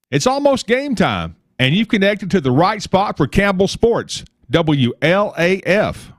It's almost game time, and you've connected to the right spot for Campbell Sports, WLAF.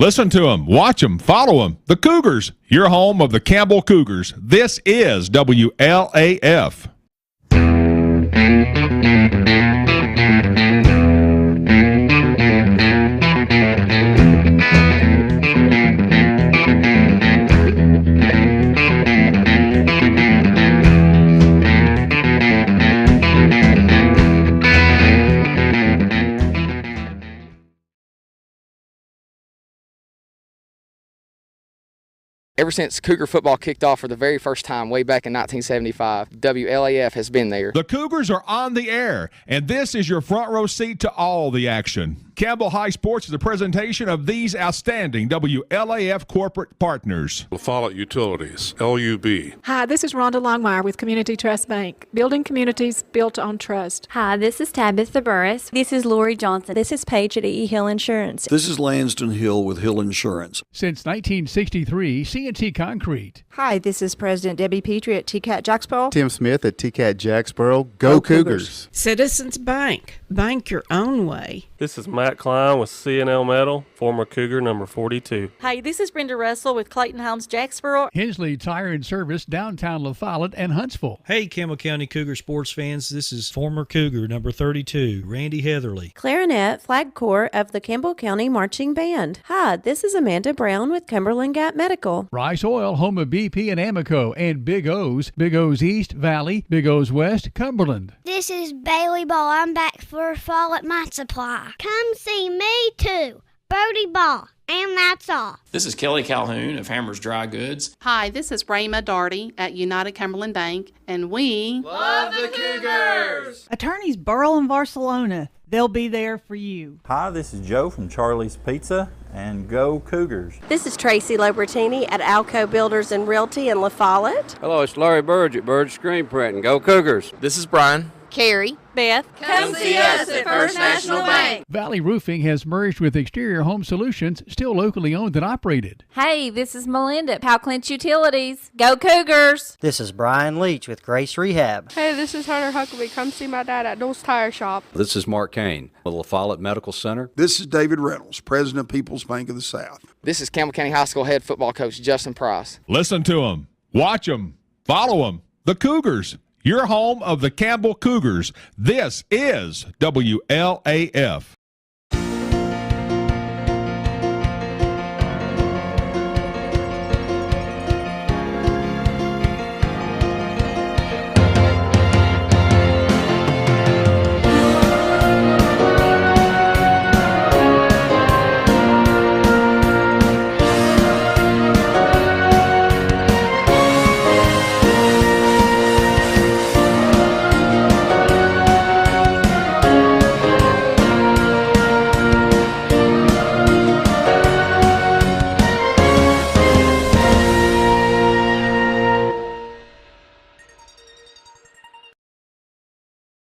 Listen to them, watch them, follow them. The Cougars, your home of the Campbell Cougars. This is WLAF. Ever since Cougar football kicked off for the very first time way back in 1975, WLAF has been there. The Cougars are on the air, and this is your front row seat to all the action. Campbell High Sports is a presentation of these outstanding WLAF corporate partners. La Follette Utilities, LUB. Hi, this is Rhonda Longmire with Community Trust Bank, building communities built on trust. Hi, this is Tabitha Burris. This is Lori Johnson. This is Paige at E. Hill Insurance. This is Lanston Hill with Hill Insurance. Since 1963, C&T Concrete. Hi, this is President Debbie Petrie at TCAT Jacksboro. Tim Smith at TCAT Jacksboro. Go Cougars. Citizens Bank. Bank your own way. This is Matt Klein with C&L Metal, former Cougar number 42. Hi, this is Brenda Russell with Clayton Homes Jacksboro. Hensley Tire and Service, downtown La Follette and Huntsville. Hey, Campbell County Cougar sports fans, this is former Cougar number 32, Randy Heatherly. Clarinet, Flag Corps of the Campbell County Marching Band. Hi, this is Amanda Brown with Cumberland Gap Medical. Rice Oil, home of BP and Amoco, and Big O's East, Valley, Big O's West, Cumberland. This is Bailey Ball. I'm back for Fall at My Supply. Come see me too, Brody Ball, and that's all. This is Kelly Calhoun of Hammers Dry Goods. Hi, this is Rayma Darty at United Cumberland Bank, and we love the Cougars. Attorneys Burrell and Barcelona, they'll be there for you. Hi, this is Joe from Charlie's Pizza, and go Cougars. This is Tracy Lobertini at Alco Builders and Realty in La Follette. Hello, it's Larry Burge at Burge Screen Print, and go Cougars. This is Brian Carrie, Beth. Come see us at First National Bank. Valley Roofing has merged with Exterior Home Solutions, still locally owned and operated. Hey, this is Melinda at Powell Clinch Utilities. Go Cougars! This is Brian Leach with Grace Rehab. Hey, this is Hunter Huckabee. Come see my dad at Dole's Tire Shop. This is Mark Kane with La Follette Medical Center. This is David Reynolds, President of People's Bank of the South. This is Campbell County High School head football coach Justin Price. Listen to them, watch them, follow them. The Cougars, your home of the Campbell Cougars. This is WLAF.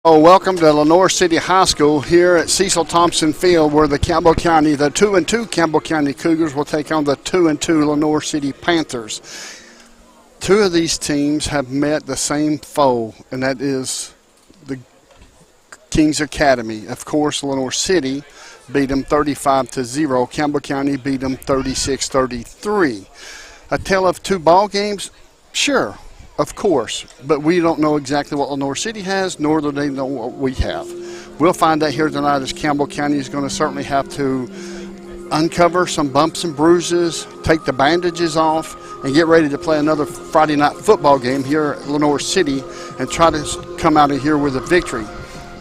Welcome to Lenoir City High School here at Cecil Thompson Field, where the 2-2 Campbell County Cougars will take on the 2-2 Lenoir City Panthers. Two of these teams have met the same foe, and that is the Kings Academy. Of course, Lenoir City beat them 35-0. Campbell County beat them 36-33. A tale of two ball games? Sure. Of course, but we don't know exactly what Lenoir City has, nor do they know what we have. We'll find out here tonight, as Campbell County is going to certainly have to uncover some bumps and bruises, take the bandages off, and get ready to play another Friday night football game here at Lenoir City and try to come out of here with a victory.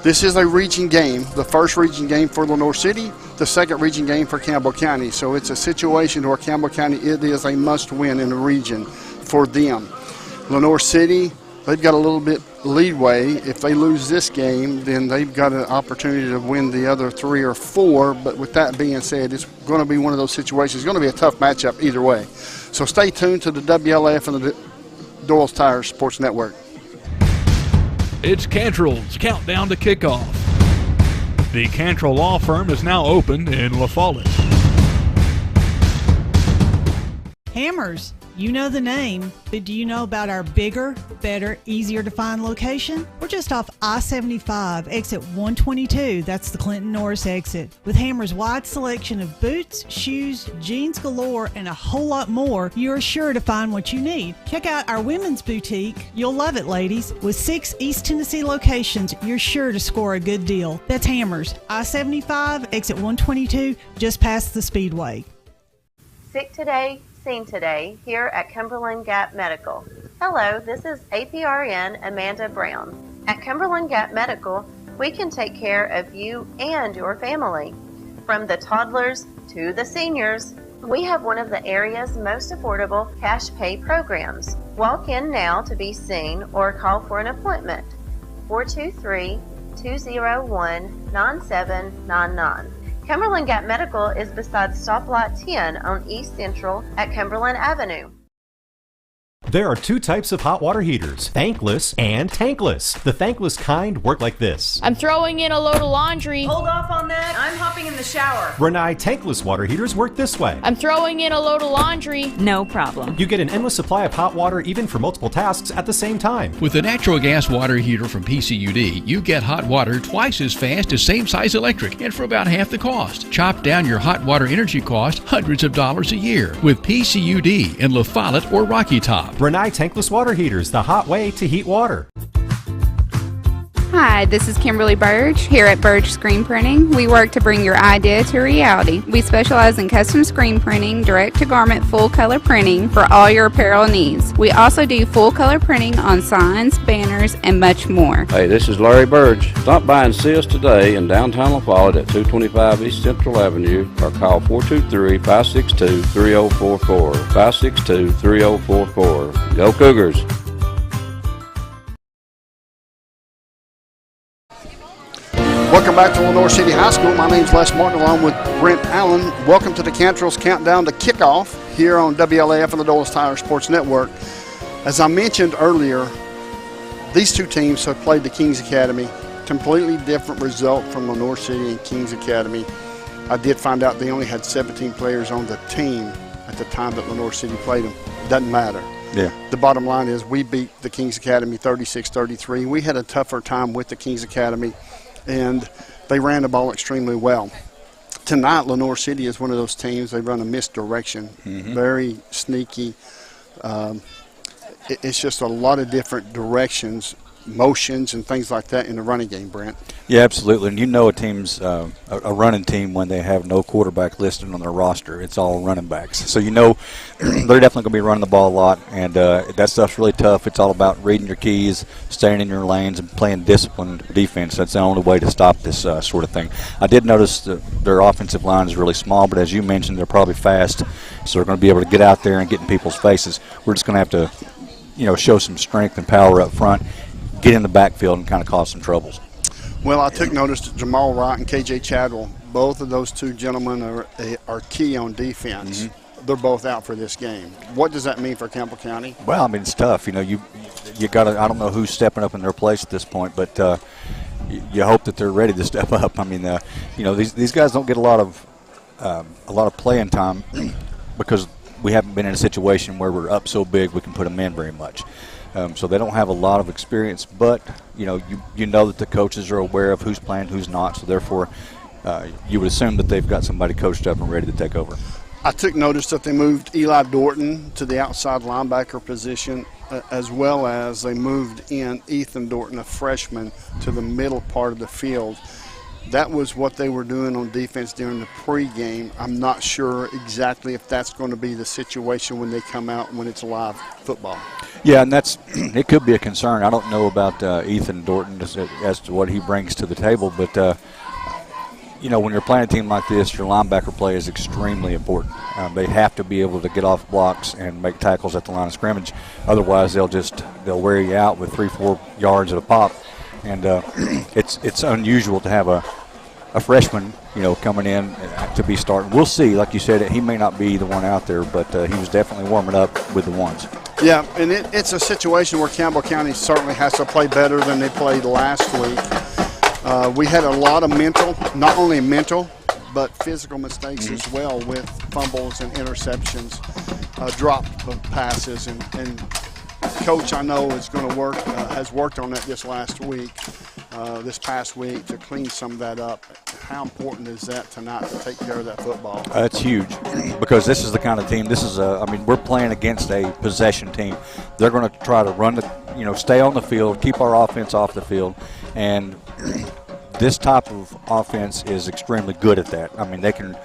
This is a region game, the first region game for Lenoir City, the second region game for Campbell County. So it's a situation where Campbell County, it is a must-win in the region for them. Lenoir City, they've got a little bit leeway. If they lose this game, then they've got an opportunity to win the other 3 or 4. But with that being said, it's going to be one of those situations. It's going to be a tough matchup either way. So stay tuned to the WLAF and the Doyle's Tire Sports Network. It's Cantrell's Countdown to Kickoff. The Cantrell Law Firm is now open in La Follette. Hammers. You know the name, but do you know about our bigger, better, easier to find location? We're just off I-75, exit 122. That's the Clinton Norris exit. With Hammer's wide selection of boots, shoes, jeans galore, and a whole lot more, you're sure to find what you need. Check out our women's boutique. You'll love it, ladies. With 6 East Tennessee locations, you're sure to score a good deal. That's Hammer's, I-75, exit 122, just past the Speedway. Sick today, seen today, here at Cumberland Gap Medical. Hello, this is APRN Amanda Brown. At Cumberland Gap Medical, we can take care of you and your family. From the toddlers to the seniors, we have one of the area's most affordable cash pay programs. Walk in now to be seen or call for an appointment. 423-201-9799. Cumberland Gap Medical is beside Stoplight 10 on East Central at Cumberland Avenue. There are 2 types of hot water heaters, thankless and tankless. The thankless kind work like this. I'm throwing in a load of laundry. Hold off on that. I'm hopping in the shower. Rinnai tankless water heaters work this way. I'm throwing in a load of laundry. No problem. You get an endless supply of hot water even for multiple tasks at the same time. With the natural gas water heater from PCUD, you get hot water twice as fast as same-size electric and for about half the cost. Chop down your hot water energy cost hundreds of dollars a year with PCUD in La Follette or Rocky Top. Rinnai tankless water heaters, the hot way to heat water. Hi, this is Kimberly Burge here at Burge Screen Printing. We work to bring your idea to reality. We specialize in custom screen printing, direct-to-garment full-color printing for all your apparel needs. We also do full-color printing on signs, banners, and much more. Hey, this is Larry Burge. Stop by and see us today in downtown La Follette at 225 East Central Avenue or call 423-562-3044. 562-3044. Go Cougars! Welcome back to Lenoir City High School. My name's Les Martin along with Brent Allen. Welcome to the Cantrell's Countdown to Kickoff here on WLAF and the Doyle's Tire Sports Network. As I mentioned earlier, These two teams have played the Kings Academy. Completely different result from Lenoir City and Kings Academy. I did find out they only had 17 players on the team at the time that Lenoir City played them. It doesn't matter. Yeah. The bottom line is we beat the Kings Academy 36-33. We had a tougher time with the Kings Academy, and they ran the ball extremely well. Tonight, Lenoir City is one of those teams. They run a misdirection, very sneaky. It's just a lot of different directions, motions, and things like that in the running game, Brent. Yeah, absolutely. And you know a team's a running team when they have no quarterback listed on their roster. It's all running backs. So you know they're definitely going to be running the ball a lot, and that stuff's really tough. It's all about reading your keys, staying in your lanes, and playing disciplined defense. That's the only way to stop this sort of thing. I did notice that their offensive line is really small, but as you mentioned, they're probably fast, so they're going to be able to get out there and get in people's faces. We're just going to have to show some strength and power up front, get in the backfield, and kind of cause some troubles. Well, I took notice that Jamal Wright and KJ Chadwell, both of those two gentlemen are key on defense. They're both out for this game. What does that mean for Campbell County? Well, I mean, it's tough. You got to. I don't know who's stepping up in their place at this point, but you hope that they're ready to step up. I mean, these guys don't get a lot of playing time because we haven't been in a situation where we're up so big we can put them in very much. So they don't have a lot of experience, but you know that the coaches are aware of who's playing, who's not. So therefore, you would assume that they've got somebody coached up and ready to take over. I took notice that they moved Eli Dorton to the outside linebacker position, as well as they moved in Ethan Dorton, a freshman, to the middle part of the field. That was what they were doing on defense during the pregame. I'm not sure exactly if that's going to be the situation when they come out when it's live football. Yeah, and it could be a concern. I don't know about Ethan Dorton as to what he brings to the table, but when you're playing a team like this, your linebacker play is extremely important. They have to be able to get off blocks and make tackles at the line of scrimmage. Otherwise, they'll wear you out with 3-4 yards at a pop. And it's unusual to have a freshman, coming in to be starting. We'll see. Like you said, he may not be the one out there, but he was definitely warming up with the ones. Yeah, and it's a situation where Campbell County certainly has to play better than they played last week. We had a lot of not only mental, but physical mistakes as well, with fumbles and interceptions, drop passes, and Coach, I know, is going to has worked on that this past week to clean some of that up. How important is that tonight to take care of that football? That's huge because this is the kind of team. We're playing against a possession team. They're going to try to run stay on the field, keep our offense off the field, and this type of offense is extremely good at that. I mean, they can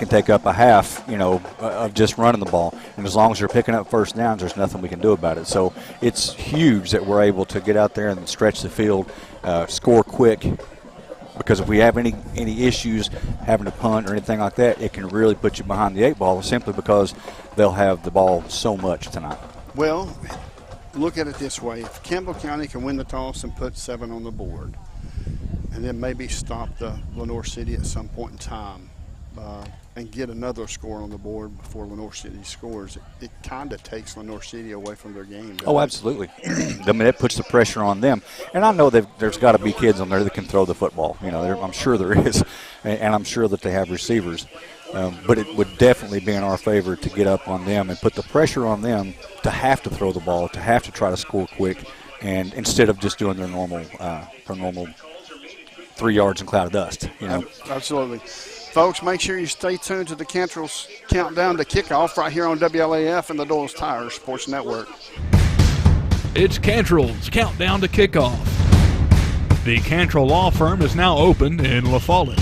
take up a half, of just running the ball. And as long as they're picking up first downs, there's nothing we can do about it. So it's huge that we're able to get out there and stretch the field, score quick, because if we have any issues having to punt or anything like that, it can really put you behind the eight ball simply because they'll have the ball so much tonight. Well, look at it this way. If Campbell County can win the toss and put 7 on the board, and then maybe stop the Lenoir City at some point in time, and get another score on the board before Lenoir City scores, it kind of takes Lenoir City away from their game. Oh, absolutely. I mean, it puts the pressure on them. And I know there's got to be kids on there that can throw the football. I'm sure there is, and I'm sure that they have receivers. But it would definitely be in our favor to get up on them and put the pressure on them to have to throw the ball, to have to try to score quick, and instead of just doing their normal 3 yards and cloud of dust. Absolutely. Folks, make sure you stay tuned to the Cantrell's Countdown to Kickoff right here on WLAF and the Doyle's Tire Sports Network. It's Cantrell's Countdown to Kickoff. The Cantrell Law Firm is now open in La Follette.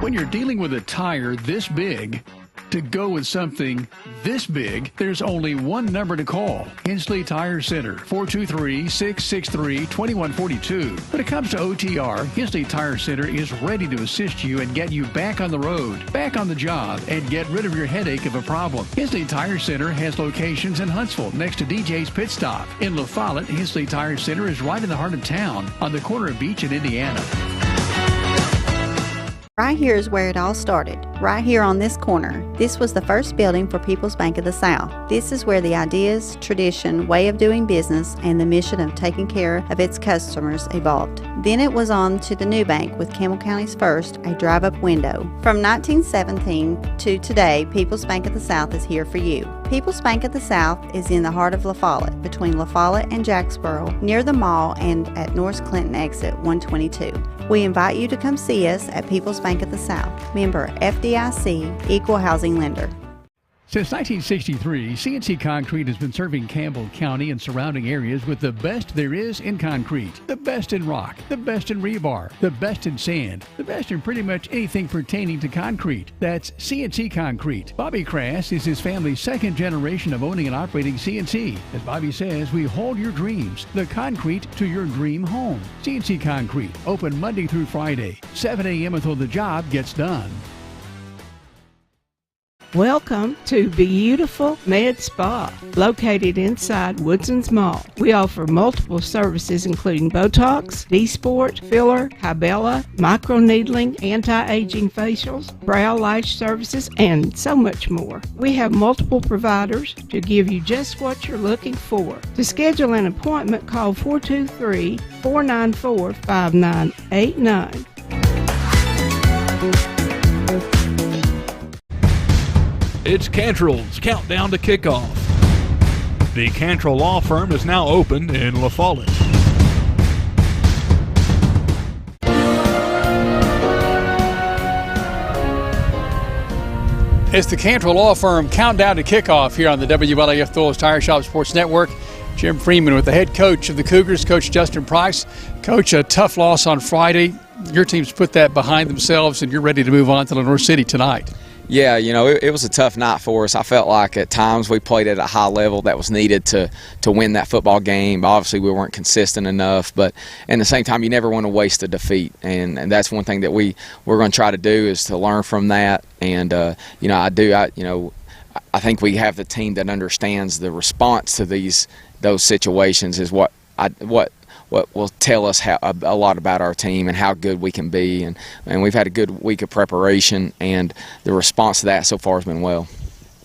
When you're dealing with a tire this big, to go with something this big, there's only one number to call. Hensley Tire Center, 423-663-2142. When it comes to OTR, Hensley Tire Center is ready to assist you and get you back on the road, back on the job, and get rid of your headache of a problem. Hensley Tire Center has locations in Huntsville next to DJ's Pit Stop. In La Follette, Hensley Tire Center is right in the heart of town on the corner of Beach and Indiana. Right here is where it all started, right here on this corner. This was the first building for People's Bank of the South. This is where the ideas, tradition, way of doing business, and the mission of taking care of its customers evolved. Then it was on to the new bank with Campbell County's first, a drive-up window. From 1917 to today, People's Bank of the South is here for you. People's Bank of the South is in the heart of La Follette, between La Follette and Jacksboro, near the mall and at North Clinton exit 122. We invite you to come see us at People's Bank of the South, member FDIC, equal housing lender. Since 1963, CNC Concrete has been serving Campbell County and surrounding areas with the best there is in concrete. The best in rock, the best in rebar, the best in sand, the best in pretty much anything pertaining to concrete. That's CNC Concrete. Bobby Crass is his family's second generation of owning and operating CNC. As Bobby says, we hold your dreams, the concrete to your dream home. CNC Concrete, open Monday through Friday, 7 a.m. until the job gets done. Welcome to beautiful Med Spa, located inside Woodson's Mall. We offer multiple services including Botox, D-Sport, filler, Kybella, microneedling, anti-aging facials, brow lash services, and so much more. We have multiple providers to give you just what you're looking for. To schedule an appointment, call 423-494-5989. It's Cantrell's Countdown to Kickoff. The Cantrell Law Firm is now open in La Follette. It's the Cantrell Law Firm Countdown to Kickoff here on the WLAF Thullis Tire Shop Sports Network. Jim Freeman with the head coach of the Cougars, Coach Justin Price. Coach, a tough loss on Friday. Your team's put that behind themselves, and you're ready to move on to Lenoir City tonight. Yeah, it was a tough night for us. I felt like at times we played at a high level that was needed to win that football game. Obviously, we weren't consistent enough, but at the same time, you never want to waste a defeat, and that's one thing that we're going to try to do is to learn from that. And I think we have the team that understands the response to those situations is what will tell us a lot about our team and how good we can be. And we've had a good week of preparation, and the response to that so far has been well.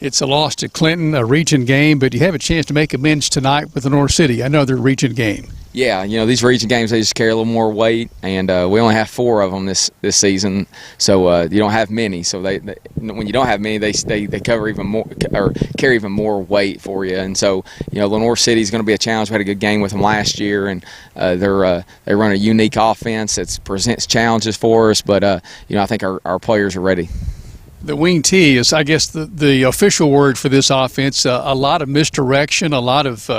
It's a loss to Clinton, a region game, but you have a chance to make amends tonight with Lenoir City, another region game. Yeah, these region games, they just carry a little more weight, and we only have 4 of them this season, so you don't have many. So they when you don't have many, they cover even more or carry even more weight for you. And so Lenoir City is going to be a challenge. We had a good game with them last year, and they run a unique offense that presents challenges for us. But I think our players are ready. The wing T is, I guess, the official word for this offense. A lot of misdirection, a lot of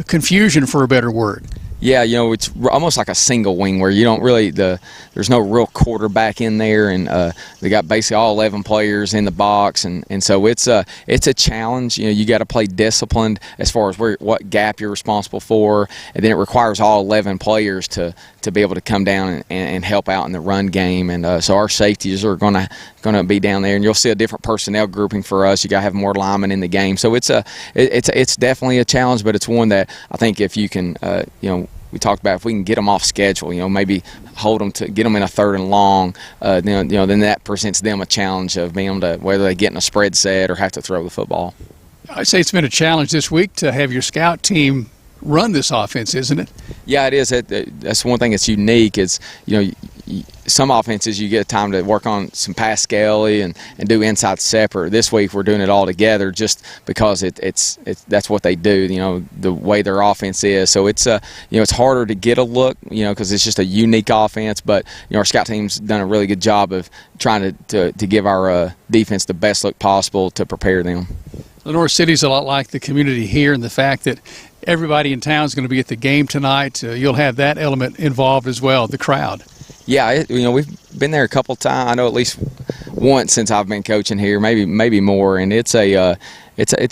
confusion, for a better word. Yeah, it's almost like a single wing where you don't really there's no real quarterback in there, and they got basically all 11 players in the box, and so it's a challenge. You got to play disciplined as far as what gap you're responsible for, and then it requires all 11 players to be able to come down and help out in the run game, and so our safeties are going to be down there, and you'll see a different personnel grouping for us. You got to have more linemen in the game, so it's definitely a challenge, but it's one that I think if you can we talked about if we can get them off schedule, maybe hold them to get them in a 3rd and long, then that presents them a challenge of being able to whether they get in a spread set or have to throw the football. I'd say it's been a challenge this week to have your scout team run this offense, isn't it? Yeah, it is. That's one thing that's unique. It's some offenses you get time to work on some pass scaly and do inside separate. This week we're doing it all together just because it's that's what they do. The way their offense is. So it's it's harder to get a look. Because it's just a unique offense. But our scout team's done a really good job of trying to give our defense the best look possible to prepare them. Lenoir City's a lot like the community here in the fact that everybody in town is going to be at the game tonight. You'll have that element involved as well, the crowd. Yeah, we've been there a couple times. I know at least once since I've been coaching here, maybe more. And it's a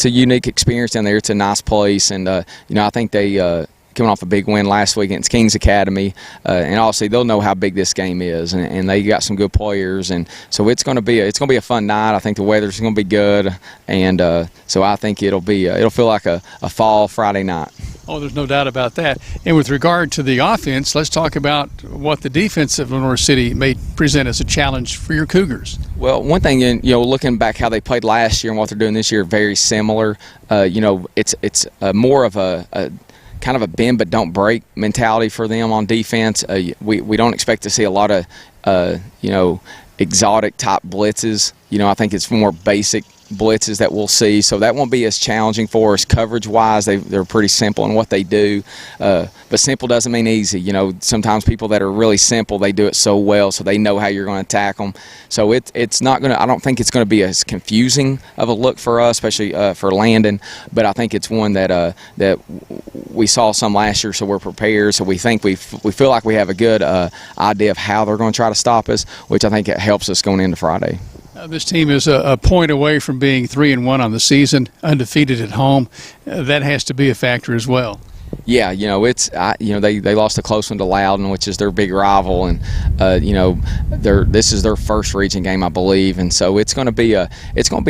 unique experience down there. It's a nice place, and I think they coming off a big win last week against Kings Academy, and obviously they'll know how big this game is, and they got some good players, and so it's going to be a fun night. I think the weather's going to be good, and so I think it'll feel like a fall Friday night. Oh, there's no doubt about that. And with regard to the offense, let's talk about what the defense of Lenoir City may present as a challenge for your Cougars. Well, one thing, looking back how they played last year and what they're doing this year, very similar. It's more of a kind of a bend but don't break mentality for them on defense. We don't expect to see a lot of exotic type blitzes. I think it's more basic blitzes that we'll see, so that won't be as challenging for us coverage wise. They're pretty simple in what they do, but simple doesn't mean easy. Sometimes people that are really simple, they do it so well, so they know how you're going to attack them. So it's not going to, I don't think it's going to be as confusing of a look for us, especially for Landon, but I think it's one that we saw some last year, so we're prepared. So we think we feel like we have a good idea of how they're going to try to stop us, which I think it helps us going into Friday. This team is a point away from being 3-1 on the season, undefeated at home. That has to be a factor as well. Yeah, they lost a close one to Loudon, which is their big rival, and this is their first region game, I believe, and so it's going to be a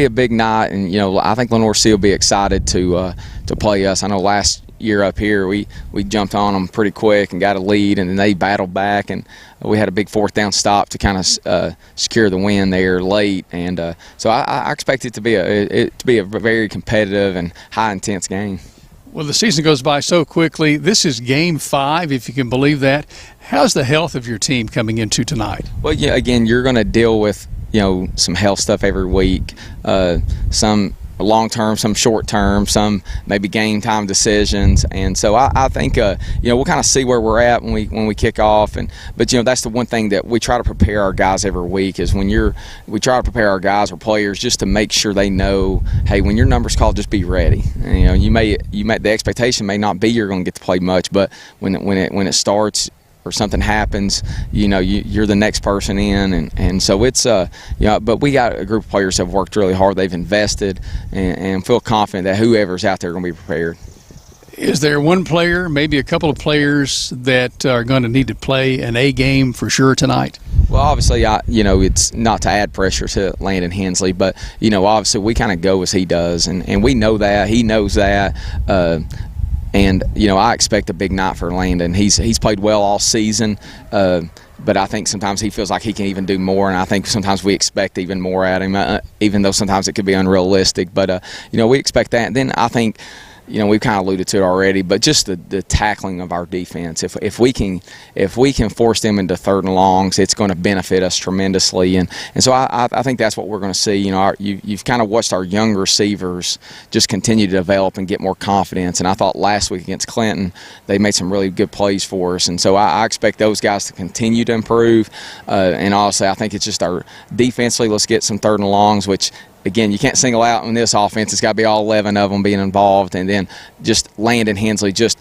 big night, and I think Lenoir City will be excited to play us. I know last year up here we jumped on them pretty quick and got a lead, and then they battled back, and we had a big fourth down stop to kind of secure the win there late, and so I expect it to be a very competitive and high intense game. Well, the season goes by so quickly. This is Game 5, if you can believe that. How's the health of your team coming into tonight? Well, yeah, again, you're going to deal with some health stuff every week, some long-term, some short-term, some maybe game-time decisions, and so I think we'll kind of see where we're at when we kick off, but that's the one thing that we try to prepare our guys every week is we try to prepare our guys or players just to make sure they know, hey, when your number's called, just be ready. And, the expectation may not be you're going to get to play much, but when it starts or something happens, you're the next person in, and so it's but we got a group of players that have worked really hard. They've invested and feel confident that whoever's out there are going to be prepared. Is there one player, maybe a couple of players that are going to need to play an A game for sure tonight? Well, obviously, it's not to add pressure to Landon Hensley, but obviously we kind of go as he does, and we know that he knows that. And I expect a big night for Landon. He's played well all season, but I think sometimes he feels like he can even do more, and I think sometimes we expect even more at him, even though sometimes it could be unrealistic. But we expect that. And then I think we've kind of alluded to it already, but just the tackling of our defense. If we can force them into third and longs, it's going to benefit us tremendously. And so I think that's what we're going to see. You've kind of watched our young receivers just continue to develop and get more confidence. And I thought last week against Clinton, they made some really good plays for us. And so I expect those guys to continue to improve. And also I think it's just our defensively, let's get some third and longs, which again, you can't single out in this offense. It's got to be all 11 of them being involved, and then just Landon Hensley just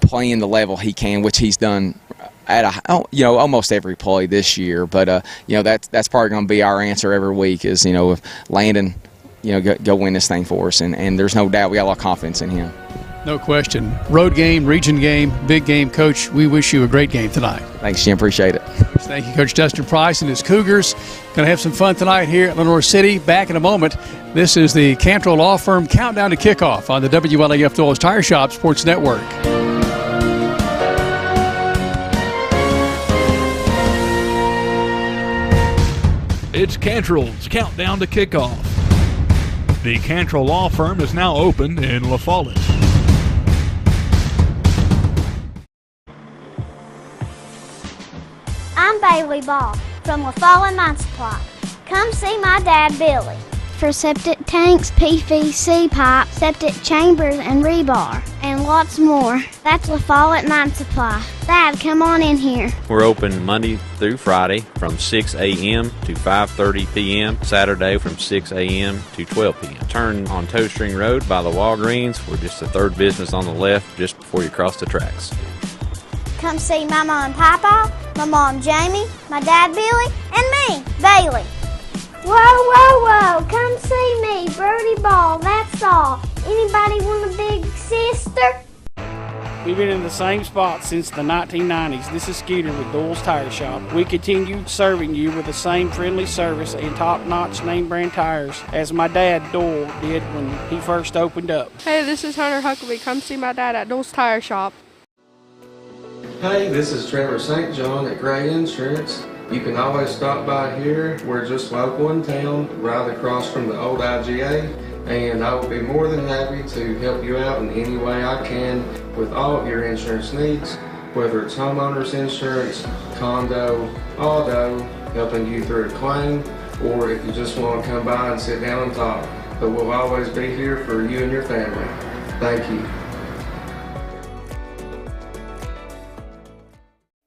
playing the level he can, which he's done at almost every play this year. But that's probably going to be our answer every week is if Landon go win this thing for us, and there's no doubt we got a lot of confidence in him. No question. Road game, region game, big game. Coach, we wish you a great game tonight. Thanks, Jim. Appreciate it. Thank you, Coach Dustin Price and his Cougars. Going to have some fun tonight here at Lenoir City. Back in a moment. This is the Cantrell Law Firm Countdown to Kickoff on the WLAF Dulles Tire Shop Sports Network. It's Cantrell's Countdown to Kickoff. The Cantrell Law Firm is now open in La Follette. I'm Bailey Ball from La Follette Mine Supply. Come see my dad, Billy, for septic tanks, PVC pipe, septic chambers, and rebar, and lots more. That's La Follette Mine Supply. Dad, come on in here. We're open Monday through Friday from 6 a.m. to 5:30 p.m., Saturday from 6 a.m. to 12 p.m. Turn on Toe String Road by the Walgreens. We're just the third business on the left just before you cross the tracks. Come see my mom, Papa, my mom, Jamie, my dad, Billy, and me, Bailey. Whoa, whoa, whoa, come see me, Birdie Ball, that's all. Anybody want a big sister? We've been in the same spot since the 1990s. This is Skeeter with Doyle's Tire Shop. We continue serving you with the same friendly service and top-notch name brand tires as my dad Doyle did when he first opened up. Hey, this is Hunter Huckabee. Come see my dad at Doyle's Tire Shop. Hey, this is Trevor St. John at Gray Insurance. You can always stop by here. We're just local in town, right across from the old IGA. And I will be more than happy to help you out in any way I can with all of your insurance needs, whether it's homeowners insurance, condo, auto, helping you through a claim, or if you just want to come by and sit down and talk. But we'll always be here for you and your family. Thank you.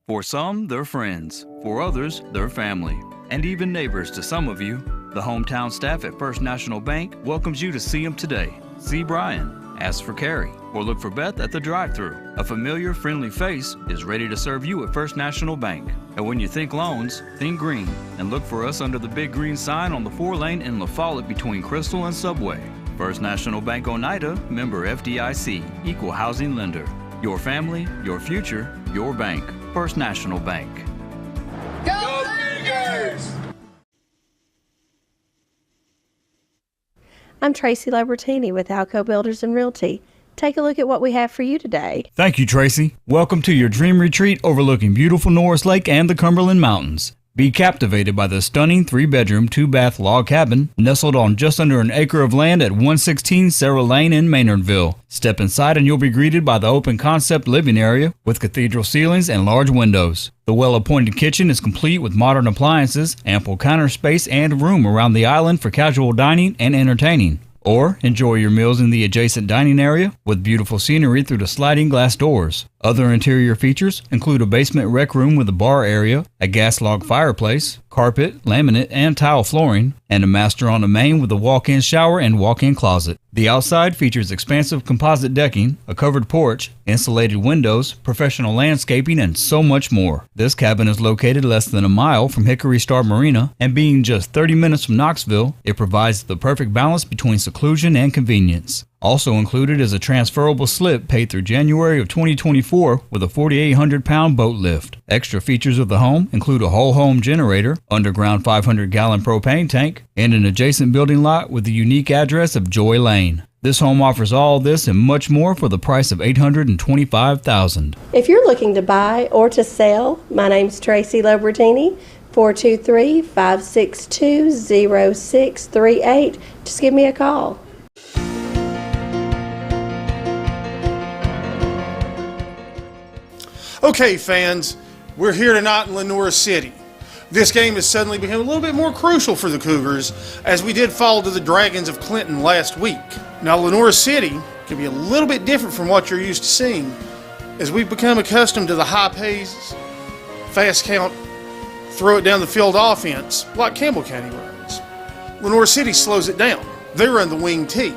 For some, they're friends. For others, they're family. And even neighbors to some of you. The hometown staff at First National Bank welcomes you to see them today. See Brian, ask for Carrie, or look for Beth at the drive-thru. A familiar, friendly face is ready to serve you at First National Bank. And when you think loans, think green, and look for us under the big green sign on the 4-lane in La Follette between Crystal and Subway. First National Bank Oneida, member FDIC, equal housing lender. Your family, your future, your bank. First National Bank. Go Cougars! I'm Tracy Labertini with Alco Builders and Realty. Take a look at what we have for you today. Thank you, Tracy. Welcome to your dream retreat overlooking beautiful Norris Lake and the Cumberland Mountains. Be captivated by the stunning 3-bedroom, 2-bath log cabin nestled on just under an acre of land at 116 Sarah Lane in Maynardville. Step inside and you'll be greeted by the open concept living area with cathedral ceilings and large windows. The well-appointed kitchen is complete with modern appliances, ample counter space, and room around the island for casual dining and entertaining. Or enjoy your meals in the adjacent dining area with beautiful scenery through the sliding glass doors. Other interior features include a basement rec room with a bar area, a gas log fireplace, carpet, laminate, and tile flooring, and a master on the main with a walk-in shower and walk-in closet. The outside features expansive composite decking, a covered porch, insulated windows, professional landscaping, and so much more. This cabin is located less than a mile from Hickory Star Marina, and being just 30 minutes from Knoxville, it provides the perfect balance between seclusion and convenience. Also included is a transferable slip paid through January of 2024 with a 4,800-pound boat lift. Extra features of the home include a whole home generator, underground 500-gallon propane tank, and an adjacent building lot with the unique address of Joy Lane. This home offers all this and much more for the price of $825,000. If you're looking to buy or to sell, my name's Tracy Labertini, 423-562-0638. Just give me a call. Okay, fans, we're here tonight in Lenoir City. This game has suddenly become a little bit more crucial for the Cougars as we did fall to the Dragons of Clinton last week. Now, Lenoir City can be a little bit different from what you're used to seeing as we've become accustomed to the high pace, fast count, throw it down the field offense like Campbell County runs. Lenoir City slows it down. They run the wing T.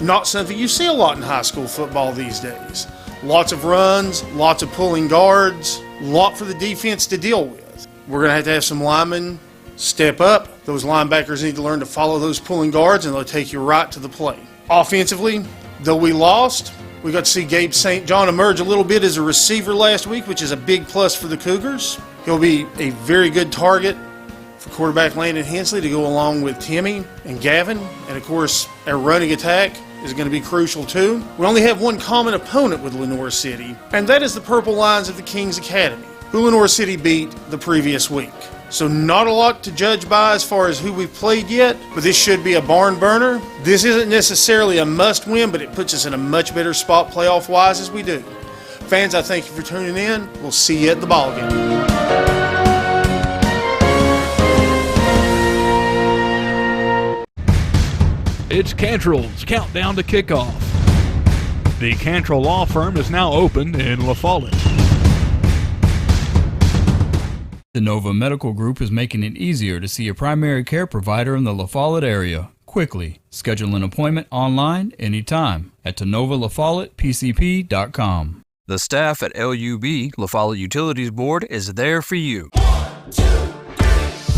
Not something you see a lot in high school football these days. Lots of runs, lots of pulling guards, a lot for the defense to deal with. We're going to have some linemen step up. Those linebackers need to learn to follow those pulling guards, and they'll take you right to the play. Offensively, though we lost, we got to see Gabe St. John emerge a little bit as a receiver last week, which is a big plus for the Cougars. He'll be a very good target for quarterback Landon Hensley to go along with Timmy and Gavin. And, of course, our running attack is going to be crucial too. We only have one common opponent with Lenoir City, and that is the Purple Lions of the Kings Academy, who Lenoir City beat the previous week. So not a lot to judge by as far as who we've played yet, but this should be a barn burner. This isn't necessarily a must-win, but it puts us in a much better spot playoff-wise as we do. Fans, I thank you for tuning in. We'll see you at the ball game. It's Cantrell's Countdown to Kickoff. The Cantrell Law Firm is now open in La Follette. The Nova Medical Group is making it easier to see a primary care provider in the La Follette area quickly. Schedule an appointment online anytime at TenovaLaFollettePCP.com. The staff at LUB, La Follette Utilities Board, is there for you. 1, 2, 3,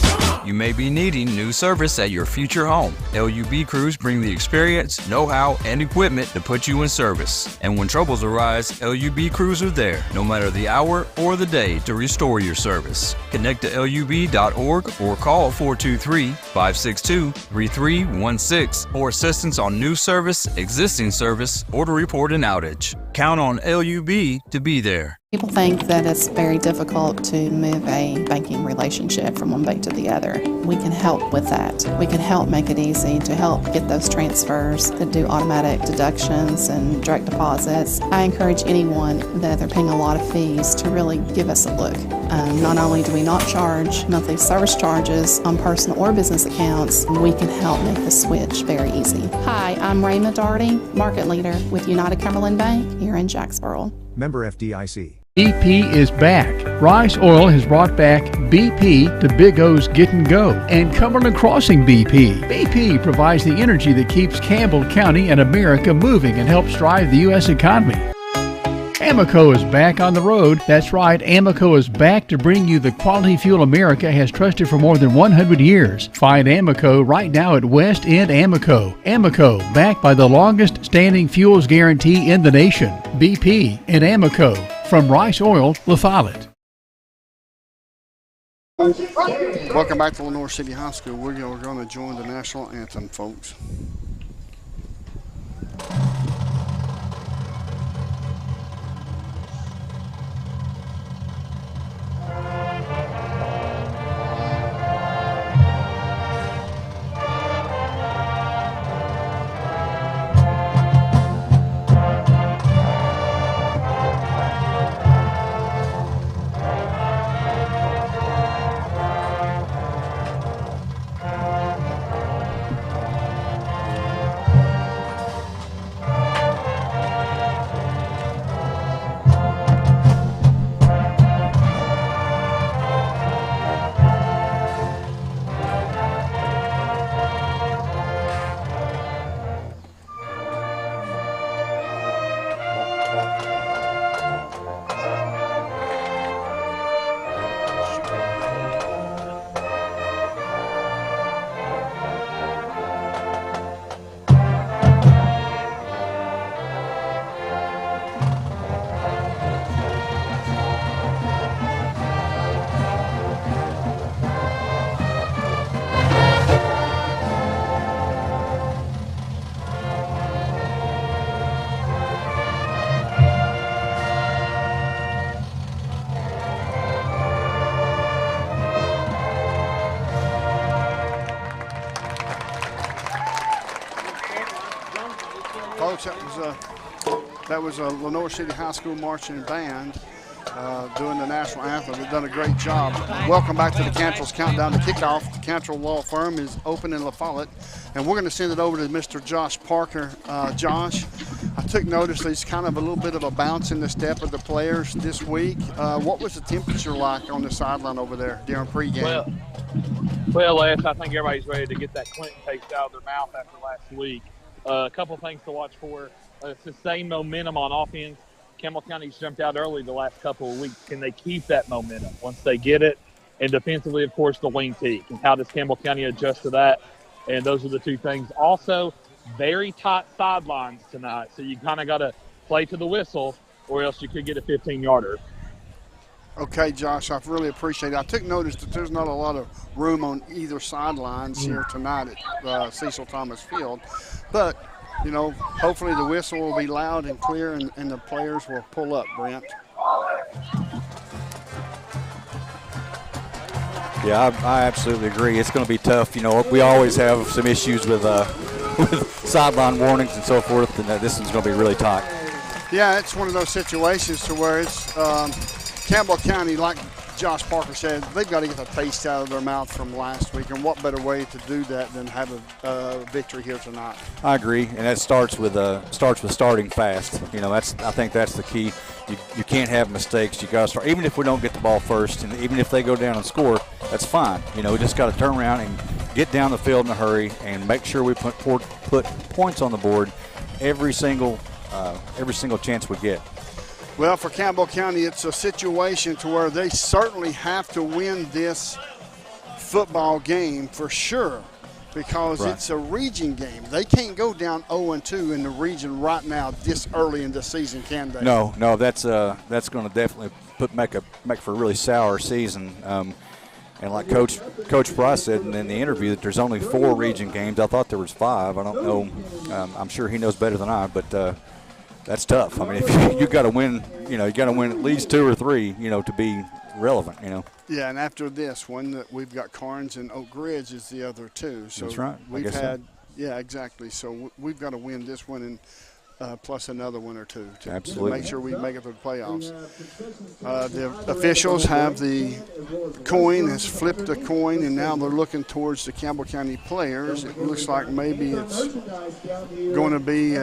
come on! You may be needing new service at your future home. LUB crews bring the experience, know-how, and equipment to put you in service. And when troubles arise, LUB crews are there, no matter the hour or the day, to restore your service. Connect to LUB.org or call 423-562-3316 for assistance on new service, existing service, or to report an outage. Count on LUB to be there. People think that it's very difficult to move a banking relationship from one bank to the other. We can help with that. We can help make it easy to help get those transfers that do automatic deductions and direct deposits. I encourage anyone that they're paying a lot of fees to really give us a look. Not only do we not charge monthly service charges on personal or business accounts, we can help make the switch very easy. Hi, I'm Ray Medarty, market leader with United Cumberland Bank here in Jacksboro. Member FDIC. BP is back. Rice Oil has brought back BP to Big O's Get and Go and Cumberland Crossing BP. BP provides the energy that keeps Campbell County and America moving and helps drive the U.S. economy. Amoco is back on the road. That's right, Amoco is back to bring you the quality fuel America has trusted for more than 100 years. Find Amoco right now at West End Amoco. Amoco, backed by the longest standing fuels guarantee in the nation. BP and Amoco. From Rice Oil, La Follette. Welcome back to Lenoir City High School. We're going to join the national anthem, folks. Folks, that was a Lenoir City High School marching band doing the national anthem. They've done a great job. Welcome back to the Cantrell's Countdown to Kickoff. The Cantrell Law Firm is open in La Follette, and we're going to send it over to Mr. Josh Parker. Josh, I took notice there's kind of a little bit of a bounce in the step of the players this week. What was the temperature like on the sideline over there during pregame? Well, Les, I think everybody's ready to get that Clinton taste out of their mouth after last week. A couple things to watch for. Sustained momentum on offense. Campbell County's jumped out early the last couple of weeks. Can they keep that momentum once they get it? And defensively, of course, the wing tee. And how does Campbell County adjust to that? And those are the two things. Also, very tight sidelines tonight. So you kind of got to play to the whistle or else you could get a 15-yarder. Okay, Josh, I really appreciate it. I took notice that there's not a lot of room on either sidelines here tonight at Cecil Thomas Field. But, you know, hopefully the whistle will be loud and clear and the players will pull up, Brent. Yeah, I absolutely agree. It's going to be tough. You know, we always have some issues with sideline warnings and so forth, and this one's going to be really tight. Yeah, it's one of those situations to where it's Campbell County, like Josh Parker said, they've got to get the taste out of their mouth from last week, and what better way to do that than have a victory here tonight? I agree, and that starts with starting fast. You know, I think that's the key. You can't have mistakes. You got to start. Even if we don't get the ball first, and even if they go down and score, that's fine. You know, we just got to turn around and get down the field in a hurry and make sure we put points on the board every single chance we get. Well, for Campbell County, it's a situation to where they certainly have to win this football game for sure, because it's a region game. They can't go down 0-2 in the region right now this early in the season, can they? No, that's going to definitely make for a really sour season. And like Coach Price said in the interview that there's only 4 region games. I thought there was 5. I don't know. I'm sure he knows better than I, but that's tough. I mean, if you got to win, you got to win at least 2 or 3, to be relevant, Yeah, and after this one, we've got Carnes and Oak Ridge is the other 2. So that's right. We've had, yeah, exactly. So we've got to win this one and plus another one or 2 to make sure we make it to the playoffs. The officials have the coin, has flipped the coin, and now they're looking towards the Campbell County players. It looks like maybe it's going to be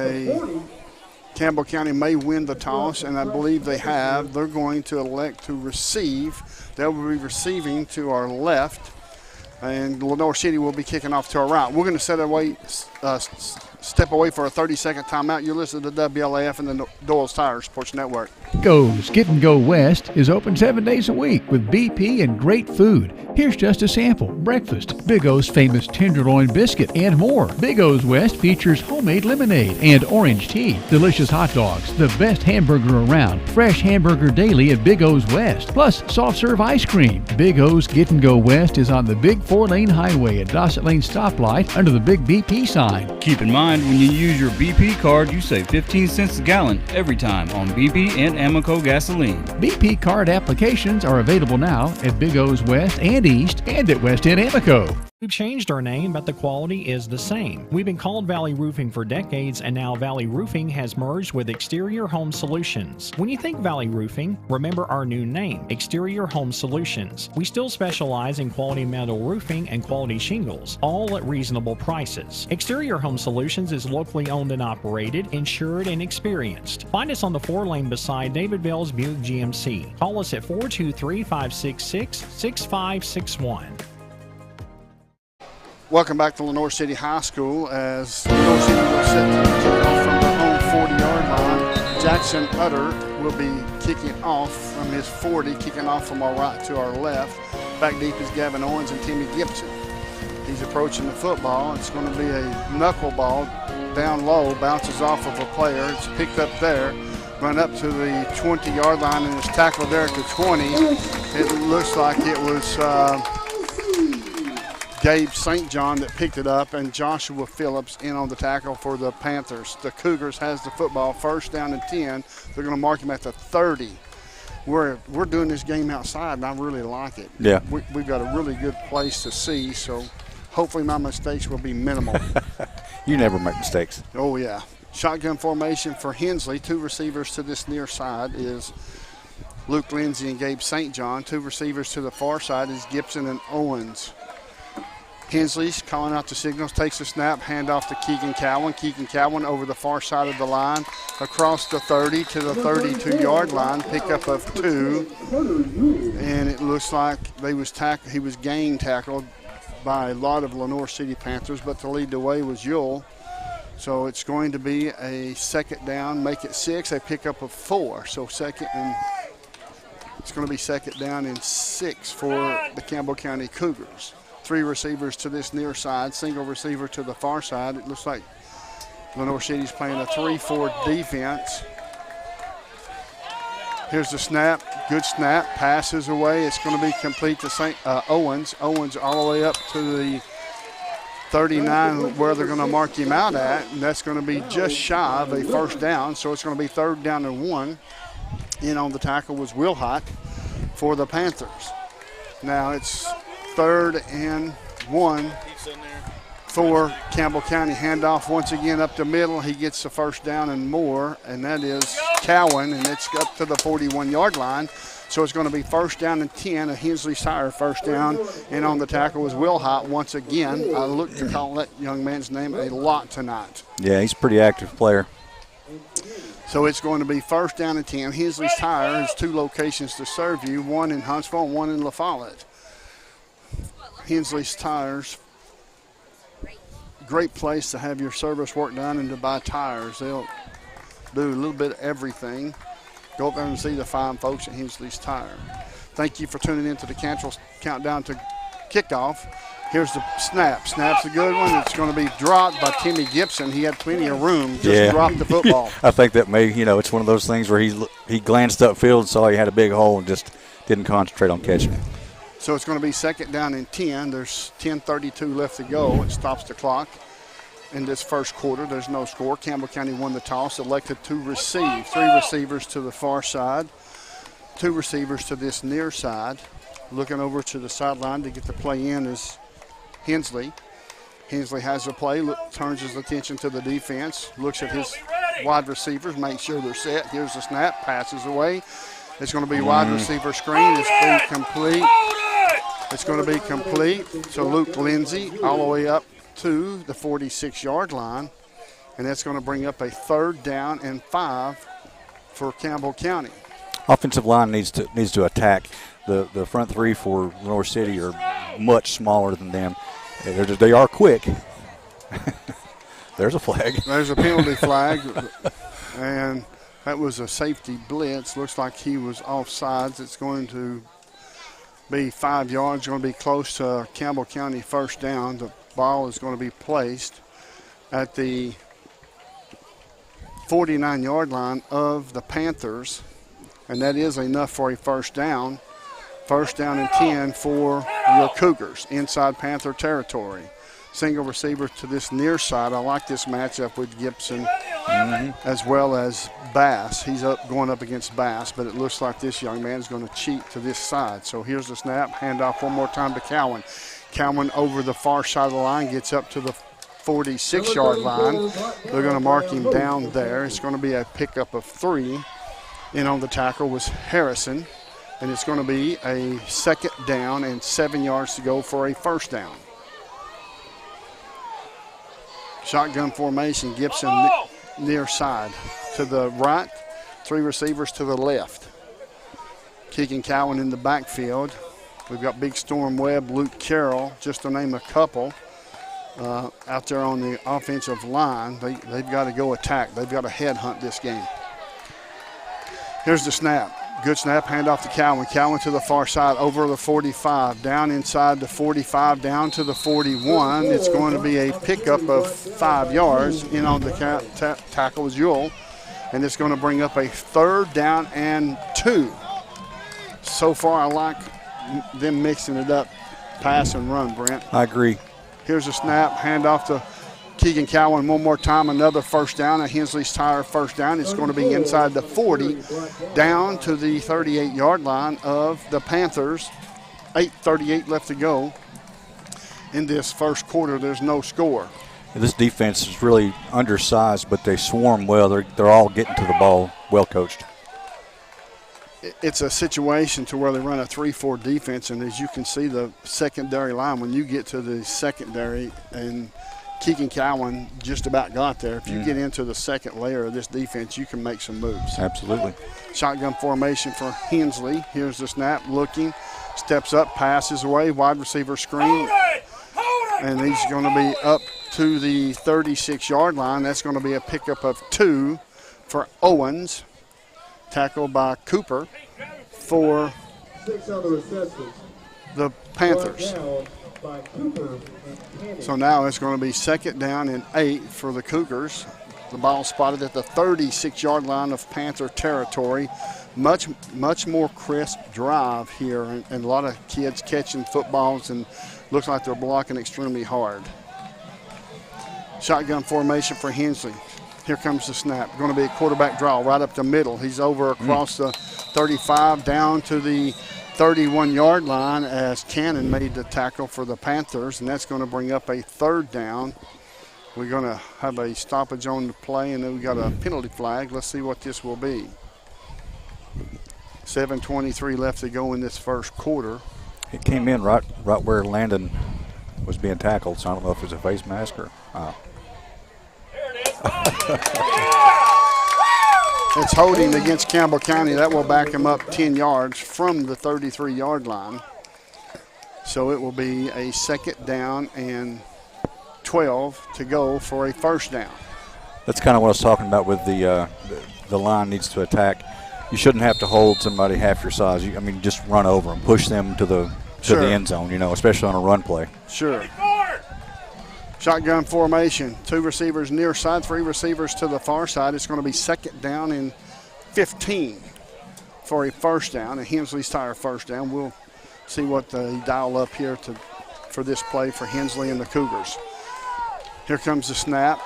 Campbell County may win the toss, and I believe they have. They're going to elect to receive. They'll be receiving to our left, and Lenoir City will be kicking off to our right. We're going to step away for a 30-second timeout. You're listening to WLAF and the Doyle's Tire Sports Network. Go's Get and Go West is open 7 days a week with BP and great food. Here's just a sample. Breakfast, Big O's famous tenderloin biscuit, and more. Big O's West features homemade lemonade and orange tea, delicious hot dogs, the best hamburger around, fresh hamburger daily at Big O's West, plus soft serve ice cream. Big O's Get and Go West is on the big 4-lane highway at Dossett Lane stoplight under the big BP sign. Keep in mind, when you use your BP card, you save 15 cents a gallon every time on BP and Amoco gasoline. BP card applications are available now at Big O's West and East and at West End Amoco. We've changed our name, but the quality is the same. We've been called Valley Roofing for decades, and now Valley Roofing has merged with Exterior Home Solutions. When you think Valley Roofing, remember our new name, Exterior Home Solutions. We still specialize in quality metal roofing and quality shingles, all at reasonable prices. Exterior Home Solutions is locally owned and operated, insured, and experienced. Find us on the 4-lane beside David Bell's Buick GMC. Call us at 423-566-6561. Welcome back to Lenoir City High School as Lenoir City will set to kick off from their own 40-yard line. Jackson Utter will be kicking off from his 40, kicking off from our right to our left. Back deep is Gavin Owens and Timmy Gibson. He's approaching the football. It's going to be a knuckleball down low, bounces off of a player. It's picked up there, run up to the 20-yard line, and is tackled there at the 20. It looks like it was Gabe St. John that picked it up, and Joshua Phillips in on the tackle for the Panthers. The Cougars has the football, first down and 10. They're going to mark him at the 30. We're doing this game outside, and I really like it. Yeah. We've got a really good place to see, so hopefully my mistakes will be minimal. You never make mistakes. Oh, yeah. Shotgun formation for Hensley. 2 receivers to this near side is Luke Lindsay and Gabe St. John. 2 receivers to the far side is Gibson and Owens. Hensley's calling out the signals, takes the snap, handoff to Keegan Cowan. Keegan Cowan over the far side of the line, across the 30 to the 32-yard line, pickup of 2. And it looks like he was gang tackled by a lot of Lenoir City Panthers, but to lead the way was Yule. So it's going to be a second down, make it 6, a pickup of 4. So it's going to be second down and 6 for the Campbell County Cougars. 3 receivers to this near side, single receiver to the far side. It looks like Lenoir City's playing a 3-4 defense. Here's the snap, good snap, passes away. It's going to be complete to Owens. Owens all the way up to the 39 where they're going to mark him out at, and that's going to be just shy of a first down, so it's going to be 3rd down and 1. In on the tackle was Wilhott for the Panthers. Now it's 3rd and 1 for Campbell County. Handoff once again up the middle. He gets the first down and more, and that is Cowan, and it's up to the 41-yard line. So it's going to be first down and 10, a Hensley Tire first down, and on the tackle was Wilhott once again. I look to call that young man's name a lot tonight. Yeah, he's a pretty active player. So it's going to be first down and 10. Hensley's Tire has 2 locations to serve you, one in Huntsville and one in La Follette. Hensley's Tires, great place to have your service work done and to buy tires. They'll do a little bit of everything. Go up there and see the fine folks at Hensley's Tire. Thank you for tuning in to the Cantrell Countdown to kickoff. Here's the snap. Snap's a good one. It's going to be dropped by Timmy Gibson. He had plenty of room. Just dropped the football. I think that it's one of those things where he glanced upfield and saw he had a big hole and just didn't concentrate on catching it. So it's going to be 2nd down and 10. There's 10:32 left to go. It stops the clock. In this first quarter, there's no score. Campbell County won the toss, elected to receive. 3 receivers to the far side, 2 receivers to this near side. Looking over to the sideline to get the play in is Hensley. Hensley has the play, turns his attention to the defense, looks at his wide receivers, makes sure they're set. Here's the snap, passes away. It's going to be wide receiver screen. It's been complete. It's going to be complete. So Luke Lindsay all the way up to the 46-yard line, and that's going to bring up a 3rd down and 5 for Campbell County. Offensive line needs to attack. The front 3 for Lenoir City are much smaller than them. They are quick. There's a flag. There's a penalty flag, and that was a safety blitz. Looks like he was offsides. It's going to be 5 yards. Going to be close to Campbell County 1st down. The ball is going to be placed at the 49-yard line of the Panthers, and that is enough for a 1st down. 1st down and 10 for your Cougars inside Panther territory. Single receiver to this near side. I like this matchup with Gibson as well as Bass. He's going up against Bass, but it looks like this young man is going to cheat to this side. So here's the snap. Handoff one more time to Cowan. Cowan over the far side of the line, gets up to the 46-yard line. They're going to mark him down there. It's going to be a pickup of 3. In on the tackle was Harrison, and it's going to be a 2nd down and 7 yards to go for a 1st down. Shotgun formation, Gibson near side. To the right, 3 receivers to the left. Keegan Cowan in the backfield. We've got Big Storm Webb, Luke Carroll, just to name a couple, out there on the offensive line. They've got to go attack. They've got to headhunt this game. Here's the snap. Good snap, handoff to Cowan. Cowan to the far side, over the 45, down inside the 45, down to the 41. It's going to be a pickup of 5 yards. In on the tackle is Ewell, and it's going to bring up a 3rd down and 2. So far, I like them mixing it up, pass and run, Brent. I agree. Here's a snap, handoff to Keegan Cowan one more time, another 1st down, a Hensley's Tire 1st down. It's going to be inside the 40, down to the 38-yard line of the Panthers. 8:38 left to go in this first quarter. There's no score. This defense is really undersized, but they swarm well. They're all getting to the ball, well coached. It's a situation to where they run a 3-4 defense, and as you can see, the secondary line, when you get to the secondary, and Keegan Cowan just about got there. If you get into the second layer of this defense, you can make some moves. Absolutely. Shotgun formation for Hensley. Here's the snap, looking, steps up, passes away, wide receiver screen. And he's going to be up to the 36-yard line. That's going to be a pickup of 2 for Owens. Tackled by Cooper for the Panthers. So now it's going to be 2nd down and 8 for the Cougars. The ball spotted at the 36-yard line of Panther territory. Much more crisp drive here, and a lot of kids catching footballs, and looks like they're blocking extremely hard. Shotgun formation for Hensley. Here comes the snap. Going to be a quarterback draw right up the middle. He's over across the 35 down to the 31-yard line as Cannon made the tackle for the Panthers, and that's going to bring up a 3rd down. We're going to have a stoppage on the play, and then we got a penalty flag. Let's see what this will be. 7:23 left to go in this first quarter. It came in right where Landon was being tackled, so I don't know if it's a face mask or It's holding against Campbell County. That will back him up 10 yards from the 33-yard line. So it will be a 2nd down and 12 to go for a 1st down. That's kind of what I was talking about with the line needs to attack. You shouldn't have to hold somebody half your size. Just run over them, push them to the to the end zone, especially on a run play. Sure. Shotgun formation. 2 receivers near side, 3 receivers to the far side. It's going to be 2nd down and 15 for a first down, and Hensley's Tire first down. We'll see what they dial up here for this play for Hensley and the Cougars. Here comes the snap.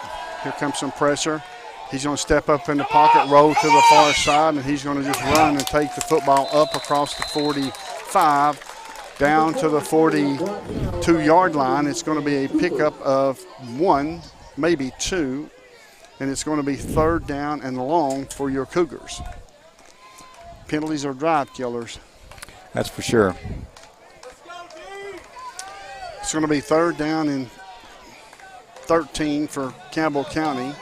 Here comes some pressure. He's going to step up in the pocket, roll to the far side, and he's going to just run and take the football up across the 45, down to the 42-yard line. It's going to be a pickup of 1, maybe 2, and it's going to be 3rd down and long for your Cougars. Penalties are drive killers. That's for sure. It's going to be 3rd down and 13 for Campbell County.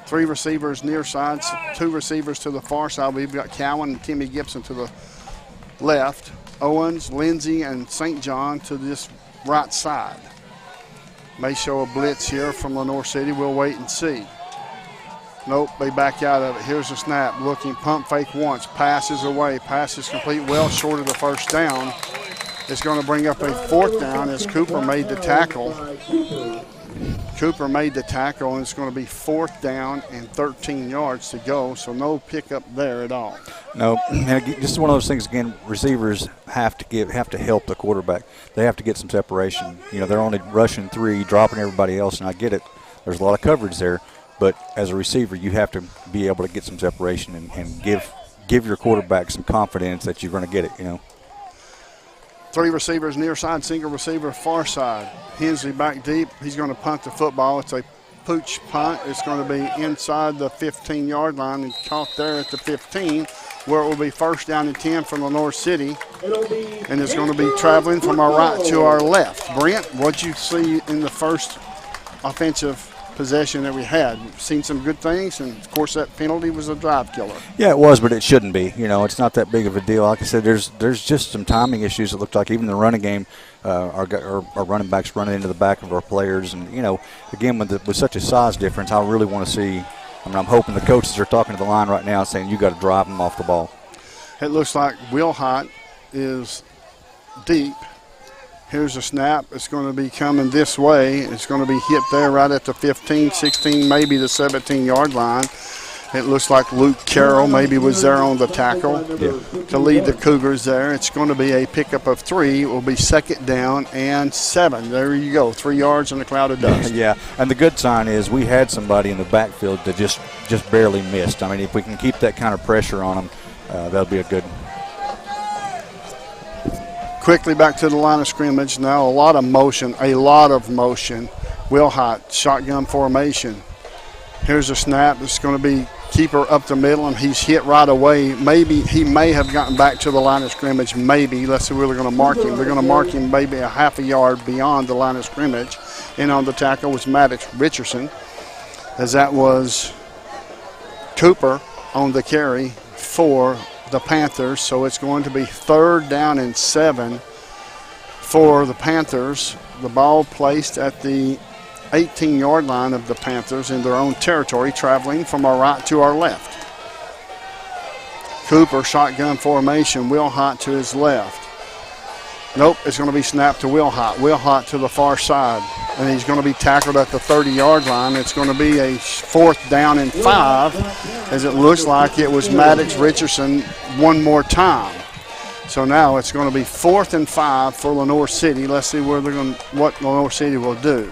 3 receivers near sides, 2 receivers to the far side. We've got Cowan and Timmy Gibson to the left. Owens, Lindsay, and St. John to this right side. May show a blitz here from Lenoir City. We'll wait and see. Nope, they back out of it. Here's the snap. Looking, pump fake once. Passes away. Passes complete, well short of the first down. It's going to bring up a 4th down as Cooper made the tackle. Cooper made the tackle, and it's going to be 4th down and 13 yards to go, so no pickup there at all. No, this is one of those things, again, receivers have to help the quarterback. They have to get some separation. They're only rushing 3, dropping everybody else, and I get it. There's a lot of coverage there, but as a receiver, you have to be able to get some separation and give your quarterback some confidence that you're going to get it, 3 receivers near side, single receiver far side. Hensley back deep. He's going to punt the football. It's a pooch punt. It's going to be inside the 15-yard line and caught there at the 15, where it will be 1st down and 10 from Lenoir City. And it's going to be traveling from our right to our left. Brent, what'd you see in the first offensive possession that we had? Seen some good things, and of course that penalty was a drive killer. Yeah, it was, but it shouldn't be. It's not that big of a deal. Like I said, there's just some timing issues. It looked like even the running game, our running backs running into the back of our players, and again with such a size difference, I really want to see. I'm hoping the coaches are talking to the line right now, saying you got to drive them off the ball. It looks like Wilhott is deep. Here's a snap. It's going to be coming this way. It's going to be hit there right at the 15, 16, maybe the 17-yard line. It looks like Luke Carroll maybe was there on the tackle to lead the Cougars there. It's going to be a pickup of 3. It will be 2nd down and 7. There you go, 3 yards in a cloud of dust. Yeah, and the good sign is we had somebody in the backfield that just barely missed. If we can keep that kind of pressure on them, that'll be a good. Quickly back to the line of scrimmage. Now a lot of motion. Wilhott, shotgun formation. Here's a snap. It's going to be keeper up the middle, and he's hit right away. Maybe he may have gotten back to the line of scrimmage. Maybe. Let's see where they're going to mark him. They're going to mark him maybe a half a yard beyond the line of scrimmage. And on the tackle was Maddox Richardson, as that was Cooper on the carry for the Panthers. So it's going to be 3rd down and 7 for the Panthers. The ball placed at the 18-yard line of the Panthers in their own territory, traveling from our right to our left. Cooper, shotgun formation. Wilhott to his left. Nope, it's going to be snapped to Wilhott. Wilhott to the far side, and he's going to be tackled at the 30-yard line. It's going to be a 4th down and 5, as it looks like it was Maddox Richardson one more time. So now it's going to be 4th and 5 for Lenoir City. Let's see what Lenoir City will do.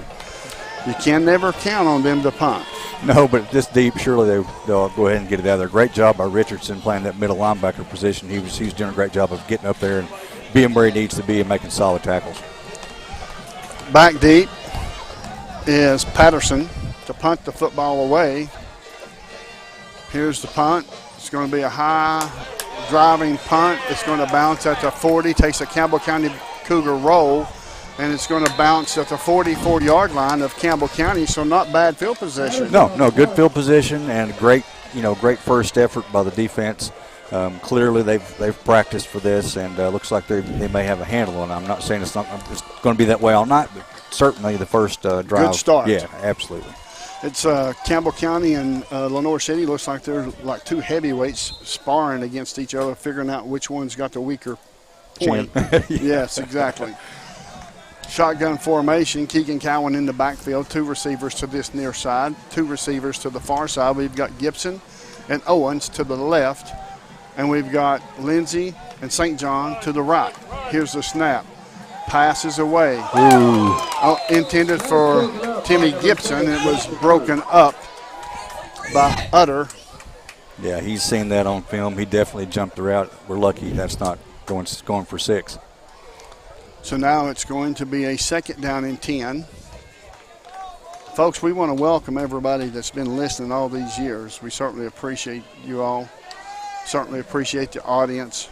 You can never count on them to punt. No, but this deep, surely they'll go ahead and get it out of there. Great job by Richardson playing that middle linebacker position. He's doing a great job of getting up there and being where he needs to be and making solid tackles. Back deep is Patterson to punt the football away. Here's the punt. It's going to be a high driving punt. It's going to bounce at the 40, takes a Campbell County Cougar roll, and it's going to bounce at the 44-yard line of Campbell County, so not bad field position. No, good field position and great first effort by the defense. Clearly, they've practiced for this, and looks like they may have a handle on it. I'm not saying it's going to be that way all night, but certainly the first drive. Good start. Yeah, absolutely. It's Campbell County and Lenoir City. Looks like they're like 2 heavyweights sparring against each other, figuring out which one's got the weaker point. Yes, exactly. Shotgun formation, Keegan Cowan in the backfield, 2 receivers to this near side, 2 receivers to the far side. We've got Gibson and Owens to the left, and we've got Lindsey and St. John to the right. Here's the snap. Passes away. Intended for Timmy Gibson. It was broken up by Utter. Yeah, he's seen that on film. He definitely jumped the route. We're lucky that's not going for 6. So now it's going to be a 2nd down and 10. Folks, we want to welcome everybody that's been listening all these years. We certainly appreciate you all. Certainly appreciate the audience.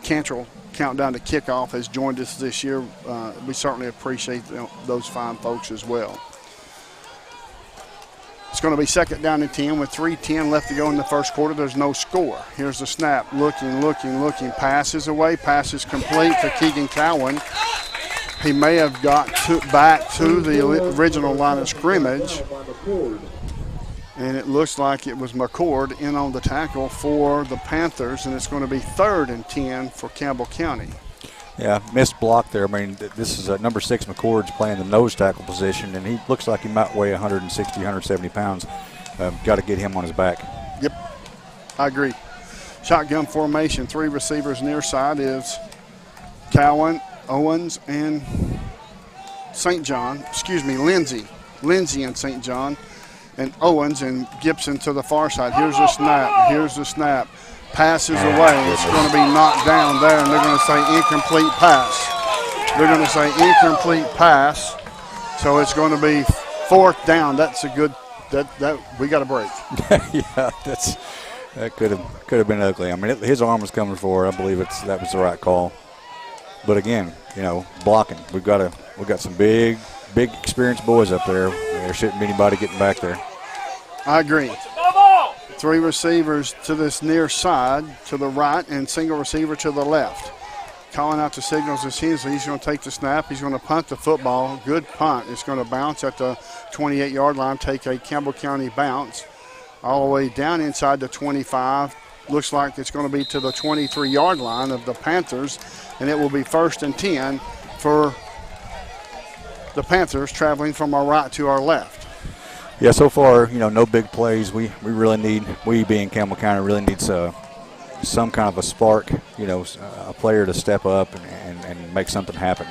Cantrell Countdown to Kickoff has joined us this year. We certainly appreciate those fine folks as well. It's going to be 2nd down and 10 with 3:10 left to go in the first quarter. There's no score. Here's the snap. Looking. Passes away. Passes complete to Keegan Cowan. He may have got back to the original line of scrimmage. And it looks like it was McCord in on the tackle for the Panthers, and it's going to be 3rd and 10 for Campbell County. Yeah, missed block there. I mean, this is number 6 McCord's playing the nose tackle position, and he looks like he might weigh 160, 170 pounds. Got to get him on his back. Yep, I agree. Shotgun formation, 3 receivers near side is Cowan, Owens, and Lindsey. Lindsey and St. John. And Owens and Gibson to the far side. Here's the snap. Passes away. It's going to be knocked down there, and they're going to say incomplete pass. So it's going to be 4th down. That's a good. That we got a break. Yeah, that could have been ugly. I mean, his arm was coming forward. I believe that was the right call. But again, blocking. We've got some big experienced boys up there. There shouldn't be anybody getting back there. I agree. 3 receivers to this near side, to the right, and single receiver to the left. Calling out the signals is Hensley. He's going to take the snap. He's going to punt the football. Good punt. It's going to bounce at the 28-yard line, take a Campbell County bounce all the way down inside the 25. Looks like it's going to be to the 23-yard line of the Panthers, and it will be 1st and 10 for the Panthers, traveling from our right to our left. Yeah, so far, no big plays. We being Campbell County, really needs some kind of a spark, a player to step up and make something happen.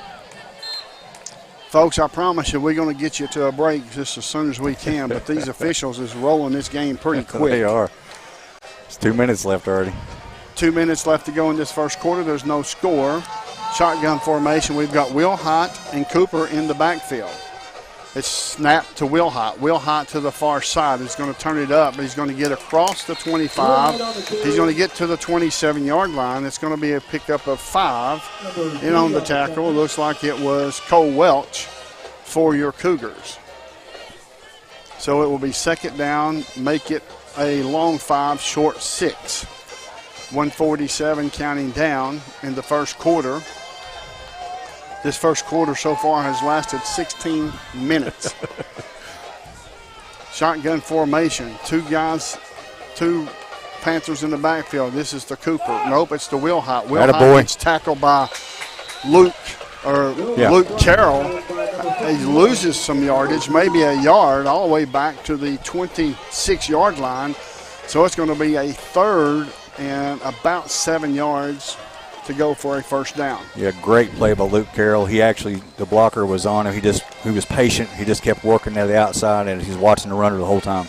Folks, I promise you we're going to get you to a break just as soon as we can, but these officials is rolling this game pretty quick. They are. It's 2 minutes left already. 2 minutes left to go in this first quarter. There's no score. Shotgun formation. We've got Wilhott and Cooper in the backfield. It's snapped to Wilhott. Wilhott to the far side. He's going to turn it up. He's going to get across the 25. He's going to get to the 27-yard line. It's going to be a pickup of 5. In on the tackle. It looks like it was Cole Welch for your Cougars. So it will be 2nd down. Make it a long 5, short 6. 147 counting down in the first quarter. This first quarter so far has lasted 16 minutes. Shotgun formation. 2 Panthers in the backfield. This is the Cooper. Nope, it's the Wilhott. Wilhott gets tackled by Luke Carroll. He loses some yardage, maybe a yard, all the way back to the 26-yard line. So it's going to be a 3rd and about 7 yards to go for a 1st down. Yeah, great play by Luke Carroll. The blocker was on him. He was patient. He just kept working to the outside, and he's watching the runner the whole time.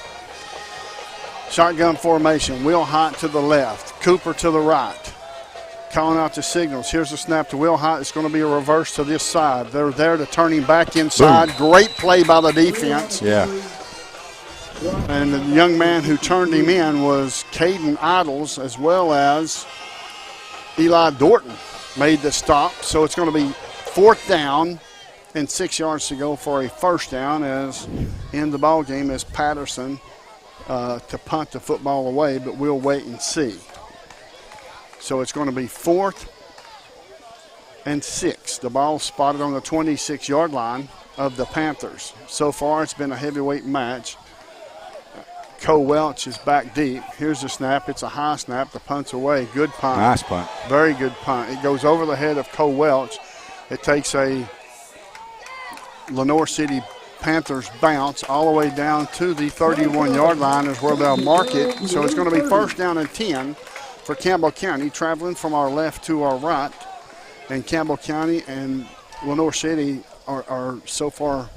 Shotgun formation. Wilhott to the left. Cooper to the right. Calling out the signals. Here's the snap to Wilhott. It's going to be a reverse to this side. They're there to turn him back inside. Boom. Great play by the defense. Yeah. And the young man who turned him in was Caden Idles, as well as Eli Dorton made the stop. So it's going to be 4th down and 6 yards to go for a 1st down, as in the ball game is Patterson to punt the football away, but we'll wait and see. So it's going to be 4th and 6. The ball spotted on the 26-yard line of the Panthers. So far it's been a heavyweight match. Cole Welch is back deep. Here's the snap. It's a high snap. The punt's away. Good punt. Nice punt. Very good punt. It goes over the head of Cole Welch. It takes a Lenoir City Panthers bounce all the way down to the 31-yard line is where they'll mark it. So it's going to be first down and 10 for Campbell County, traveling from our left to our right. And Campbell County and Lenoir City are so far,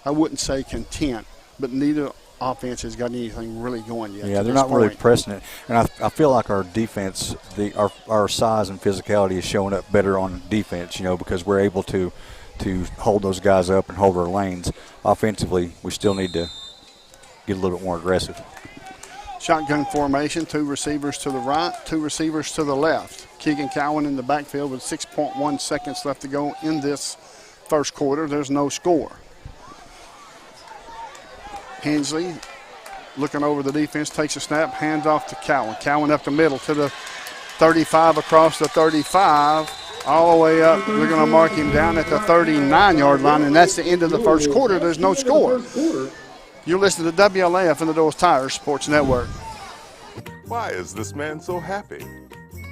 I wouldn't say content, but neither offense has got anything really going yet. Yeah, they're not really pressing it. And I feel like our defense, our size and physicality is showing up better on defense, because we're able to hold those guys up and hold our lanes. Offensively, we still need to get a little bit more aggressive. Shotgun formation, 2 receivers to the right, 2 receivers to the left. Keegan Cowan in the backfield with 6.1 seconds left to go in this first quarter. There's no score. Hensley looking over the defense, takes a snap, hands off to Cowan. Cowan up the middle to the 35, across the 35, all the way up. We're going to mark him down at the 39-yard line, and that's the end of the first quarter. There's no score. You listen to WLAF and the Doors Tires Sports Network. Why is this man so happy?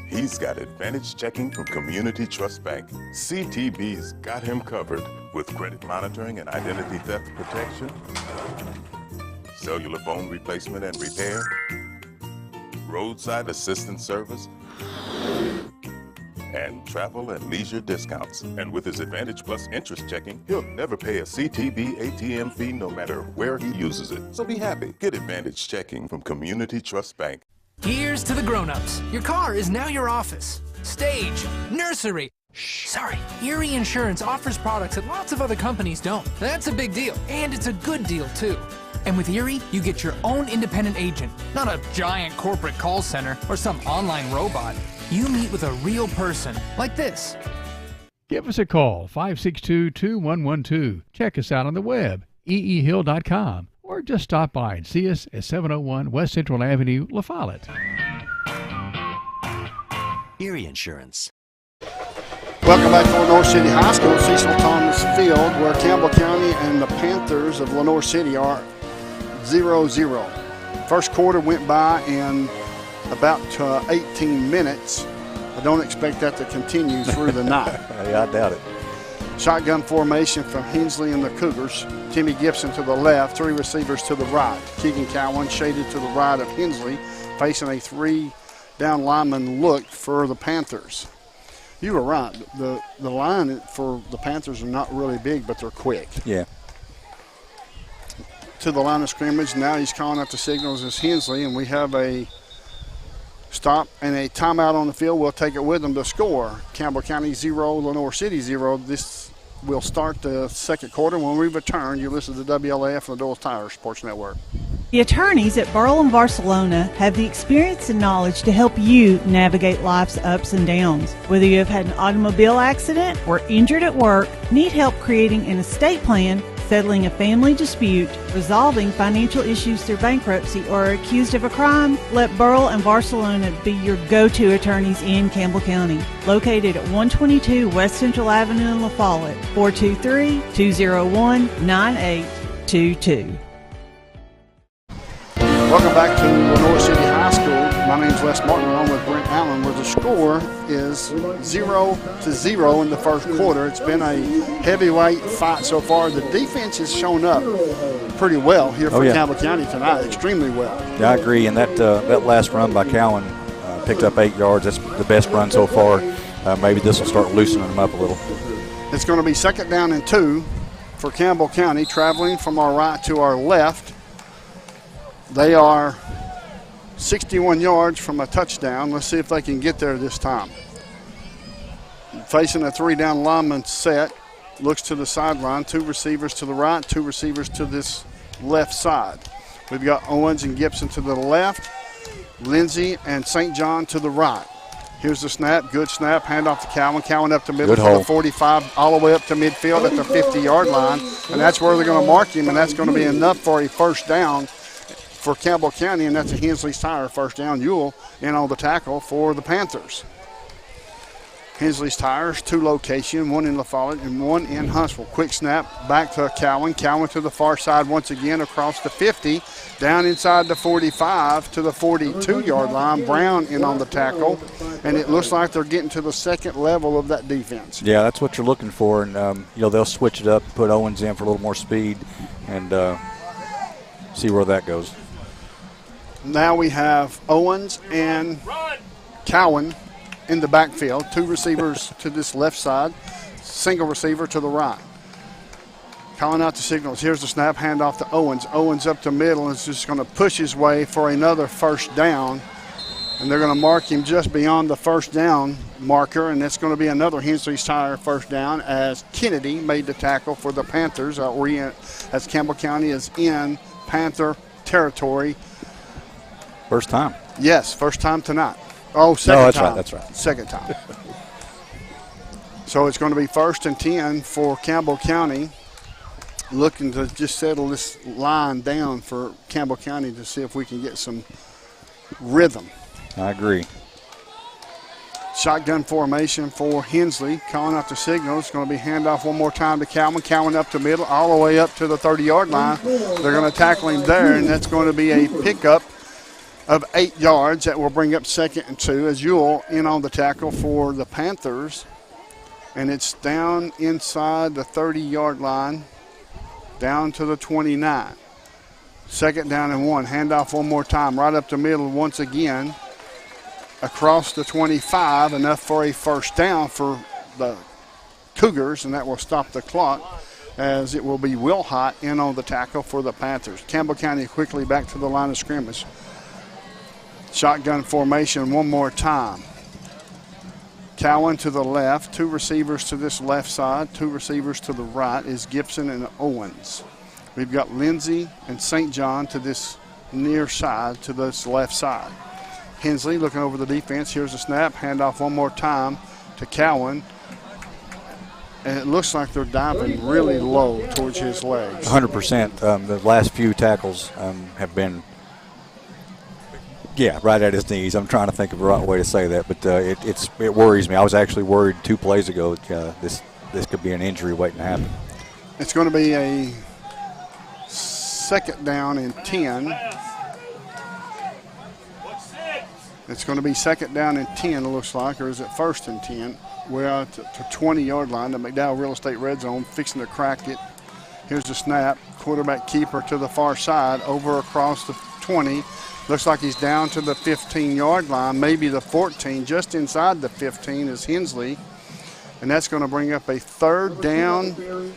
He's got Advantage Checking from Community Trust Bank. CTB's got him covered with credit monitoring and identity theft protection, cellular phone replacement and repair, roadside assistance service, and travel and leisure discounts. And with his Advantage Plus interest checking, he'll never pay a CTB ATM fee no matter where he uses it. So be happy. Get Advantage Checking from Community Trust Bank. Here's to the grown-ups. Your car is now your office, stage, nursery. Sorry, Erie Insurance offers products that lots of other companies don't. That's a big deal, and it's a good deal, too. And with Erie, you get your own independent agent, not a giant corporate call center or some online robot. You meet with a real person, like this. Give us a call, 562-2112. Check us out on the web, eehill.com, or just stop by and see us at 701 West Central Avenue, La Follette. Erie Insurance. Welcome back to Lenoir City High School, Cecil Thomas Field, where Campbell County and the Panthers of Lenoir City are 0-0. First quarter went by in about 18 minutes. I don't expect that to continue through the night. Yeah, I doubt it. Shotgun formation from Hensley and the Cougars. Timmy Gibson to the left, 3 receivers to the right. Keegan Cowan shaded to the right of Hensley, facing a 3-down lineman look for the Panthers. You were right. The line for the Panthers are not really big, but they're quick. Yeah. To the line of scrimmage. Now he's calling out the signals as Hensley, and we have a stop and a timeout on the field. We'll take it with them to score. Campbell County 0, Lenoir City 0. This will start the second quarter. When we return, you listen to WLAF and the Doors Tires Sports Network. The attorneys at Burl and Barcelona have the experience and knowledge to help you navigate life's ups and downs. Whether you have had an automobile accident or injured at work, need help creating an estate plan, settling a family dispute, resolving financial issues through bankruptcy, or are accused of a crime, let Burl and Barcelona be your go-to attorneys in Campbell County. Located at 122 West Central Avenue in La Follette, 423-201-9822. Welcome back to Lenoir City High School. My name's Les Martin, along with Brent Allen, where the score is 0-0 in the first quarter. It's been a heavyweight fight so far. The defense has shown up pretty well here for Campbell County tonight, extremely well. Yeah, I agree, and that last run by Cowan picked up 8 yards. That's the best run so far. Maybe this will start loosening them up a little. It's going to be 2nd down and 2 for Campbell County, traveling from our right to our left. They are 61 yards from a touchdown. Let's see if they can get there this time. Facing a 3-down lineman set, looks to the sideline, 2 receivers to the right, 2 receivers to this left side. We've got Owens and Gibson to the left, Lindsay and St. John to the right. Here's the snap, good snap, handoff to Cowan. Cowan up the middle for the 45, all the way up to midfield at the 50-yard line. And that's where they're going to mark him, and that's going to be enough for a first down for Campbell County, and that's a Hensley's Tire first down. Ewell in on the tackle for the Panthers. Hensley's Tires, 2 locations, 1 in La Follette and 1 in Huntsville. Quick snap back to Cowan. Cowan to the far side once again across the 50, down inside the 45 to the 42-yard line. Brown in on the tackle, and it looks like they're getting to the second level of that defense. Yeah, that's what you're looking for, and they'll switch it up, put Owens in for a little more speed, and see where that goes. Now we have Owens and Cowan in the backfield. 2 receivers to this left side, single receiver to the right. Calling out the signals. Here's the snap, handoff to Owens. Owens up the middle and is just going to push his way for another first down. And they're going to mark him just beyond the first down marker, and that's going to be another Hensley's Tire first down as Kennedy made the tackle for the Panthers as Campbell County is in Panther territory. First time. Yes, first time tonight. Oh, second that's time. Right, that's right. Second time. So it's going to be 1st and 10 for Campbell County, looking to just settle this line down for Campbell County to see if we can get some rhythm. I agree. Shotgun formation for Hensley, calling out the signal. It's going to be handoff one more time to Cowan. Cowan up the middle, all the way up to the 30-yard line. They're going to tackle him there, and that's going to be a pickup of 8 yards. That will bring up 2nd and 2 as Ewell in on the tackle for the Panthers. And it's down inside the 30-yard line, down to the 29. 2nd down and 1. Handoff one more time, right up the middle once again. Across the 25, enough for a first down for the Cougars, and that will stop the clock as it will be Will Hott in on the tackle for the Panthers. Campbell County quickly back to the line of scrimmage. Shotgun formation one more time. Cowan to the left, 2 receivers to this left side, 2 receivers to the right is Gibson and Owens. We've got Lindsay and St. John to this near side, to this left side. Hensley looking over the defense. Here's the snap, handoff one more time to Cowan. And it looks like they're diving really low towards his legs. 100%. The last few tackles have been, right at his knees. I'm trying to think of the right way to say that, but it worries me. I was actually worried 2 plays ago this could be an injury waiting to happen. It's going to be a 2nd down and 10. It's going to be 2nd down and 10, it looks like, or is it 1st and 10? We're out to 20-yard line. The McDowell Real Estate Red Zone fixing to crack it. Here's the snap. Quarterback keeper to the far side, over across the 20. Looks like he's down to the 15-yard line, maybe the 14. Just inside the 15 is Hensley. And that's going to bring up a 3rd down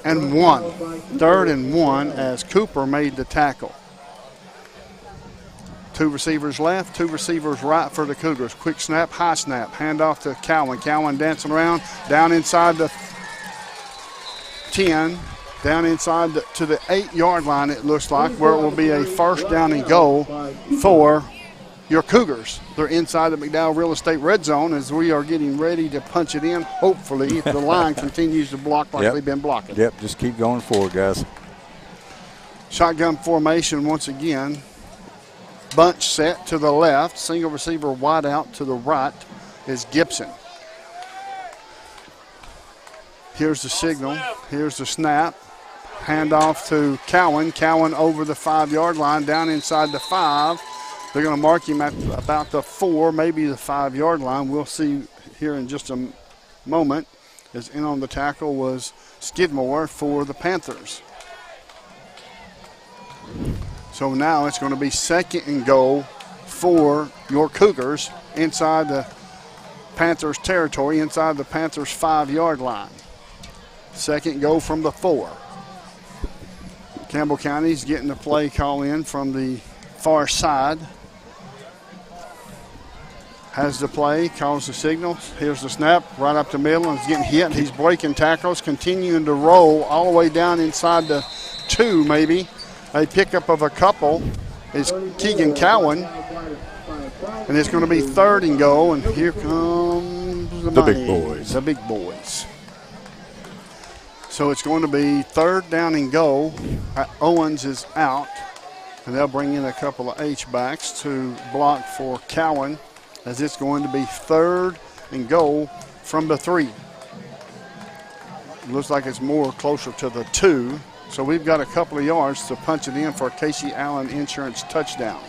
and 1. 3rd and 1 as Cooper made the tackle. 2 receivers left, 2 receivers right for the Cougars. Quick snap, high snap, handoff to Cowan. Cowan dancing around, down inside the 10, down inside to the 8-yard line, it looks like, where it will be a 1st down and goal for your Cougars. They're inside the McDowell Real Estate Red Zone as we are getting ready to punch it in, hopefully, if the line continues to block like they've been blocking. Yep, just keep going forward, guys. Shotgun formation once again. Bunch set to the left, single receiver wide out to the right is Gibson. Here's the signal, here's the snap. Handoff to Cowan. Cowan over the 5-yard line, down inside the 5. They're going to mark him at about the 4, maybe the 5-yard line. We'll see here in just a moment. As in on the tackle was Skidmore for the Panthers. So now it's going to be 2nd and goal for your Cougars inside the Panthers territory, inside the Panthers 5-yard line. 2nd goal from the 4. Campbell County's getting the play call in from the far side. Has the play, calls the signal. Here's the snap, right up the middle, and he's getting hit. He's breaking tackles, continuing to roll all the way down inside the 2 maybe. A pickup of a couple is Keegan Cowan. And it's going to be 3rd and goal, and here comes the big boys. The big boys. So it's going to be 3rd down and goal. Owens is out, and they'll bring in a couple of H-backs to block for Cowan, as it's going to be 3rd and goal from the 3. Looks like it's more closer to the 2. So we've got a couple of yards to punch it in for a Casey Allen Insurance touchdown.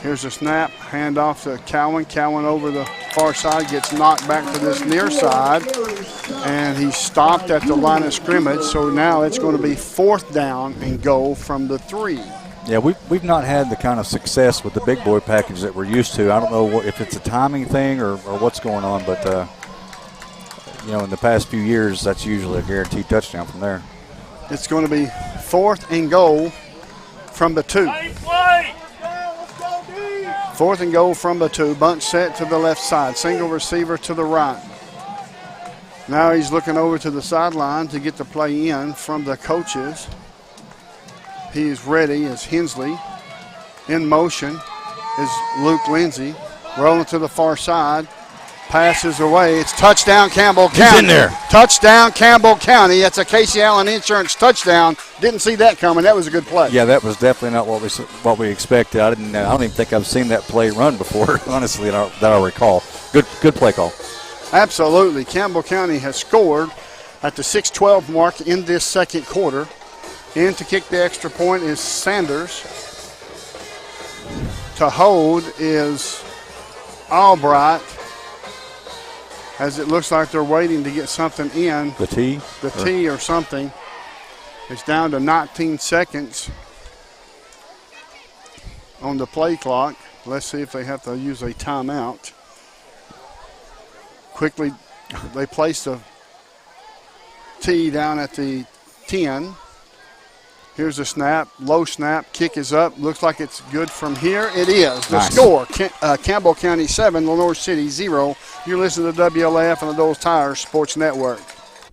Here's a snap, handoff to Cowan. Cowan over the far side, gets knocked back to this near side, and he stopped at the line of scrimmage. So now it's going to be 4th down and goal from the 3. Yeah, we've not had the kind of success with the big boy package that we're used to. I don't know if it's a timing thing or what's going on, but in the past few years, that's usually a guaranteed touchdown from there. It's going to be 4th and goal from the 2. 4th and goal from the 2. Bunt set to the left side. Single receiver to the right. Now he's looking over to the sideline to get the play in from the coaches. He's ready as Hensley. In motion is Luke Lindsay. Rolling to the far side. Passes away. It's touchdown Campbell County. He's in there. Touchdown Campbell County. That's a Casey Allen Insurance touchdown. Didn't see that coming. That was a good play. Yeah, that was definitely not what we expected. I don't even think I've seen that play run before, honestly, that I recall. Good play call. Absolutely. Campbell County has scored at the 6:12 mark in this second quarter. In to kick the extra point is Sanders. To hold is Albright. As it looks like they're waiting to get something in. The tee? The tee or something. It's down to 19 seconds on the play clock. Let's see if they have to use a timeout. Quickly, they place the tee down at the 10. Here's a snap, low snap, kick is up. Looks like it's good from here. It is. The score, Campbell County 7, Lenoir City 0. You're listening to WLAF and the Dole's Tires Sports Network.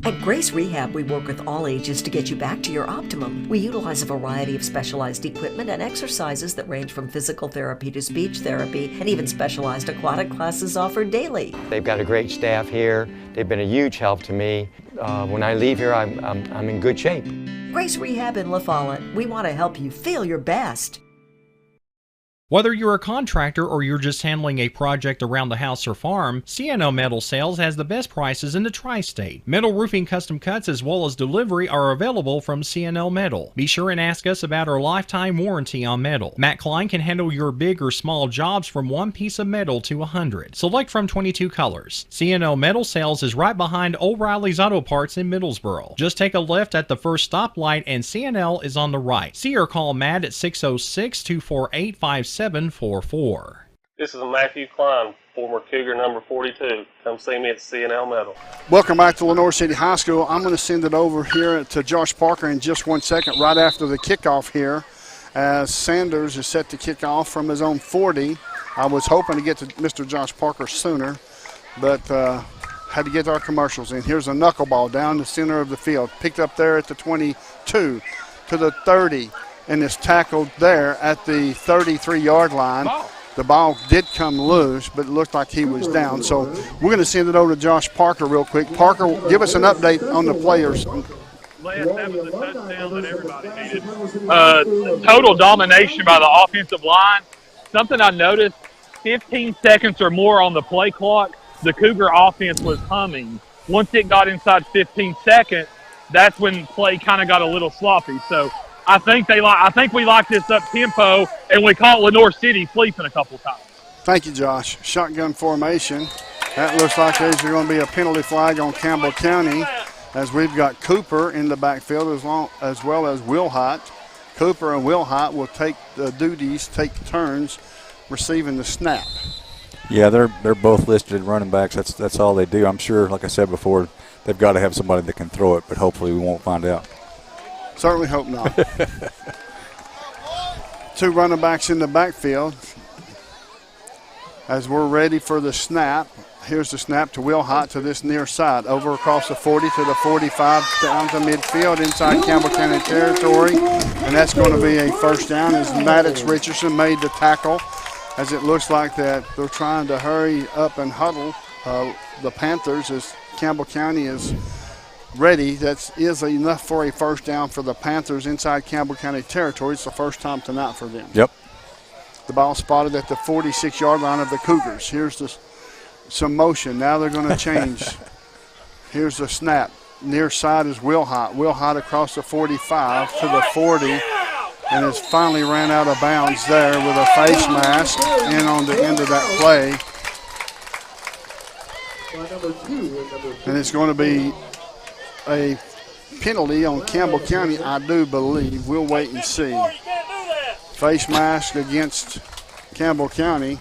At Grace Rehab, we work with all ages to get you back to your optimum. We utilize a variety of specialized equipment and exercises that range from physical therapy to speech therapy, and even specialized aquatic classes offered daily. They've got a great staff here. They've been a huge help to me. When I leave here, I'm in good shape. Grace Rehab in La Follette. We want to help you feel your best. Whether you're a contractor or you're just handling a project around the house or farm, CNO Metal Sales has the best prices in the tri-state. Metal roofing custom cuts as well as delivery are available from CNO Metal. Be sure and ask us about our lifetime warranty on metal. Matt Klein can handle your big or small jobs from 1 piece of metal to 100. Select from 22 colors. CNO Metal Sales is right behind O'Reilly's Auto Parts in Middlesboro. Just take a left at the first stoplight and CNL is on the right. See or call Matt at 606-248-5744. This is Matthew Klein, former Cougar number 42. Come see me at CNL Metal. Welcome back to Lenoir City High School. I'm going to send it over here to Josh Parker in just 1 second, right after the kickoff here, as Sanders is set to kick off from his own 40. I was hoping to get to Mr. Josh Parker sooner, but had to get our commercials in. Here's a knuckleball down the center of the field, picked up there at the 22 to the 30. And is tackled there at the 33-yard line. The ball did come loose, but it looked like he was down. So we're going to send it over to Josh Parker real quick. Parker, give us an update on the players. That was a touchdown that everybody needed. Total domination by the offensive line. Something I noticed, 15 seconds or more on the play clock, the Cougar offense was humming. Once it got inside 15 seconds, that's when play kind of got a little sloppy. So I think we like this up tempo, and we caught Lenoir City sleeping a couple times. Thank you, Josh. Shotgun formation. That looks like there's going to be a penalty flag on Campbell County, as we've got Cooper in the backfield as well as Wilhott. Cooper and Wilhott will take the duties, take turns receiving the snap. Yeah, they're both listed running backs. That's all they do. I'm sure, like I said before, they've got to have somebody that can throw it, but hopefully we won't find out. Certainly hope not. 2 running backs in the backfield as we're ready for the snap. Here's the snap to Wilhott to this near side. Over across the 40 to the 45, down to midfield inside Campbell County territory. And that's going to be a first down as Maddox Richardson made the tackle, as it looks like that they're trying to hurry up and huddle the Panthers as Campbell County is ready. That is enough for a first down for the Panthers inside Campbell County territory. It's the first time tonight for them. Yep. The ball spotted at the 46-yard line of the Cougars. Here's the some motion. Now they're going to change. Here's the snap. Near side is Wilhott. Wilhott across the 45 to the 40, and has finally ran out of bounds there with a face mask in on the end of that play. And it's going to be a penalty on Campbell County, I do believe. We'll wait and see. Face mask against Campbell County.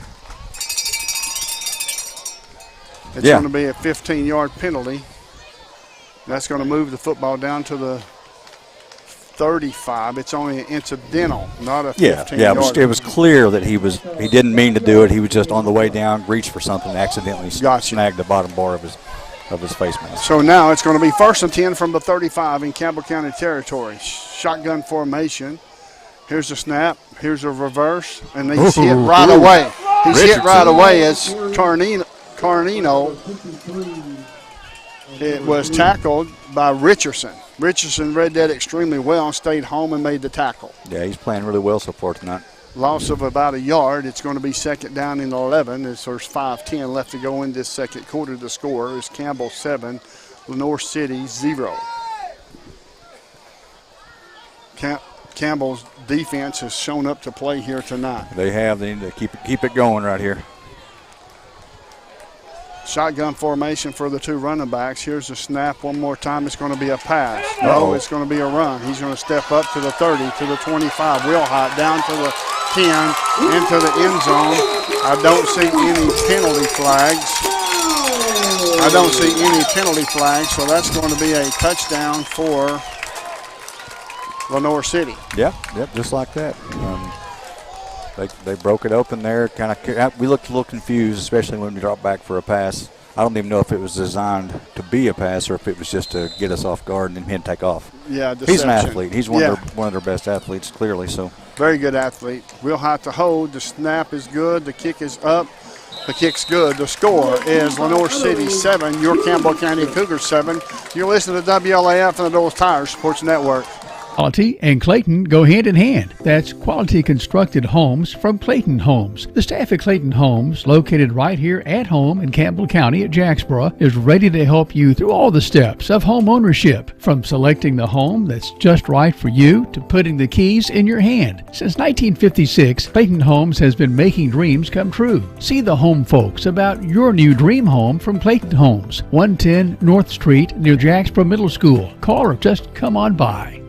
It's going to be a 15-yard penalty. That's going to move the football down to the 35. It's only an incidental, not a 15-yard. Yeah, it was clear that he didn't mean to do it. He was just on the way down, reached for something, and accidentally snagged the bottom bar of his face mask. So now it's going to be 1st and 10 from the 35 in Campbell County territory. Shotgun formation. Here's a snap. Here's a reverse, and he's hit right away. He's hit right away as Carnino. It was tackled by Richardson. Richardson read that extremely well and stayed home and made the tackle. Yeah, he's playing really well so far tonight. Loss of about a yard. It's going to be 2nd down and 11 as there's 5:10 left to go in this second quarter. The score is Campbell 7, Lenoir City 0. Campbell's defense has shown up to play here tonight. They have. They need to keep it going right here. Shotgun formation for the two running backs. Here's the snap one more time. It's going to be a pass. No, it's going to be a run. He's going to step up to the 30, to the 25. Wilhott down to the 10, into the end zone. I don't see any penalty flags. So that's going to be a touchdown for Lenoir City. Yep, just like that. They broke it open there. We looked a little confused, especially when we dropped back for a pass. I don't even know if it was designed to be a pass or if it was just to get us off guard and then him take off. Yeah, deception. He's an athlete. He's one of their best athletes, clearly. So very good athlete. We'll have to hold. The snap is good. The kick is up. The kick's good. The score is Lenoir City 7, your Campbell County Cougars 7. You're listening to WLAF and the Dulles Tire Sports Network. Quality and Clayton go hand in hand. That's quality constructed homes from Clayton Homes. The staff at Clayton Homes, located right here at home in Campbell County at Jacksboro, is ready to help you through all the steps of home ownership, from selecting the home that's just right for you to putting the keys in your hand. Since 1956, Clayton Homes has been making dreams come true. See the home folks about your new dream home from Clayton Homes, 110 North Street near Jacksboro Middle School. Call or just come on by.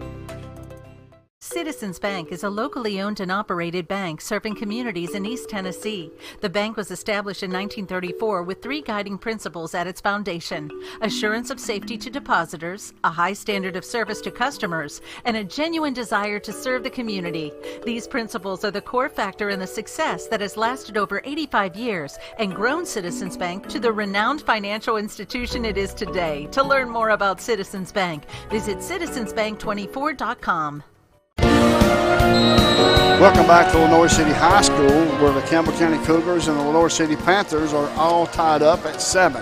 Citizens Bank is a locally owned and operated bank serving communities in East Tennessee. The bank was established in 1934 with 3 guiding principles at its foundation: assurance of safety to depositors, a high standard of service to customers, and a genuine desire to serve the community. These principles are the core factor in the success that has lasted over 85 years and grown Citizens Bank to the renowned financial institution it is today. To learn more about Citizens Bank, visit citizensbank24.com. Welcome back to Lenoir City High School, where the Campbell County Cougars and the Lenoir City Panthers are all tied up at 7.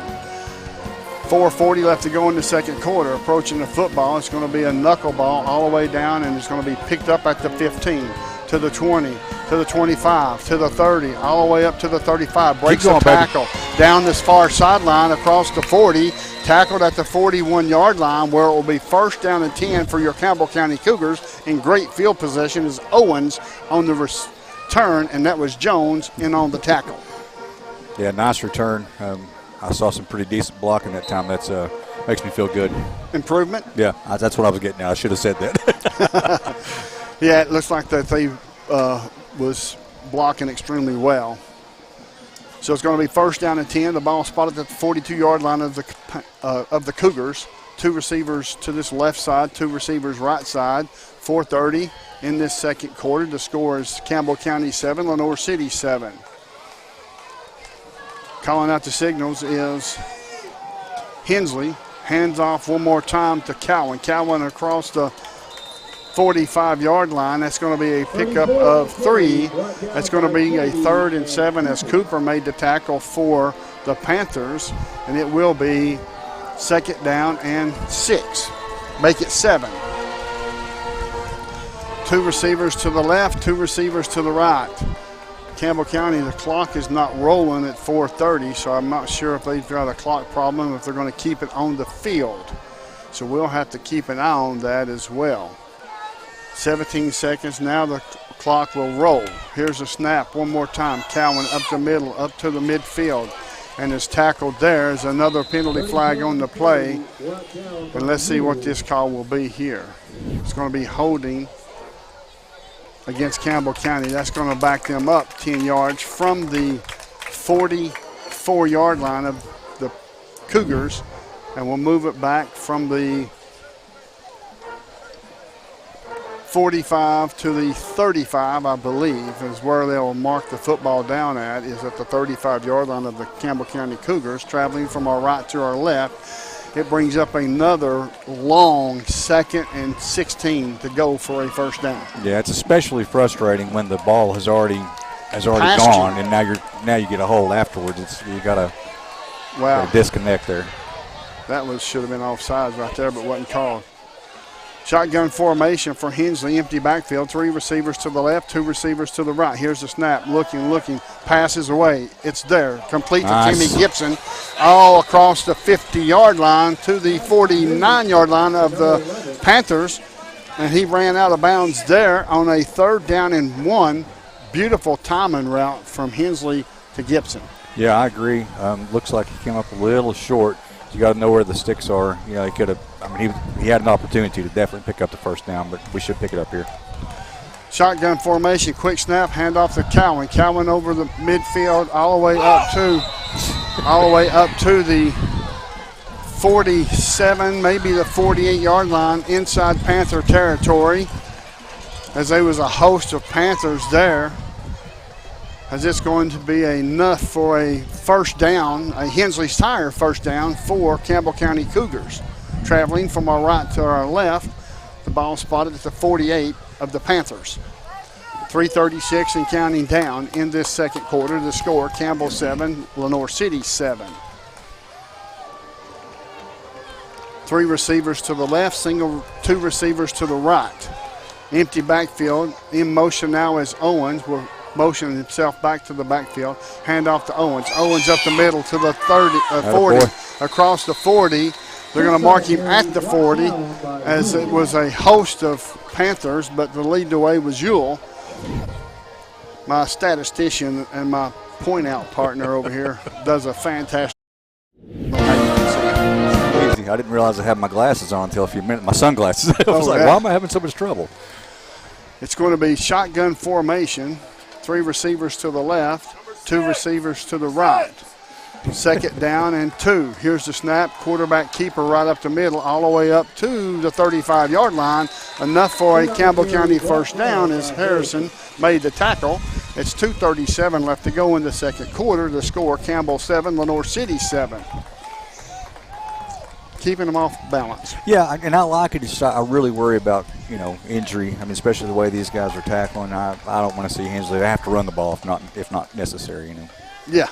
4:40 left to go in the second quarter. Approaching the football, it's going to be a knuckleball all the way down, and it's going to be picked up at the 15, to the 20, to the 25, to the 30, all the way up to the 35. Breaks the tackle down this far sideline across the 40. Tackled at the 41-yard line, where it will be 1st down and 10 for your Campbell County Cougars. In great field position is Owens on the return, and that was Jones in on the tackle. Yeah, nice return. I saw some pretty decent blocking that time. That's makes me feel good. Improvement? Yeah, that's what I was getting at. I should have said that. Yeah, it looks like that they was blocking extremely well. So it's going to be 1st down and 10. The ball spotted at the 42-yard line of the Cougars. 2 receivers to this left side, 2 receivers right side. 4:30 in this second quarter. The score is Campbell County 7, Lenoir City 7. Calling out the signals is Hensley. Hands off one more time to Cowan. Cowan across the 45-yard line. That's going to be a pickup of 3. That's going to be a 3rd and 7 as Cooper made the tackle for the Panthers, and it will be 2nd down and 6. Make it 7. 2 receivers to the left, 2 receivers to the right. Campbell County, the clock is not rolling at 4:30, so I'm not sure if they've got a clock problem, if they're going to keep it on the field. So we'll have to keep an eye on that as well. 17 seconds, now the clock will roll. Here's a snap one more time. Cowan up the middle, up to the midfield, and is tackled there. Is another penalty flag on the play. And let's see what this call will be here. It's going to be holding against Campbell County. That's going to back them up 10 yards from the 44-yard line of the Cougars, and we'll move it back from the 45 to the 35, I believe, is where they'll mark the football down at, is at the 35-yard line of the Campbell County Cougars, traveling from our right to our left. It brings up another long 2nd and 16 to go for a first down. Yeah, it's especially frustrating when the ball has already gone, and now you get a hold afterwards. You got to disconnect there. That should have been offsides right there, but wasn't called. Shotgun formation for Hensley, empty backfield, 3 receivers to the left, 2 receivers to the right. Here's the snap, looking, passes away. It's there, complete to Timmy Gibson, all across the 50-yard line to the 49-yard line of the Panthers, and he ran out of bounds there on a 3rd down and 1. Beautiful timing route from Hensley to Gibson. Yeah, I agree. Looks like he came up a little short. You got to know where the sticks are. You know, he could have. I mean, he had an opportunity to definitely pick up the first down, but we should pick it up here. Shotgun formation, quick snap, handoff to Cowan. Cowan over the midfield, all the way up to the 47, maybe the 48-yard line, inside Panther territory. As there was a host of Panthers there. As it's going to be enough for a first down, a Hensley's Tire first down for Campbell County Cougars. Traveling from our right to our left, the ball spotted at the 48 of the Panthers. 3:36 and counting down in this second quarter. The score, Campbell 7, Lenoir City 7. 3 receivers to the left, 2 receivers to the right. Empty backfield, in motion now is Owens. Will motion himself back to the backfield. Hand off to Owens. Owens up the middle to the 40, across the 40. They're going to mark him at the 40, as it was a host of Panthers, but the lead the way was Ewell. My statistician and my point-out partner over here does a fantastic I didn't realize I had my glasses on until a few minutes. My sunglasses. I was like, why am I having so much trouble? It's going to be shotgun formation. 3 receivers to the left, 2 receivers to the right. 2nd down and 2. Here's the snap. Quarterback keeper right up the middle, all the way up to the 35-yard line. Enough for a Campbell County first down as Harrison made the tackle. It's 2:37 left to go in the second quarter. The score, Campbell 7, Lenoir City 7. Keeping them off balance. Yeah, and I like it. Just, I really worry about, injury. I mean, especially the way these guys are tackling. I don't want to see Hensley. They have to run the ball if not necessary. Yeah.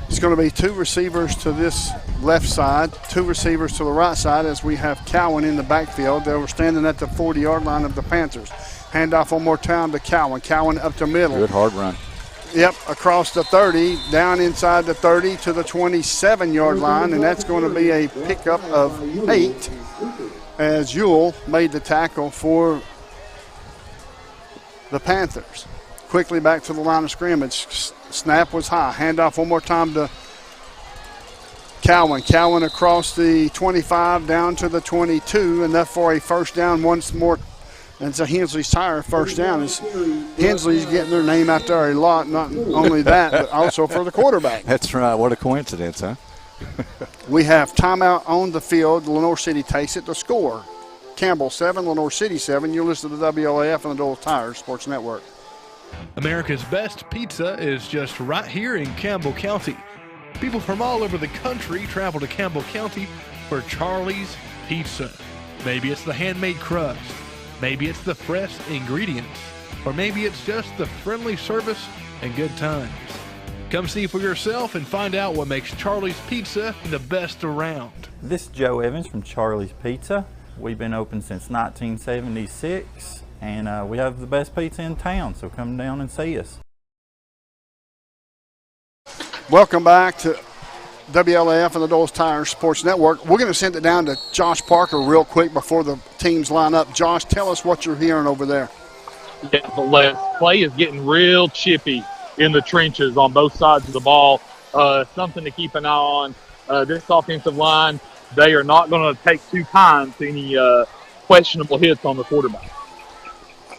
It's going to be 2 receivers to this left side, 2 receivers to the right side, as we have Cowan in the backfield. They were standing at the 40-yard line of the Panthers. Handoff one more time to Cowan. Cowan up the middle. Good hard run. Yep, across the 30, down inside the 30 to the 27-yard line, and that's going to be a pickup of 8 as Ewell made the tackle for the Panthers. Quickly back to the line of scrimmage. Snap was high. Handoff one more time to Cowan. Cowan across the 25 down to the 22, enough for a first down once more. And it's a Hensley's Tire first down. Hensley's getting their name out there a lot, not only that, but also for the quarterback. That's right. What a coincidence, huh? We have timeout on the field. Lenoir City takes it to score. Campbell 7, Lenoir City 7. You're listening to WLAF and the Dole Tire Sports Network. America's best pizza is just right here in Campbell County. People from all over the country travel to Campbell County for Charlie's Pizza. Maybe it's the handmade crust. Maybe it's the fresh ingredients, or maybe it's just the friendly service and good times. Come see for yourself and find out what makes Charlie's Pizza the best around. This is Joe Evans from Charlie's Pizza. We've been open since 1976, and we have the best pizza in town, so come down and see us. Welcome back to WLAF and the Doyle's Tire Sports Network. We're going to send it down to Josh Parker real quick before the teams line up. Josh, tell us what you're hearing over there. Yeah, the play is getting real chippy in the trenches on both sides of the ball. Something to keep an eye on. This offensive line, they are not going to take too kind to any questionable hits on the quarterback.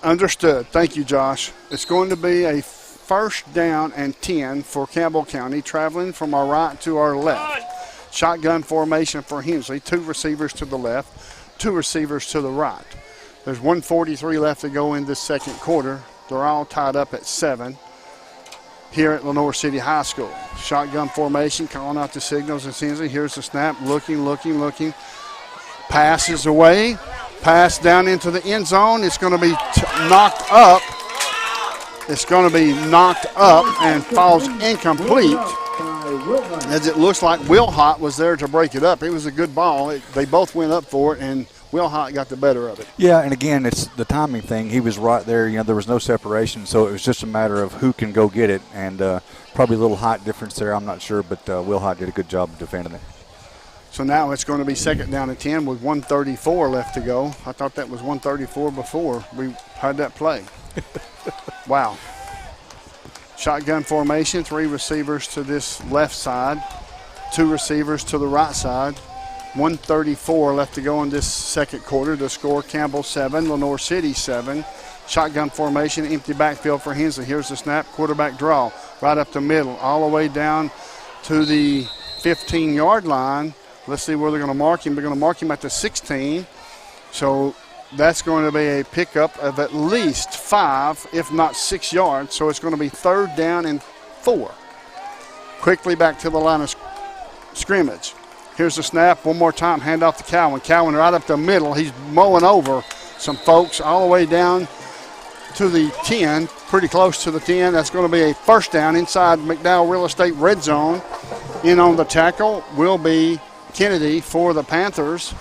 Understood. Thank you, Josh. It's going to be a first down and 10 for Campbell County, traveling from our right to our left. Shotgun formation for Hensley, 2 receivers to the left, 2 receivers to the right. There's 1:43 left to go in this second quarter. They're all tied up at 7 here at Lenoir City High School. Shotgun formation, calling out the signals as Hensley. Here's the snap, looking. Passes away, pass down into the end zone. It's going to be knocked up. It's going to be knocked up and falls incomplete, as it looks like Wilhott was there to break it up. It was a good ball. They both went up for it, and Wilhott got the better of it. Yeah, and again, it's the timing thing. He was right there. There was no separation, so it was just a matter of who can go get it, and probably a little height difference there. I'm not sure, but Wilhott did a good job of defending it. So now it's going to be second down and 10 with 1:34 left to go. I thought that was 1:34 before we had that play. Wow. Shotgun formation, 3 receivers to this left side, 2 receivers to the right side. 1:34 left to go in this second quarter. The score, Campbell 7, Lenoir City 7. Shotgun formation, empty backfield for Hensley. Here's the snap, quarterback draw, right up the middle, all the way down to the 15-yard line. Let's see where they're going to mark him. They're going to mark him at the 16. So that's going to be a pickup of at least 5, if not 6 yards. So it's going to be third down and 4. Quickly back to the line of scrimmage. Here's the snap. One more time. Hand off to Cowan. Cowan right up the middle. He's mowing over some folks all the way down to the 10, pretty close to the 10. That's going to be a first down inside McDowell Real Estate red zone. In on the tackle will be Kennedy for the Panthers,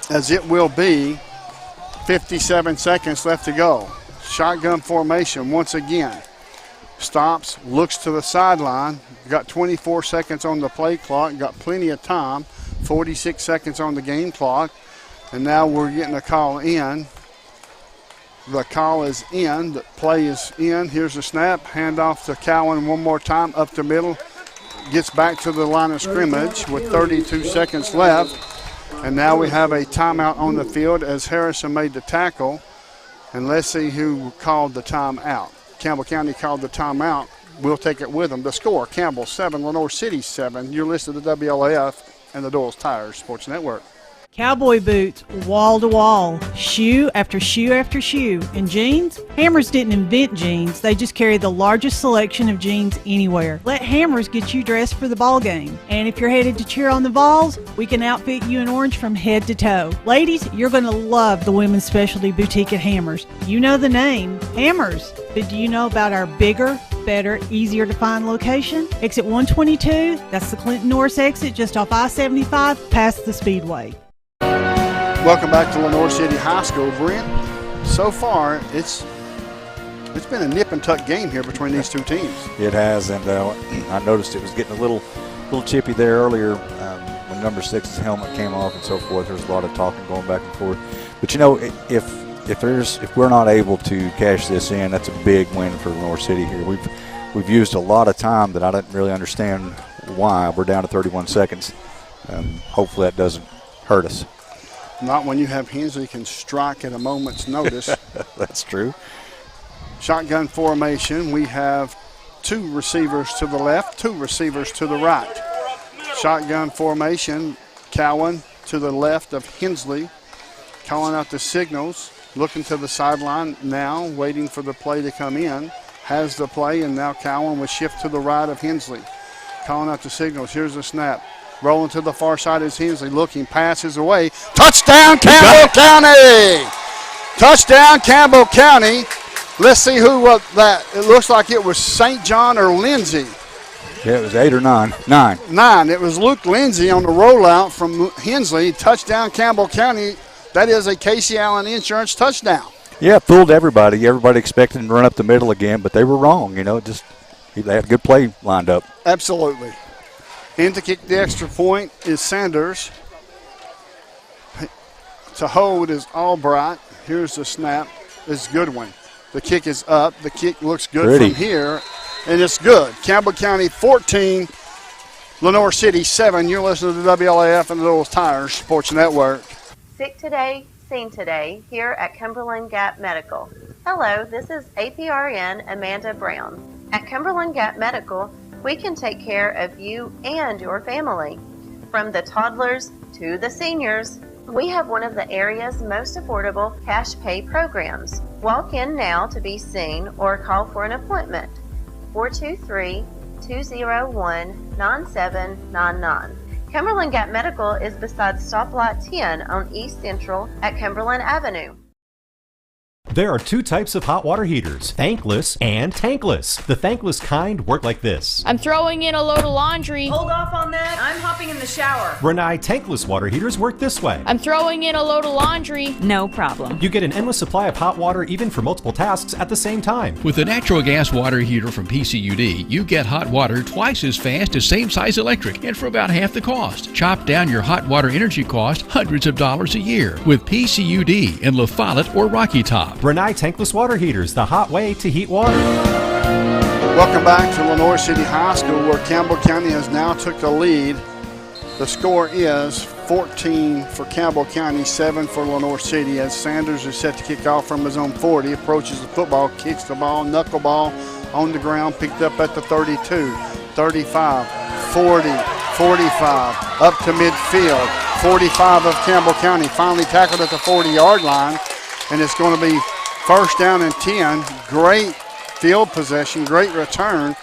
as it will be 57 seconds left to go. Shotgun formation once again. Stops, looks to the sideline. Got 24 seconds on the play clock. Got plenty of time. 46 seconds on the game clock. And now we're getting a call in. The call is in. The play is in. Here's the snap. Handoff to Cowan one more time up the middle. Gets back to the line of scrimmage with 32 seconds left. And now we have a timeout on the field as Harrison made the tackle. And let's see who called the timeout. Campbell County called the timeout. We'll take it with them. The score, Campbell 7, Lenoir City 7. You're listening to WLAF and the Doyle's Tire Sports Network. Cowboy boots, wall to wall, shoe after shoe after shoe. And jeans? Hammers didn't invent jeans. They just carry the largest selection of jeans anywhere. Let Hammers get you dressed for the ball game. And if you're headed to cheer on the Vols, we can outfit you in orange from head to toe. Ladies, you're going to love the women's specialty boutique at Hammers. You know the name, Hammers. But do you know about our bigger, better, easier to find location? Exit 122, that's the Clinton Norris exit just off I-75 past the Speedway. Welcome back to Lenoir City High School. Brent, so far it's been a nip and tuck game here between these two teams. It has, and I noticed it was getting a little chippy there earlier when number 6's helmet came off and so forth. There was a lot of talking going back and forth. But you know, if we're not able to cash this in, that's a big win for Lenoir City here. We've used a lot of time that I didn't really understand why. We're down to 31 seconds. Hopefully that doesn't hurt us. Not when you have Hensley can strike at a moment's notice. That's true. Shotgun formation. We have 2 receivers to the left, 2 receivers to the right. Shotgun formation. Cowan to the left of Hensley. Calling out the signals. Looking to the sideline now, waiting for the play to come in. Has the play, and now Cowan will shift to the right of Hensley. Calling out the signals. Here's the snap. Rolling to the far side is Hensley. Looking, passes away. Touchdown, Campbell County! Touchdown, Campbell County. Let's see who was that. It looks like it was St. John or Lindsay. Yeah, it was 8 or 9. 9. 9. It was Luke Lindsay on the rollout from Hensley. Touchdown, Campbell County. That is a Casey Allen Insurance touchdown. Yeah, fooled everybody. Everybody expected him to run up the middle again, but they were wrong. You know, just they have good play lined up. Absolutely. In to kick the extra point is Sanders. To hold is Albright. Here's the snap. It's Goodwin. The kick is up. The kick looks good from here, and it's good. Campbell County 14, Lenoir City 7. You're listening to WLAF and the Little Tires Sports Network. Sick today, seen today, here at Cumberland Gap Medical. Hello, this is APRN Amanda Brown. At Cumberland Gap Medical, we can take care of you and your family. From the toddlers to the seniors, we have one of the area's most affordable cash pay programs. Walk in now to be seen or call for an appointment. 423-201-9799. Cumberland Gap Medical is beside Stoplight 10 on East Central at Cumberland Avenue. There are two types of hot water heaters, thankless and tankless. The thankless kind work like this. I'm throwing in a load of laundry. Hold off on that. I'm hopping in the shower. Renai tankless water heaters work this way. I'm throwing in a load of laundry. No problem. You get an endless supply of hot water even for multiple tasks at the same time. With the natural gas water heater from PCUD, you get hot water twice as fast as same size electric and for about half the cost. Chop down your hot water energy cost hundreds of dollars a year with PCUD in La Follette or Rocky Top. Renai tankless water heaters, the hot way to heat water. Welcome back to Lenoir City High School, where Campbell County has now took the lead. The score is 14 for Campbell County, 7 for Lenoir City, as Sanders is set to kick off from his own 40, approaches the football, kicks the ball, knuckleball on the ground, picked up at the 32, 35, 40, 45, up to midfield. 45 of Campbell County, finally tackled at the 40-yard line, and it's going to be first down and 10. Great field possession, great return,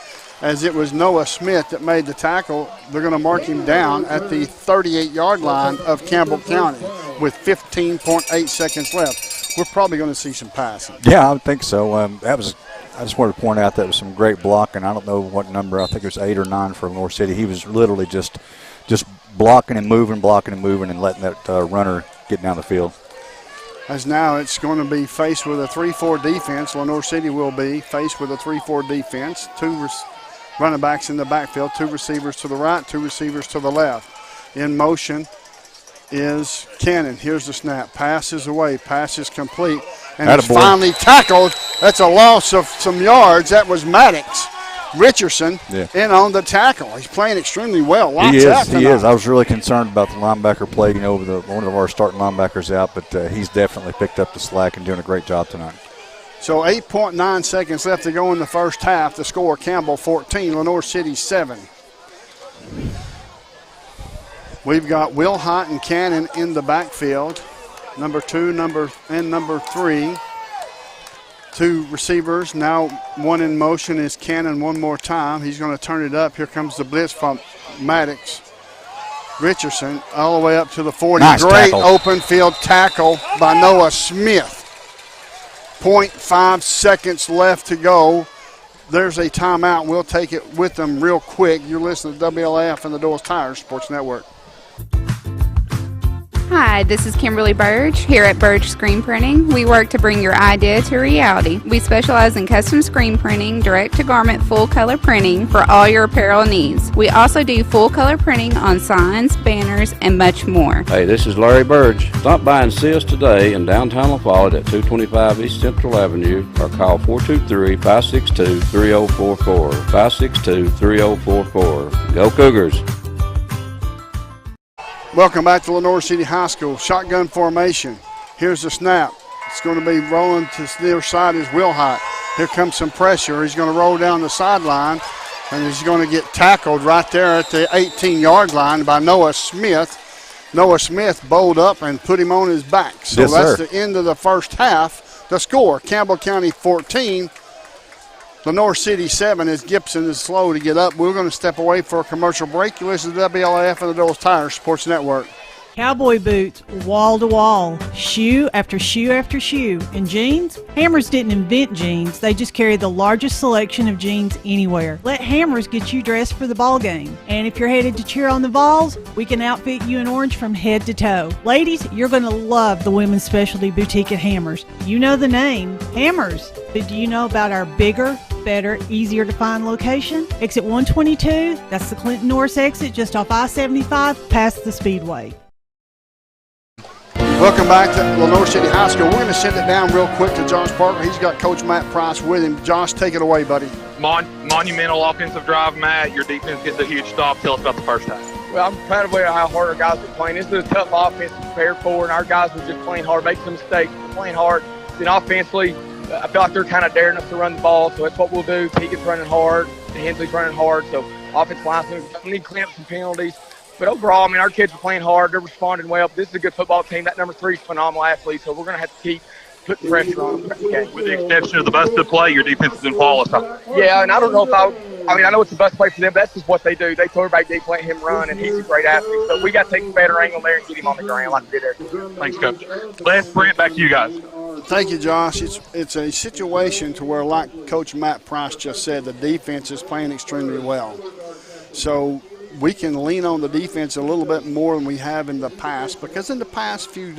as it was Noah Smith that made the tackle. They're going to mark him down at the 38-yard line of Campbell County with 15.8 seconds left. We're probably going to see some passing. Yeah, I would think so. I just wanted to point out that was some great blocking. I don't know what number. I think it was 8 or 9 for Lenoir City. He was literally just blocking and moving, and letting that runner get down the field. As now it's going to be faced with a 3-4 defense. Lenoir City will be faced with a 3-4 defense. Two running backs in the backfield, 2 receivers to the right, 2 receivers to the left. In motion is Cannon. Here's the snap. Pass is away. Pass is complete. And it's finally tackled. That's a loss of some yards. That was Maddox. Richardson in on the tackle. He's playing extremely well. He is. I was really concerned about the linebacker play. One of our starting linebackers out, but he's definitely picked up the slack and doing a great job tonight. So 8.9 seconds left to go in the first half. The score, Campbell 14, Lenoir City 7. We've got Will Hott and Cannon in the backfield. Number 2, number 3. 2 receivers. Now one in motion is Cannon one more time. He's going to turn it up. Here comes the blitz from Maddox. Richardson all the way up to the 40. Nice Great tackle. Open field tackle by Noah Smith. 0.5 seconds left to go. There's a timeout. We'll take it with them real quick. You're listening to WLAF and the Doyle's Tires Sports Network. Hi, this is Kimberly Burge here at Burge Screen Printing. We work to bring your idea to reality. We specialize in custom screen printing, direct-to-garment full-color printing for all your apparel needs. We also do full-color printing on signs, banners, and much more. Hey, this is Larry Burge. Stop by and see us today in downtown La Follette at 225 East Central Avenue or call 423-562-3044. 562-3044. Go Cougars! Welcome back to Lenoir City High School. Shotgun formation. Here's the snap. It's going to be rolling to the near side is Will Hott. Here comes some pressure. He's going to roll down the sideline, and he's going to get tackled right there at the 18-yard line by Noah Smith. Noah Smith bowled up and put him on his back. So that's the end of the first half. The score, Campbell County 14, Lenoir City 7, as Gibson is slow to get up. We're going to step away for a commercial break. You listen to WLAF and the Doyle's Tires Sports Network. Cowboy boots, wall to wall, shoe after shoe after shoe. And jeans? Hammers didn't invent jeans. They just carry the largest selection of jeans anywhere. Let Hammers get you dressed for the ball game. And if you're headed to cheer on the Vols, we can outfit you in orange from head to toe. Ladies, you're going to love the women's specialty boutique at Hammers. You know the name, Hammers. But do you know about our bigger, better, easier to find location? Exit 122, that's the Clinton Norris exit just off I-75 past the Speedway. Welcome back to Lenoir City High School. We're going to send it down real quick to Josh Parker. He's got Coach Matt Price with him. Josh, take it away, buddy. Monumental offensive drive, Matt. Your defense gets a huge stop. Tell us about the first half. Well, I'm proud of how hard our guys are playing. This is a tough offense to prepare for, and our guys were just playing hard, making some mistakes, playing hard. Then offensively, I feel like they're kind of daring us to run the ball, so that's what we'll do. Tegan's running hard, and Hensley's running hard, so offensive line, we need clamps and penalties. But overall, I mean, our kids are playing hard. They're responding well. This is a good football team. That number 3 is a phenomenal athlete, so we're going to have to keep putting pressure on them. With the exception of the busted play, your defense has been flawless. Yeah, and I don't know if I know it's the best play for them, but that's just what they do. They throw everybody deep, let him run, and he's a great athlete. So we got to take a better angle there and get him on the ground like we did there. Thanks, Coach. Let's bring it back to you guys. Thank you, Josh. It's a situation to where, like Coach Matt Price just said, the defense is playing extremely well. So we can lean on the defense a little bit more than we have in the past, because in the past few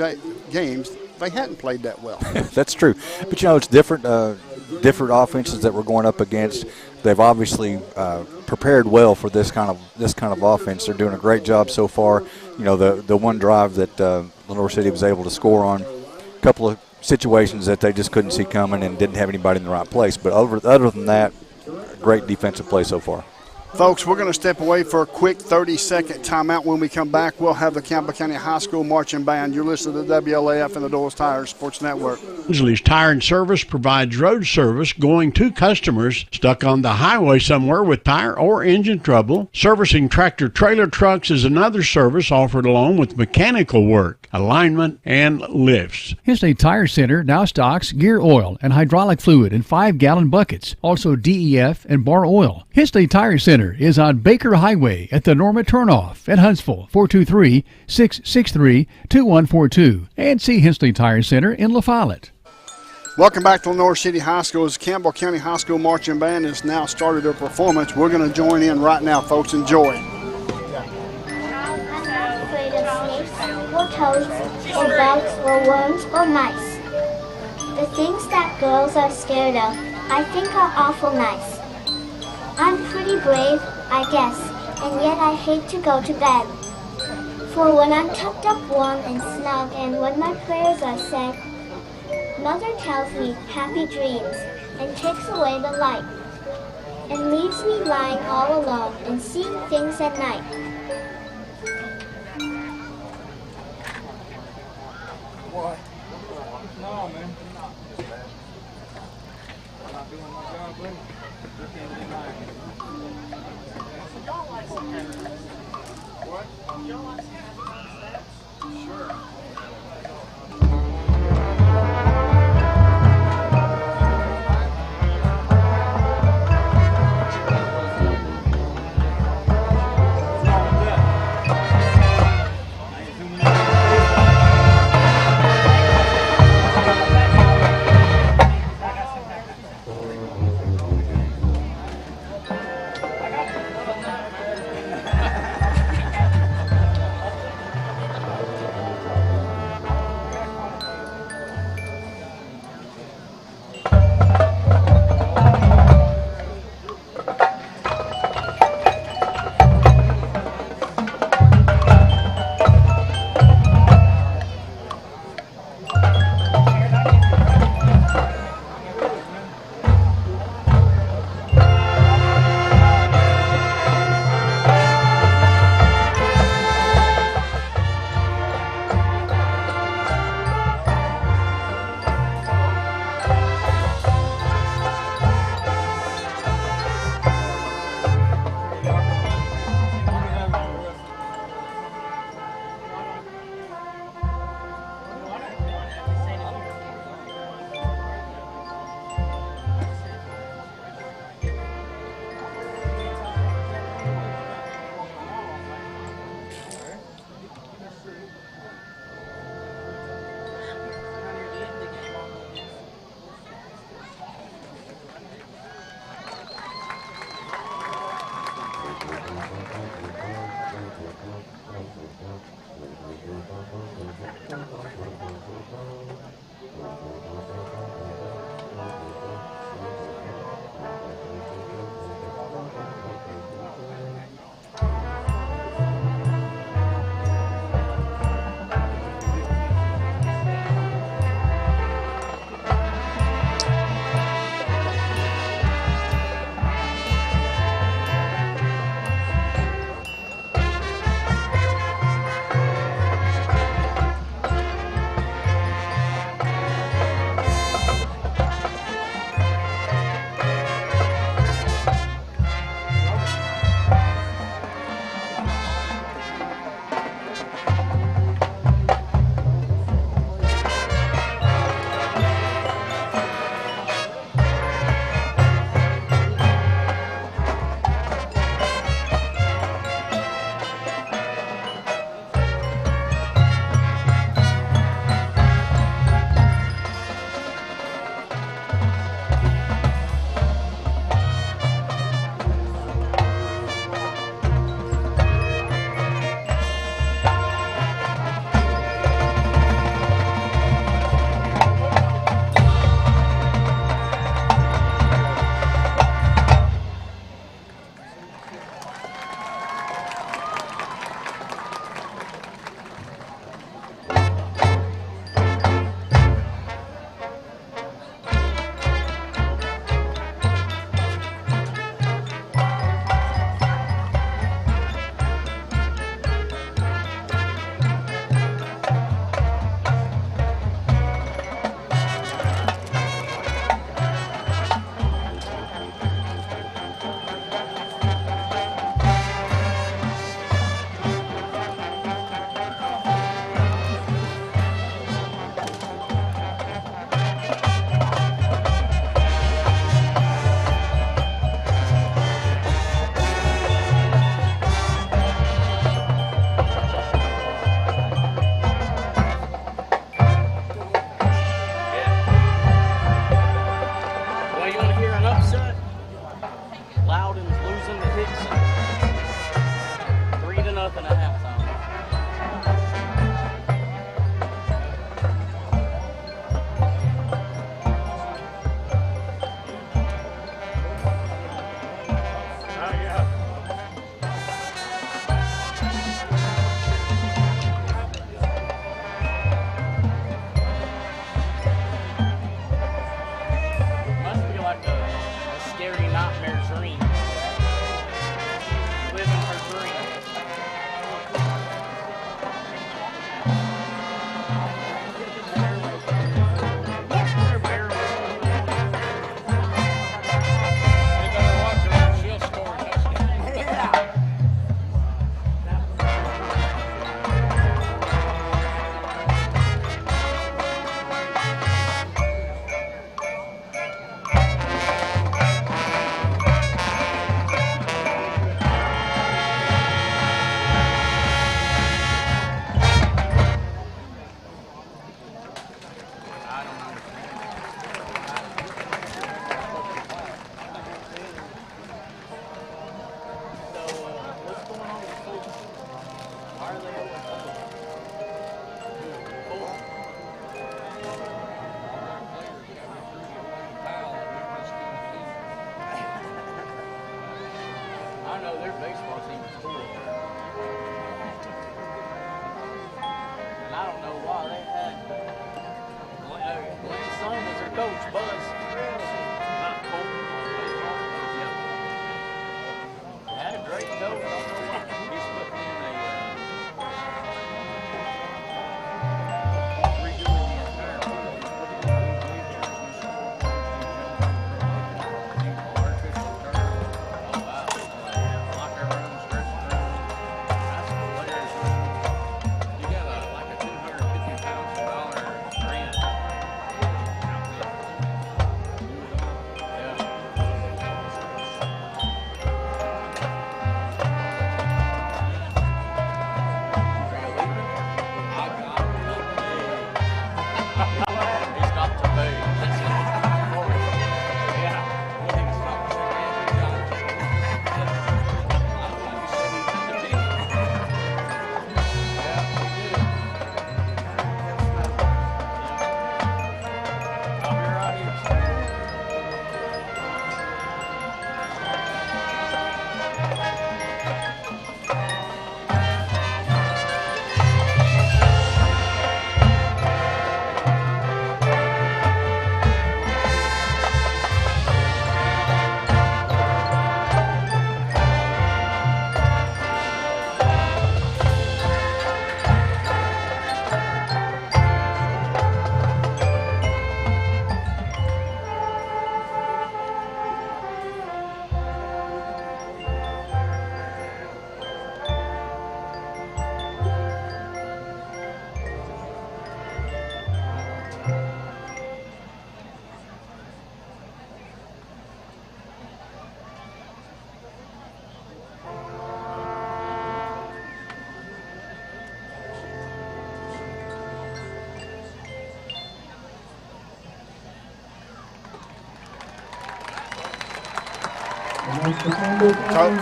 games they hadn't played that well. That's true, but it's different offenses that we're going up against. They've obviously prepared well for this kind of offense. They're doing a great job so far. The one drive that Lenoir City was able to score on, a couple of situations that they just couldn't see coming and didn't have anybody in the right place. But other than that, great defensive play so far. Folks, we're going to step away for a quick 30-second timeout. When we come back, we'll have the Campbell County High School Marching Band. You're listening to WLAF and the Doyle's Tire Sports Network. Ansley's Tire and Service provides road service going to customers stuck on the highway somewhere with tire or engine trouble. Servicing tractor-trailer trucks is another service offered along with mechanical work, alignment, and lifts. Hensley Tire Center now stocks gear oil and hydraulic fluid in 5-gallon buckets, also DEF and bar oil. Hensley Tire Center is on Baker Highway at the Norma Turnoff at Huntsville, 423-663-2142, and see Hensley Tire Center in La Follette. Welcome back to Lenoir City High School's Campbell County High School Marching Band has now started their performance. We're going to join in right now, folks. Enjoy. I'm not afraid of snakes or toads or bugs or worms or mice. The things that girls are scared of, I think are awful nice. I'm pretty brave, I guess, and yet I hate to go to bed. For when I'm tucked up warm and snug and when my prayers are said, Mother tells me happy dreams and takes away the light and leaves me lying all alone and seeing things at night. What? No, man. I'm not doing my job, buddy. What? Sure. scary nightmare dream. Living her dream. I know their baseball team is cool. And I don't know why they had Glenn's son was their coach, Buzz. Not cool. They had a great coach. I don't know why. He's putting in redoing the entire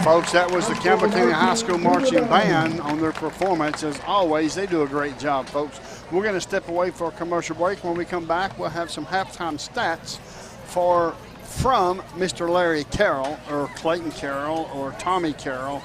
Folks, that was the Campbell County High School Marching Band on their performance. As always, they do a great job, folks. We're going to step away for a commercial break. When we come back, we'll have some halftime stats from Mr. Larry Carroll, or Clayton Carroll, or Tommy Carroll.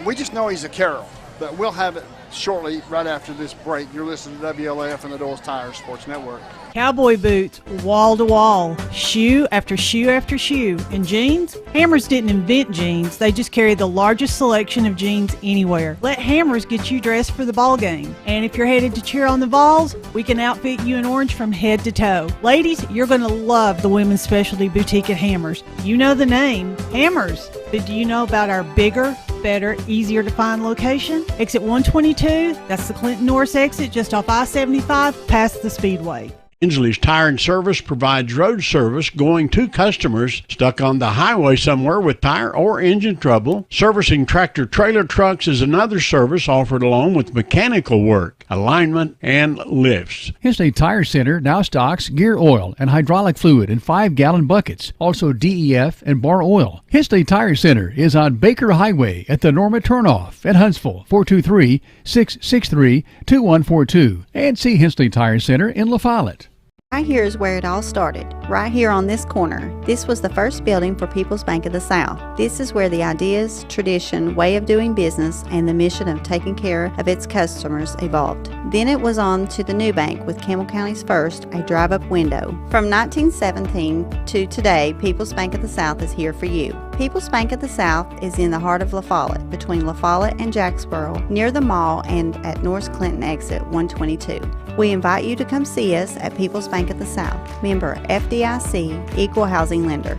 We just know he's a Carroll, but we'll have it shortly right after this break. You're listening to WLF and the Doyle's Tire Sports Network. Cowboy boots, wall to wall, shoe after shoe after shoe. And jeans? Hammers didn't invent jeans. They just carry the largest selection of jeans anywhere. Let Hammers get you dressed for the ball game. And if you're headed to cheer on the Vols, we can outfit you in orange from head to toe. Ladies, you're going to love the women's specialty boutique at Hammers. You know the name, Hammers. But do you know about our bigger, better, easier to find location? Exit 122, that's the Clinton Norris exit just off I-75 past the Speedway. Inslee's Tire and Service provides road service going to customers stuck on the highway somewhere with tire or engine trouble. Servicing tractor trailer trucks is another service offered along with mechanical work, alignment, and lifts. Inslee Tire Center now stocks gear oil and hydraulic fluid in 5-gallon buckets, also DEF and bar oil. Inslee Tire Center is on Baker Highway at the Norma Turnoff at Huntsville, 423-663-2142. And see Inslee Tire Center in La Follette. Right here is where it all started, right here on this corner. This was the first building for People's Bank of the South. This is where the ideas, tradition, way of doing business, and the mission of taking care of its customers evolved. Then it was on to the new bank with Campbell County's first, a drive-up window. From 1917 to today, People's Bank of the South is here for you. People's Bank of the South is in the heart of La Follette, between La Follette and Jacksboro, near the mall and at North Clinton exit 122. We invite you to come see us at People's Bank of the South, member FDIC, equal housing lender.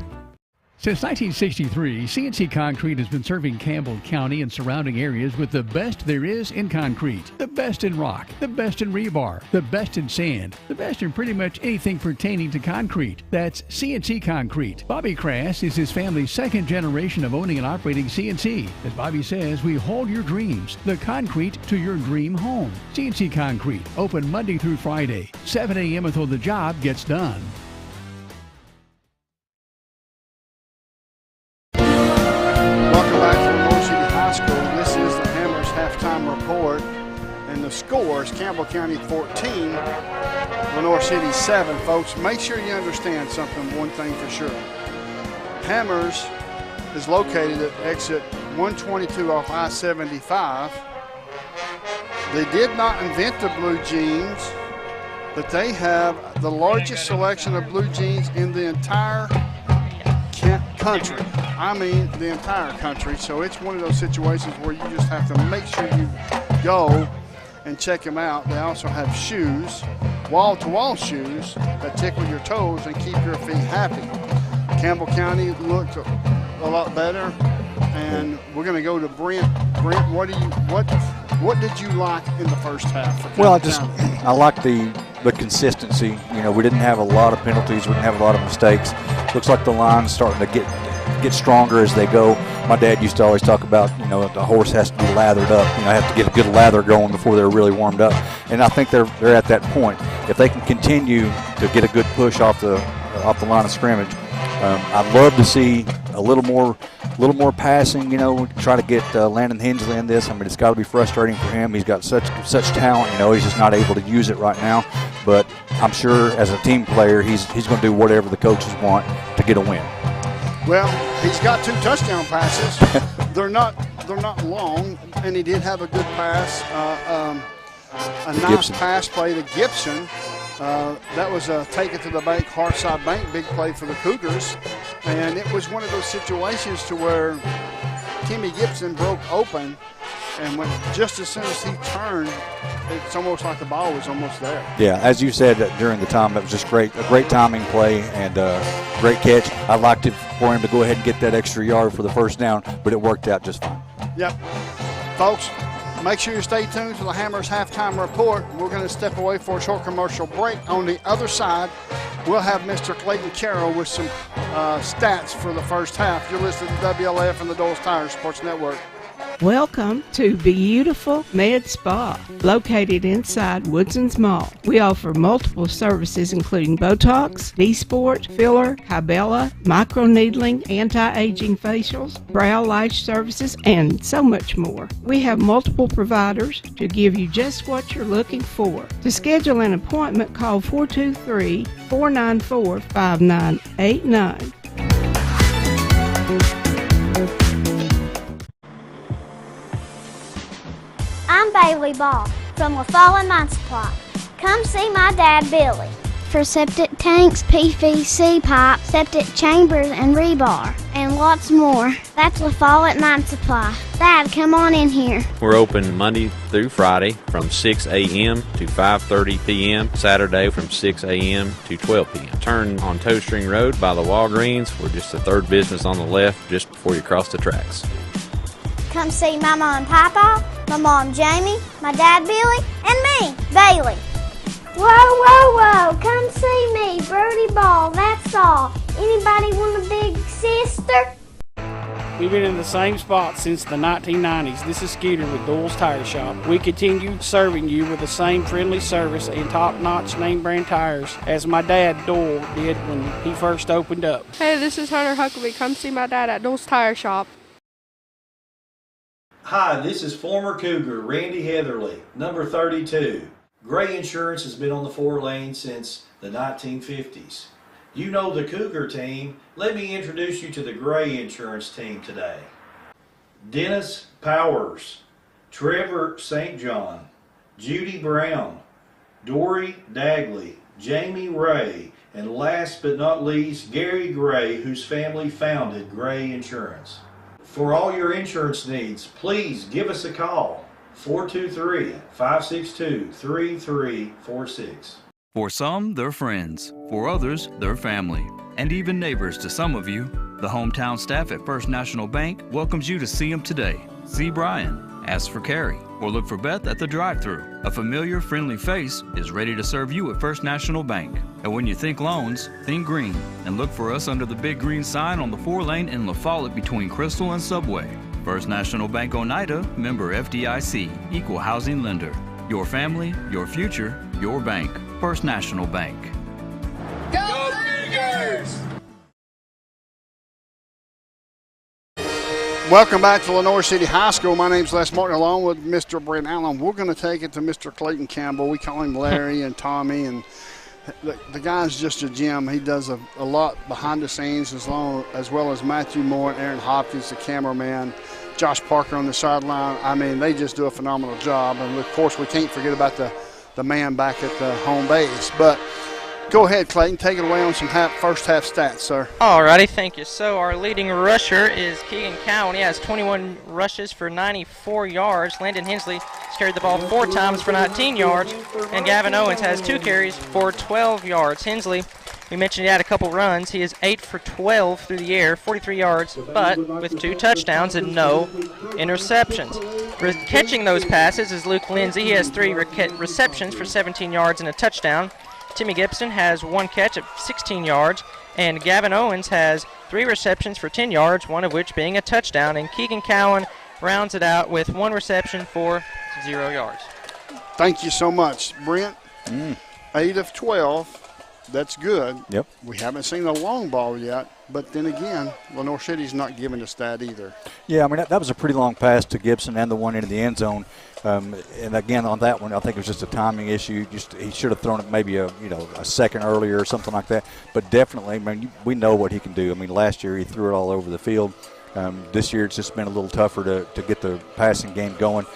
Since 1963, CNC Concrete has been serving Campbell County and surrounding areas with the best there is in concrete. The best in rock, the best in rebar, the best in sand, the best in pretty much anything pertaining to concrete. That's CNC Concrete. Bobby Crass is his family's second generation of owning and operating CNC. As Bobby says, we hold your dreams, the concrete to your dream home. CNC Concrete, open Monday through Friday, 7 a.m. until the job gets done. This is the Hammers halftime report, and the scores: Campbell County 14, Lenoir City 7. Folks, make sure you understand something, one thing for sure. Hammers is located at exit 122 off I-75. They did not invent the blue jeans, but they have the largest selection of blue jeans in the entire country. I mean the entire country. So it's one of those situations where you just have to make sure you go and check them out. They also have shoes, wall-to-wall shoes that tickle your toes and keep your feet happy. Campbell County looked a lot better, and we're going to go to Brent. Brent, what did you like in the first half? Well, I like the consistency. You know, we didn't have a lot of penalties. We didn't have a lot of mistakes. Looks like the line's starting to get stronger as they go. My dad used to always talk about, you know, the horse has to be lathered up. You know, have to get a good lather going before they're really warmed up. And I think they're at that point. If they can continue to get a good push off the line of scrimmage, I'd love to see a little more passing. You know, try to get Landon Hensley in this. I mean, it's got to be frustrating for him. He's got such talent. You know, he's just not able to use it right now. But I'm sure as a team player, he's going to do whatever the coaches want to get a win. Well, he's got 2 touchdown passes. They're not long, and he did have a good pass, a nice Gibson. pass play to Gibson. That was a take it to the bank, hard side bank, big play for the Cougars. And it was one of those situations to where Timmy Gibson broke open, and when just as soon as he turned, it's almost like the ball was almost there. Yeah, as you said during the time, that was just great, a great timing play and great catch. I'd like for him to go ahead and get that extra yard for the first down, but it worked out just fine. Yep. Folks, make sure you stay tuned to the Hammers halftime report. We're going to step away for a short commercial break. On the other side, we'll have Mr. Clayton Carroll with some stats for the first half. You're listening to WLF and the Doyle's Tire Sports Network. Welcome to Beautiful Med Spa, located inside Woodson's Mall. We offer multiple services including Botox, D-Sport, filler, Kybella, microneedling, anti-aging facials, brow lash services, and so much more. We have multiple providers to give you just what you're looking for. To schedule an appointment, call 423-494-5989. I'm Bailey Ball from La Follette Mine Supply. Come see my dad, Billy, for septic tanks, PVC pipe, septic chambers, and rebar, and lots more. That's La Follette Mine Supply. Dad, come on in here. We're open Monday through Friday from 6 a.m. to 5:30 p.m., Saturday from 6 a.m. to 12 p.m. Turn on Toe String Road by the Walgreens. We're just the third business on the left just before you cross the tracks. Come see my mom, Papa, my mom, Jamie, my dad, Billy, and me, Bailey. Whoa, whoa, whoa, come see me, Birdie Ball, that's all. Anybody want a big sister? We've been in the same spot since the 1990s. This is Skeeter with Doyle's Tire Shop. We continue serving you with the same friendly service and top-notch name-brand tires as my dad, Doyle, did when he first opened up. Hey, this is Hunter Huckabee. Come see my dad at Doyle's Tire Shop. Hi, this is former Cougar Randy Heatherly, number 32. Gray Insurance has been on the 4 lane since the 1950s. You know the Cougar team. Let me introduce you to the Gray Insurance team today. Dennis Powers, Trevor St. John, Judy Brown, Dory Dagley, Jamie Ray, and last but not least, Gary Gray, whose family founded Gray Insurance. For all your insurance needs, please give us a call, 423-562-3346. For some, they're friends. For others, they're family. And even neighbors to some of you. The hometown staff at First National Bank welcomes you to see them today. See Brian, ask for Carrie, or look for Beth at the drive-thru. A familiar, friendly face is ready to serve you at First National Bank. And when you think loans, think green. And look for us under the big green sign on the 4-lane in La Follette between Crystal and Subway. First National Bank Oneida, member FDIC, equal housing lender. Your family, your future, your bank. First National Bank. Go Cougars! Welcome back to Lenoir City High School. My name's Les Martin, along with Mr. Brent Allen. We're going to take it to Mr. Clayton Campbell. We call him Larry and Tommy, and the guy's just a gem. He does a lot behind the scenes, as well as Matthew Moore and Aaron Hopkins, the cameraman, Josh Parker on the sideline. I mean, they just do a phenomenal job. And, of course, we can't forget about the man back at the home base. But go ahead, Clayton. Take it away on some first half stats, sir. All righty, thank you. So our leading rusher is Keegan Cowan. He has 21 rushes for 94 yards. Landon Hensley has carried the ball 4 times for 19 yards. And Gavin Owens has 2 carries for 12 yards. Hensley, we mentioned he had a couple runs. He is 8 for 12 through the air, 43 yards, but with 2 touchdowns and no interceptions. Catching those passes is Luke Lindsay. He has 3 receptions for 17 yards and a touchdown. Timmy Gibson has 1 catch at 16 yards, and Gavin Owens has 3 receptions for 10 yards, one of which being a touchdown. And Keegan Cowan rounds it out with 1 reception for 0 yards. Thank you so much, Brent. 8 of 12. That's good. Yep. We haven't seen a long ball yet, but then again, Lenoir City's not giving us that either. Yeah, I mean, that was a pretty long pass to Gibson and the one into the end zone. And again, on that one, I think it was just a timing issue. He should have thrown it maybe a second earlier or something like that. But definitely, I mean, we know what he can do. I mean, last year he threw it all over the field. This year it's just been a little tougher to get the passing game going.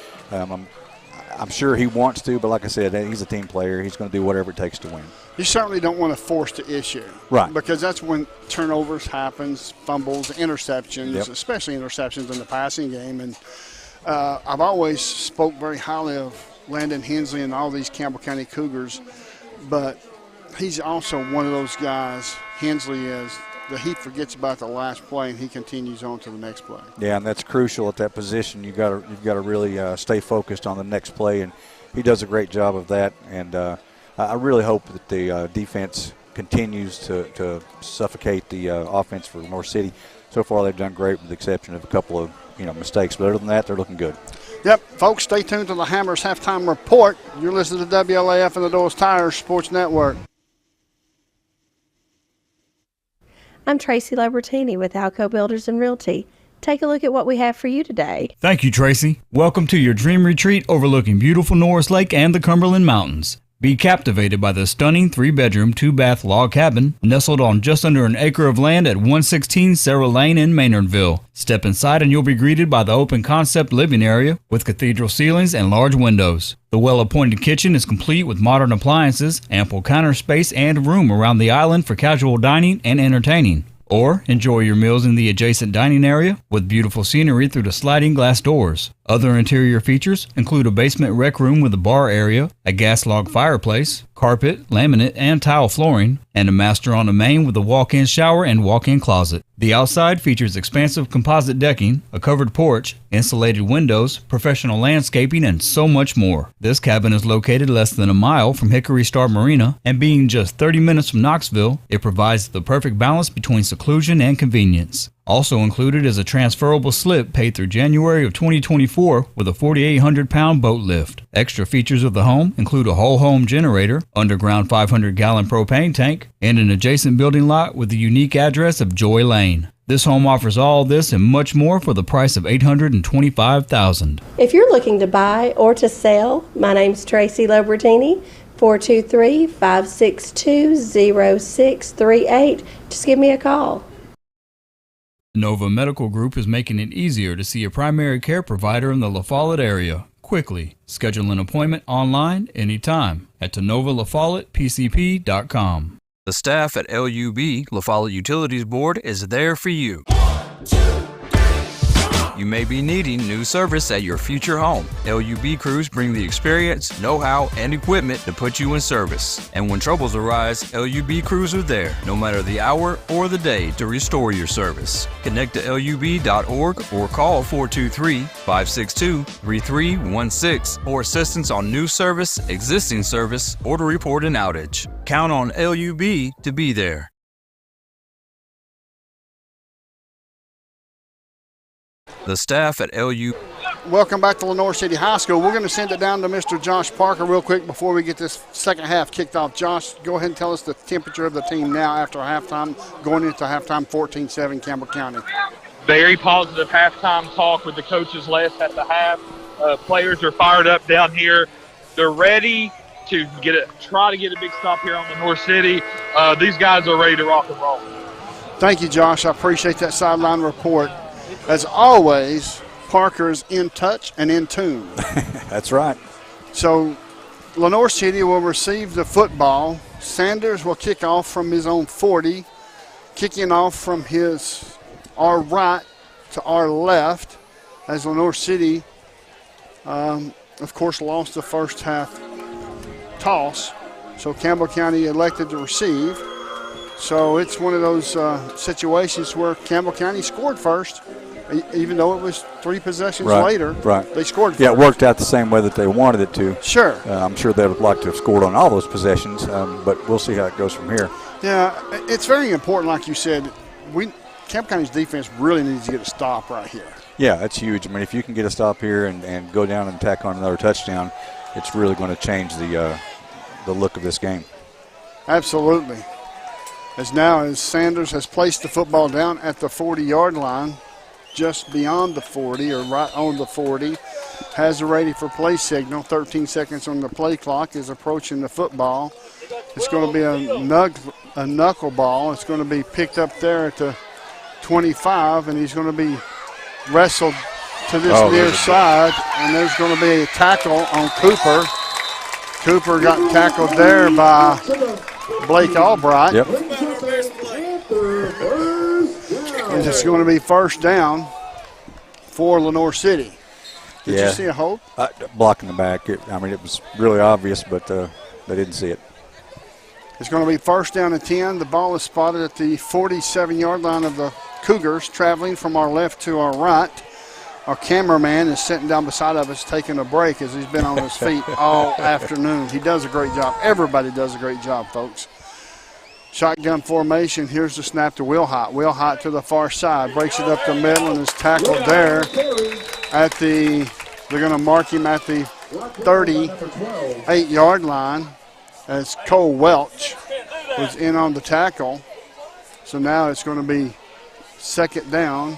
I'm sure he wants to, but like I said, he's a team player. He's going to do whatever it takes to win. You certainly don't want to force the issue. Right. Because that's when turnovers happens, fumbles, interceptions, Yep. especially interceptions in the passing game. And I've always spoke very highly of Landon Hensley and all these Campbell County Cougars, but he's also one of those guys, Hensley is, that he forgets about the last play and he continues on to the next play. Yeah, and that's crucial at that position. You've got to really stay focused on the next play, and he does a great job of that. And I really hope that the defense continues to suffocate the offense for North City. So far, they've done great, with the exception of a couple of mistakes. But other than that, they're looking good. Yep, folks, stay tuned to the Hammers Halftime Report. You're listening to WLAF and the Doyle's Tires Sports Network. I'm Tracy Libertini with Alco Builders and Realty. Take a look at what we have for you today. Thank you, Tracy. Welcome to your dream retreat overlooking beautiful Norris Lake and the Cumberland Mountains. Be captivated by the stunning 3-bedroom, 2-bath log cabin nestled on just under an acre of land at 116 Sarah Lane in Maynardville. Step inside and you'll be greeted by the open concept living area with cathedral ceilings and large windows. The well-appointed kitchen is complete with modern appliances, ample counter space, and room around the island for casual dining and entertaining. Or enjoy your meals in the adjacent dining area with beautiful scenery through the sliding glass doors. Other interior features include a basement rec room with a bar area, a gas log fireplace, carpet, laminate, and tile flooring, and a master on the main with a walk-in shower and walk-in closet. The outside features expansive composite decking, a covered porch, insulated windows, professional landscaping, and so much more. This cabin is located less than a mile from Hickory Star Marina, and being just 30 minutes from Knoxville, it provides the perfect balance between seclusion and convenience. Also included is a transferable slip paid through January of 2024 with a 4,800-pound boat lift. Extra features of the home include a whole home generator, underground 500-gallon propane tank, and an adjacent building lot with the unique address of Joy Lane. This home offers all this and much more for the price of $825,000. If you're looking to buy or to sell, my name's Tracy Libertini. 423-562-0638. Just give me a call. Nova Medical Group is making it easier to see a primary care provider in the La Follette area quickly. Schedule an appointment online anytime at TenovaLaFollettePCP.com. The staff at LUB, La Follette Utilities Board, is there for you. You may be needing new service at your future home. LUB crews bring the experience, know-how, and equipment to put you in service. And when troubles arise, LUB crews are there, no matter the hour or the day, to restore your service. Connect to LUB.org or call 423-562-3316 for assistance on new service, existing service, or to report an outage. Count on LUB to be there. The staff at LU. Welcome back to Lenoir City High School. We're going to send it down to Mr. Josh Parker real quick before we get this second half kicked off. Josh, go ahead and tell us the temperature of the team now after halftime, going into halftime 14-7 Campbell County. Very positive halftime talk with the coaches last at the half. Players are fired up down here. They're ready to try to get a big stop here on Lenoir City. These guys are ready to rock and roll. Thank you, Josh. I appreciate that sideline report. As always, Parker's in touch and in tune. That's right. So Lenoir City will receive the football. Sanders will kick off from his own 40, kicking off from our right to our left, as Lenoir City, of course, lost the first half toss. So Campbell County elected to receive. So it's one of those situations where Campbell County scored first. Even though it was 3 possessions later, they scored first. Yeah, it worked out the same way that they wanted it to. Sure. I'm sure they would like to have scored on all those possessions, but we'll see how it goes from here. Yeah, it's very important, like you said. Campbell County's defense really needs to get a stop right here. Yeah, that's huge. I mean, if you can get a stop here and go down and tack on another touchdown, it's really going to change the look of this game. Absolutely. As Sanders has placed the football down at the 40-yard line, just beyond the 40 or right on the 40, has a ready for play signal. 13 seconds on the play clock, is approaching the football. It's going to be a knuckle ball. It's going to be picked up there at the 25, and he's going to be wrestled to this near side, and there's going to be a tackle on Cooper. Cooper got tackled there by Blake Albright. Yep. And it's going to be first down for Lenoir City. Did you see a hold? Blocking the back. It was really obvious, but they didn't see it. It's going to be first down and 10. The ball is spotted at the 47-yard line of the Cougars, traveling from our left to our right. Our cameraman is sitting down beside of us taking a break as he's been on his feet all afternoon. He does a great job. Everybody does a great job, folks. Shotgun formation. Here's the snap to Will Hott. Will Hott to the far side. Breaks it up the middle and is tackled there at they're going to mark him at the 38-yard line as Cole Welch was in on the tackle. So now it's going to be second down.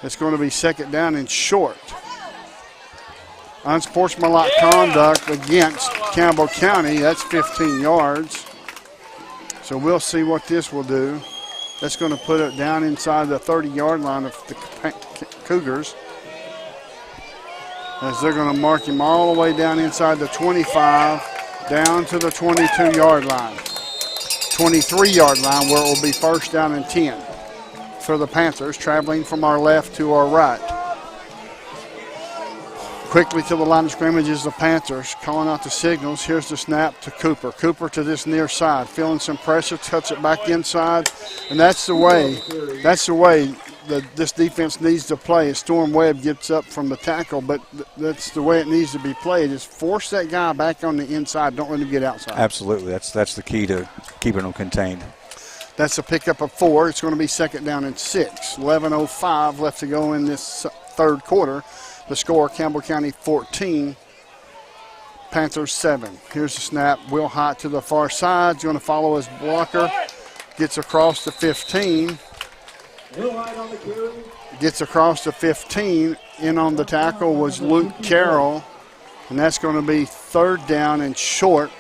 It's going to be second down and short. Unsportsmanlike conduct against Campbell County. That's 15 yards. So we'll see what this will do. That's going to put it down inside the 30-yard line of the Cougars, as they're going to mark him all the way down inside the 25, down to the 22-yard line. 23-yard line, where it will be first down and 10 for the Panthers, traveling from our left to our right. Quickly to the line of scrimmage is the Panthers, calling out the signals. Here's the snap to Cooper. Cooper to this near side, feeling some pressure, cuts it back inside, and that's the way this defense needs to play. As Storm Webb gets up from the tackle, but that's the way it needs to be played, is force that guy back on the inside. Don't let him get outside. Absolutely. That's the key to keeping them contained. That's a pickup of 4. It's going to be second down and 6. 11:05 left to go in this third quarter. The score, Campbell County 14, Panthers 7. Here's the snap. Will Hott to the far side. He's going to follow his blocker. Gets across the 15. Gets across the 15. In on the tackle was Luke Carroll. And that's going to be 3rd down and short.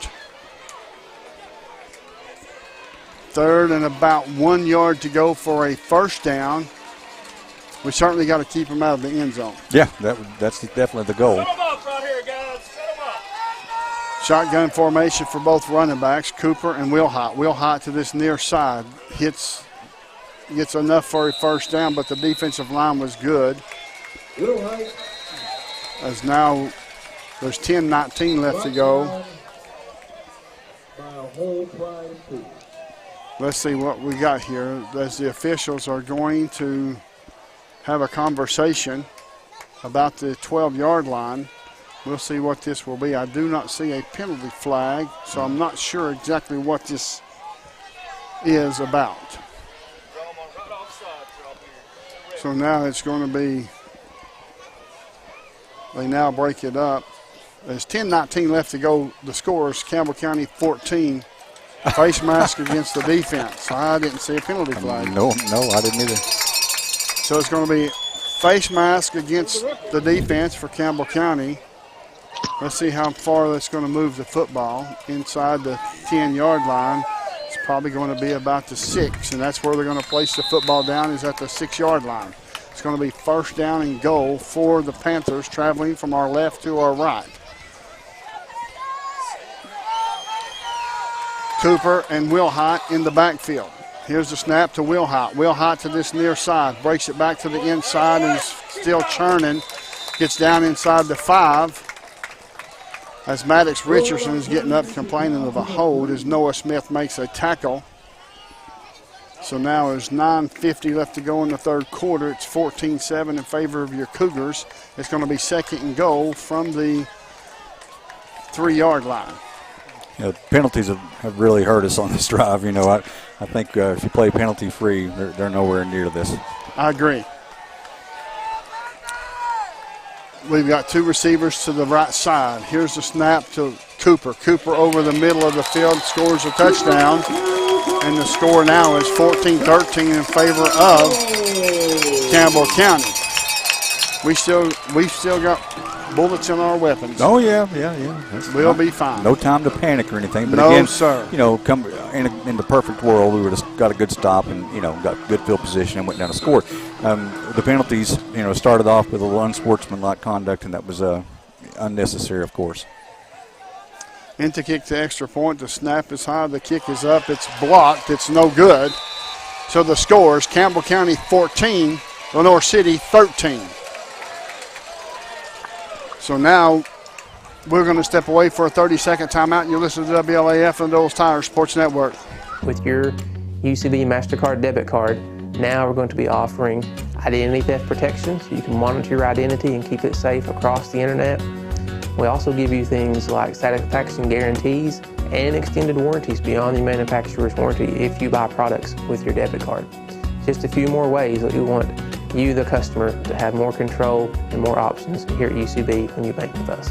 3rd and about 1 yard to go for a 1st down. We certainly got to keep them out of the end zone. Yeah, that's definitely the goal. Set 'em up right here, guys. Set 'em up. Shotgun formation for both running backs, Cooper and Wilhott. Wilhott to this near side. Gets enough for a 1st down, but the defensive line was good. As now there's 10-19 left to go. Let's see what we got here. As the officials are going to have a conversation about the 12-yard line. We'll see what this will be. I do not see a penalty flag, so I'm not sure exactly what this is about. So now it's going to be, they now break it up. There's 10-19 left to go. The score is Campbell County 14. Face mask against the defense. I didn't see a penalty flag. No, I didn't either. So it's going to be face mask against the defense for Campbell County. Let's see how far that's going to move the football. Inside the 10-yard line, it's probably going to be about the 6, and that's where they're going to place the football down, is at the 6-yard line. It's going to be 1st down and goal for the Panthers, traveling from our left to our right. Cooper and Wilhott in the backfield. Here's the snap to Wilhott. Wilhott to this near side. Breaks it back to the inside and is still churning. Gets down inside the 5. As Maddox Richardson is getting up complaining of a hold as Noah Smith makes a tackle. So now there's 9:50 left to go in the 3rd quarter. It's 14-7 in favor of your Cougars. It's going to be 2nd and goal from the 3-yard line. Penalties have really hurt us on this drive. I think if you play penalty free, they're nowhere near this. I agree. We've got 2 receivers to the right side. Here's the snap to Cooper. Cooper over the middle of the field scores a touchdown. And the score now is 14-13 in favor of Campbell County. We've still got bullets in our weapons. Oh, yeah. We'll be fine. No time to panic or anything. But no, again, sir. Come in the perfect world, we would have got a good stop and, got good field position and went down and scored. The penalties, started off with a little unsportsmanlike conduct, and that was unnecessary, of course. In to kick the extra point. The snap is high. The kick is up. It's blocked. It's no good. So the score is Campbell County 14, Lenoir City 13. So now we're going to step away for a 30-second timeout. You listen to WLAF and Dole's Tire Sports Network. With your UCB MasterCard debit card, now we're going to be offering identity theft protection, so you can monitor your identity and keep it safe across the internet. We also give you things like satisfaction guarantees and extended warranties beyond the manufacturer's warranty if you buy products with your debit card. Just a few more ways that we want you, the customer, to have more control and more options here at UCB when you bank with us.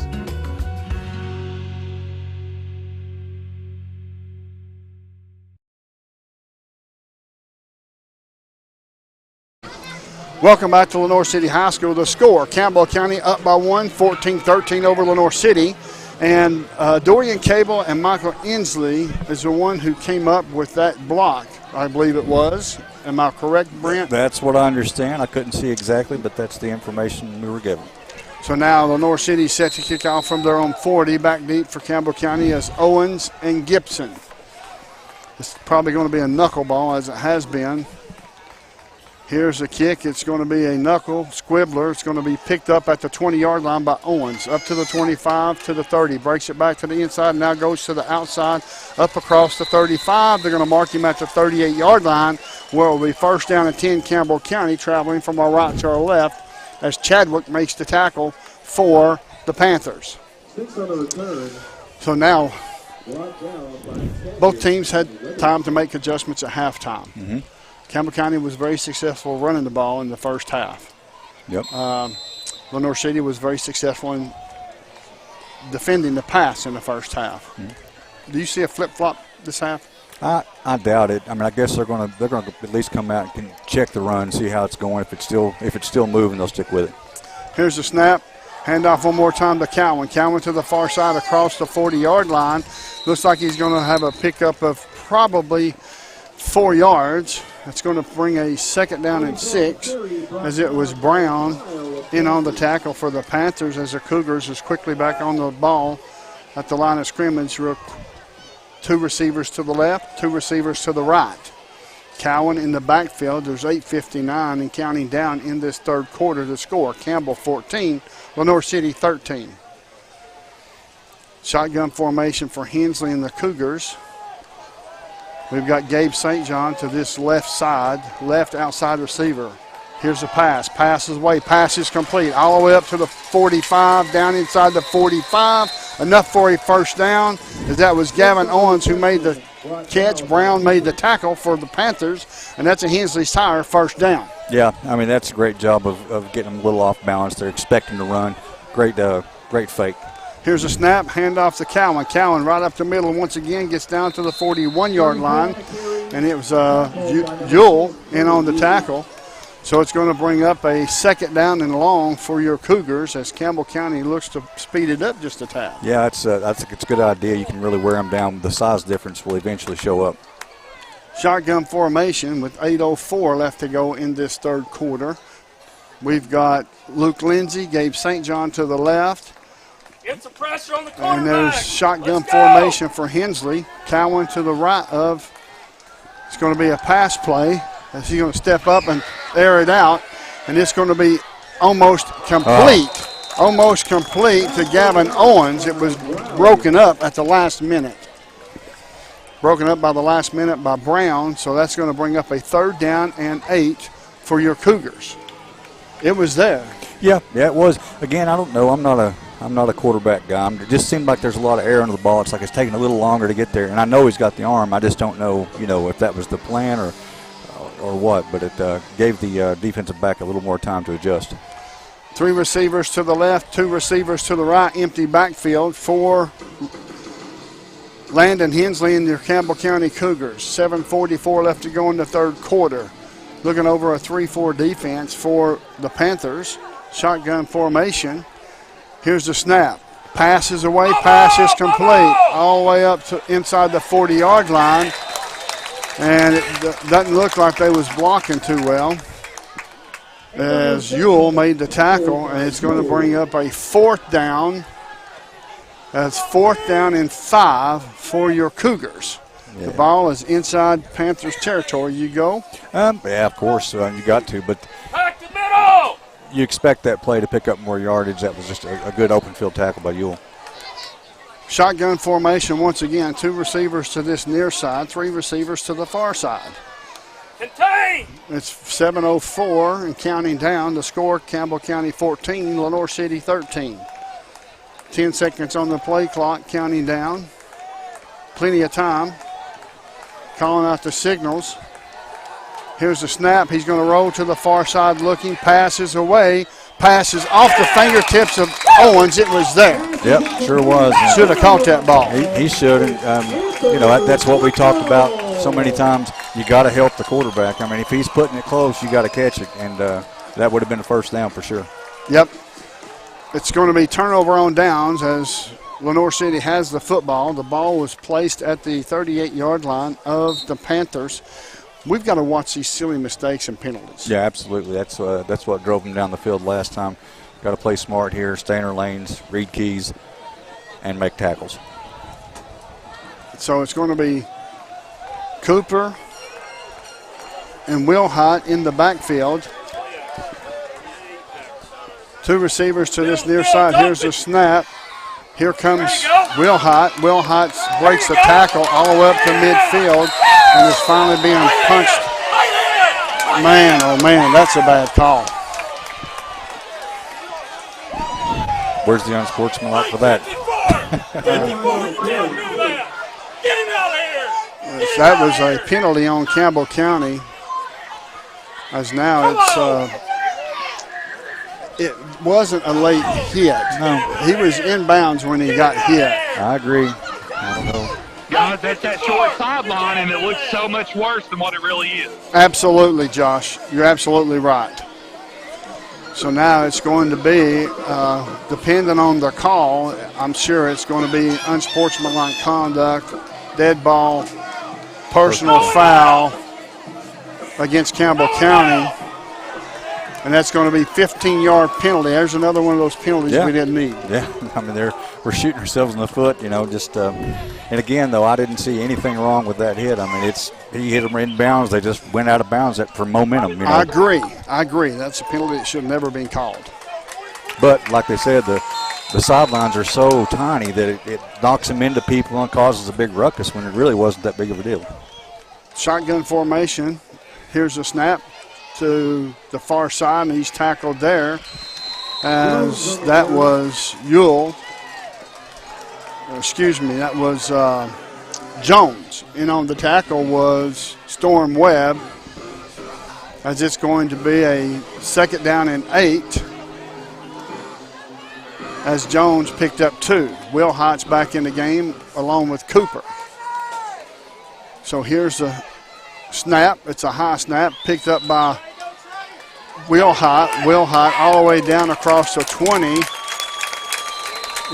Welcome back to Lenoir City High School. The score, Campbell County up by 1, 14-13 over Lenoir City. And Dorian Cable and Michael Inslee is the one who came up with that block, I believe it was. Am I correct, Brent? That's what I understand. I couldn't see exactly, but that's the information we were given. So now Lenoir City set to kick off from their own 40. Back deep for Campbell County as Owens and Gibson. It's probably going to be a knuckleball, as it has been. Here's the kick. It's going to be a knuckle squibbler. It's going to be picked up at the 20-yard line by Owens. Up to the 25, to the 30. Breaks it back to the inside. Now goes to the outside, up across the 35. They're going to mark him at the 38-yard line, where it will be 1st down and 10 Campbell County, traveling from our right to our left, as Chadwick makes the tackle for the Panthers. So now both teams had time to make adjustments at halftime. Mm-hmm. Campbell County was very successful running the ball in the first half. Yep. Lenoir City was very successful in defending the pass in the first half. Mm-hmm. Do you see a flip-flop this half? I doubt it. I mean, I guess they're going to at least come out and check the run, see how it's going. If it's still moving, they'll stick with it. Here's the snap. Handoff one more time to Cowan. Cowan to the far side across the 40-yard line. Looks like he's going to have a pickup of probably 4 yards. That's going to bring a 2nd down and 6, as it was Brown in on the tackle for the Panthers, as the Cougars is quickly back on the ball at the line of scrimmage. 2 receivers to the left, 2 receivers to the right. Cowan in the backfield. There's 8:59 and counting down in this third quarter to score. Campbell 14, Lenoir City 13. Shotgun formation for Hensley and the Cougars. We've got Gabe St. John to this left side, left outside receiver. Here's a pass. Passes away. Pass is complete. All the way up to the 45, down inside the 45. Enough for a first down, as that was Gavin Owens who made the catch. Brown made the tackle for the Panthers, and that's a Hensley's Tire first down. Yeah, I mean, that's a great job of getting them a little off balance. They're expecting to run. Great fake. Here's a snap, handoff to Cowan. Cowan right up the middle once again, gets down to the 41-yard line, and it was Jewell in on the tackle. So it's going to bring up a 2nd down and long for your Cougars, as Campbell County looks to speed it up just a tad. Yeah, I think it's a good idea. You can really wear them down. The size difference will eventually show up. Shotgun formation with 8:04 left to go in this third quarter. We've got Luke Lindsay, Gabe St. John to the left. Get some pressure on the quarterback. And there's shotgun formation for Hensley. Cowan to the right of. It's going to be a pass play, as he's going to step up and air it out. And it's going to be almost complete. Almost complete to Gavin Owens. It was broken up at the last minute. Broken up by the last minute by Brown. So that's going to bring up a 3rd down and 8 for your Cougars. It was there. Yeah, it was. Again, I don't know. I'm not a quarterback guy. It just seemed like there's a lot of air under the ball. It's like it's taking a little longer to get there. And I know he's got the arm. I just don't know, if that was the plan or what. But it gave the defensive back a little more time to adjust. 3 receivers to the left, 2 receivers to the right, empty backfield for Landon Hensley and your Campbell County Cougars. 7:44 left to go in the third quarter. Looking over a 3-4 defense for the Panthers. Shotgun formation. Here's the snap. Passes away, pass is complete. All the way up to inside the 40-yard line. And it doesn't look like they was blocking too well, as Ewell made the tackle, and it's going to bring up a 4th down. That's 4th down and 5 for your Cougars. Yeah. The ball is inside Panthers territory. You go? Yeah, of course. You got to, but Back to middle. You expect that play to pick up more yardage. That was just a good open field tackle by Ewell. Shotgun formation once again. 2 receivers to this near side, 3 receivers to the far side. Contain. It's 7:04 and counting down. The score, Campbell County 14, Lenoir City 13. 10 seconds on the play clock, counting down. Plenty of time. Calling out the signals. Here's the snap. He's going to roll to the far side looking. Passes away. Passes off the fingertips of Owens. It was there. Yep, sure was. Should have caught that ball. He should. That's what we talked about so many times. You got to help the quarterback. I mean, if he's putting it close, you got to catch it. And that would have been a first down for sure. Yep. It's going to be turnover on downs as Lenoir City has the football. The ball was placed at the 38-yard line of the Panthers. We've got to watch these silly mistakes and penalties. Yeah, absolutely. That's what drove them down the field last time. Got to play smart here, stay in our lanes, read keys, and make tackles. So it's going to be Cooper and Wilhite in the backfield. 2 receivers to this near side. Here's the snap. Here comes Wilhite. Wilhite breaks the tackle all the way up to midfield and is finally being punched. Man, oh man, that's a bad call. Where's the unsportsmanlike for that? That was a penalty on Campbell County. As now it wasn't a late hit. No, he was inbounds when he got hit. I agree. I don't know. Guys, that's that short sideline, and it looks so much worse than what it really is. Absolutely, Josh. You're absolutely right. So now it's going to be, depending on the call, I'm sure it's going to be unsportsmanlike conduct, dead ball, personal foul against Campbell County. And that's going to be 15-yard penalty. There's another one of those penalties we didn't need. Yeah, I mean, we're shooting ourselves in the foot, you know, just and again, though, I didn't see anything wrong with that hit. I mean, he hit them in bounds. They just went out of bounds for momentum, you know. I agree. That's a penalty that should have never been called. But like they said, the sidelines are so tiny that it knocks them into people and causes a big ruckus when it really wasn't that big of a deal. Shotgun formation. Here's the snap to the far side, and he's tackled there as that was that was Jones. And on the tackle was Storm Webb, as it's going to be a 2nd down and 8 as Jones picked up 2. Will Hott's back in the game along with Cooper. So here's the snap. It's a high snap picked up by Will Hott all the way down across the 20,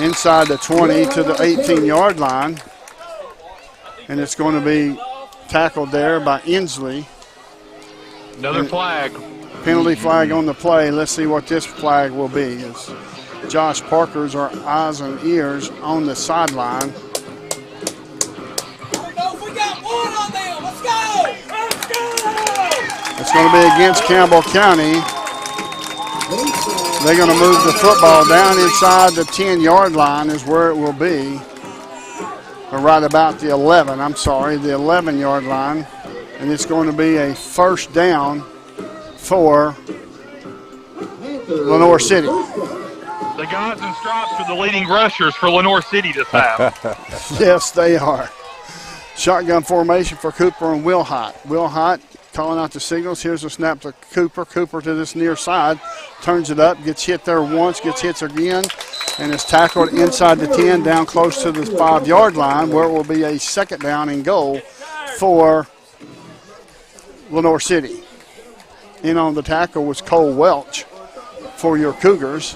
inside the 20 to the 18-yard line. And it's going to be tackled there by Inslee. Another flag. Penalty flag on the play. Let's see what this flag will be. As Josh Parker's our eyes and ears on the sideline. It's going to be against Campbell County. They're going to move the football down inside the 10-yard line is where it will be. Or right about the 11, I'm sorry, the 11-yard line. And it's going to be a 1st down for Lenoir City. The guys in stripes are the leading rushers for Lenoir City this half. Yes, they are. Shotgun formation for Cooper and Will Hott. Will Hott calling out the signals. Here's a snap to Cooper. Cooper to this near side. Turns it up. Gets hit there once. Gets hit again. And is tackled inside the 10 down close to the 5-yard line where it will be a 2nd down and goal for Lenoir City. In on the tackle was Cole Welch for your Cougars.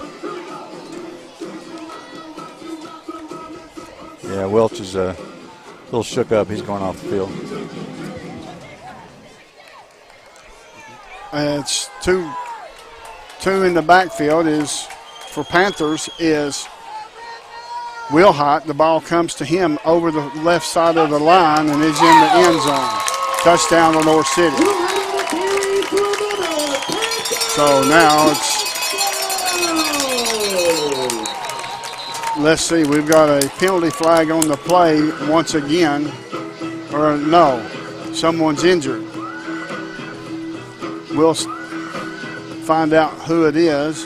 Yeah, Welch is a little shook up. He's going off the field. It's two in the backfield is for Panthers is Will Hott. The ball comes to him over the left side of the line and is in the end zone. Touchdown Lenoir City. So now let's see, we've got a penalty flag on the play once again. Or no, someone's injured. We'll find out who it is.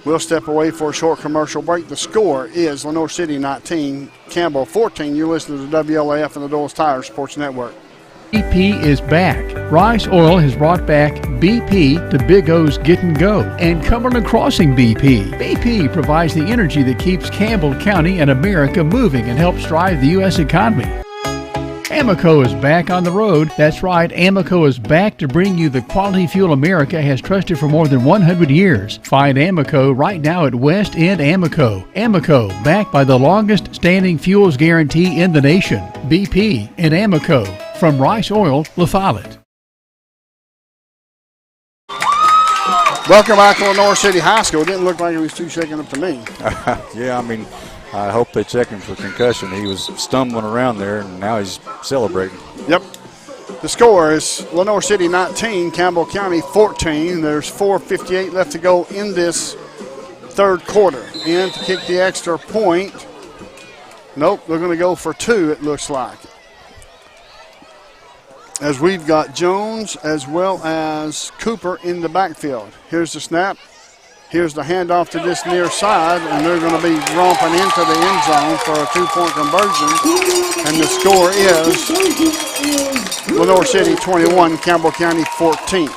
We'll step away for a short commercial break. The score is Lenoir City 19, Campbell 14. You're listening to WLAF and the Doyle's Tire Sports Network. BP is back. Rice Oil has brought back BP to Big O's Get and Go and Cumberland Crossing BP. BP provides the energy that keeps Campbell County and America moving and helps drive the U.S. economy. Amoco is back on the road. That's right, Amoco is back to bring you the quality fuel America has trusted for more than 100 years. Find Amoco right now at West End Amoco. Amoco, backed by the longest standing fuels guarantee in the nation. BP and Amoco. From Rice Oil, La Follette. Welcome back to Lenoir City High School. It didn't look like it was too shaken up to me. Yeah, I mean, I hope they check him for concussion. He was stumbling around there, and now he's celebrating. Yep. The score is Lenoir City 19, Campbell County 14. There's 4:58 left to go in this 3rd quarter. And to kick the extra point, nope, they're going to go for 2, it looks like. As we've got Jones as well as Cooper in the backfield. Here's the snap. Here's the handoff to this near side, and they're going to be romping into the end zone for a 2-point conversion. And the score is Lenoir City 21, Campbell County 14.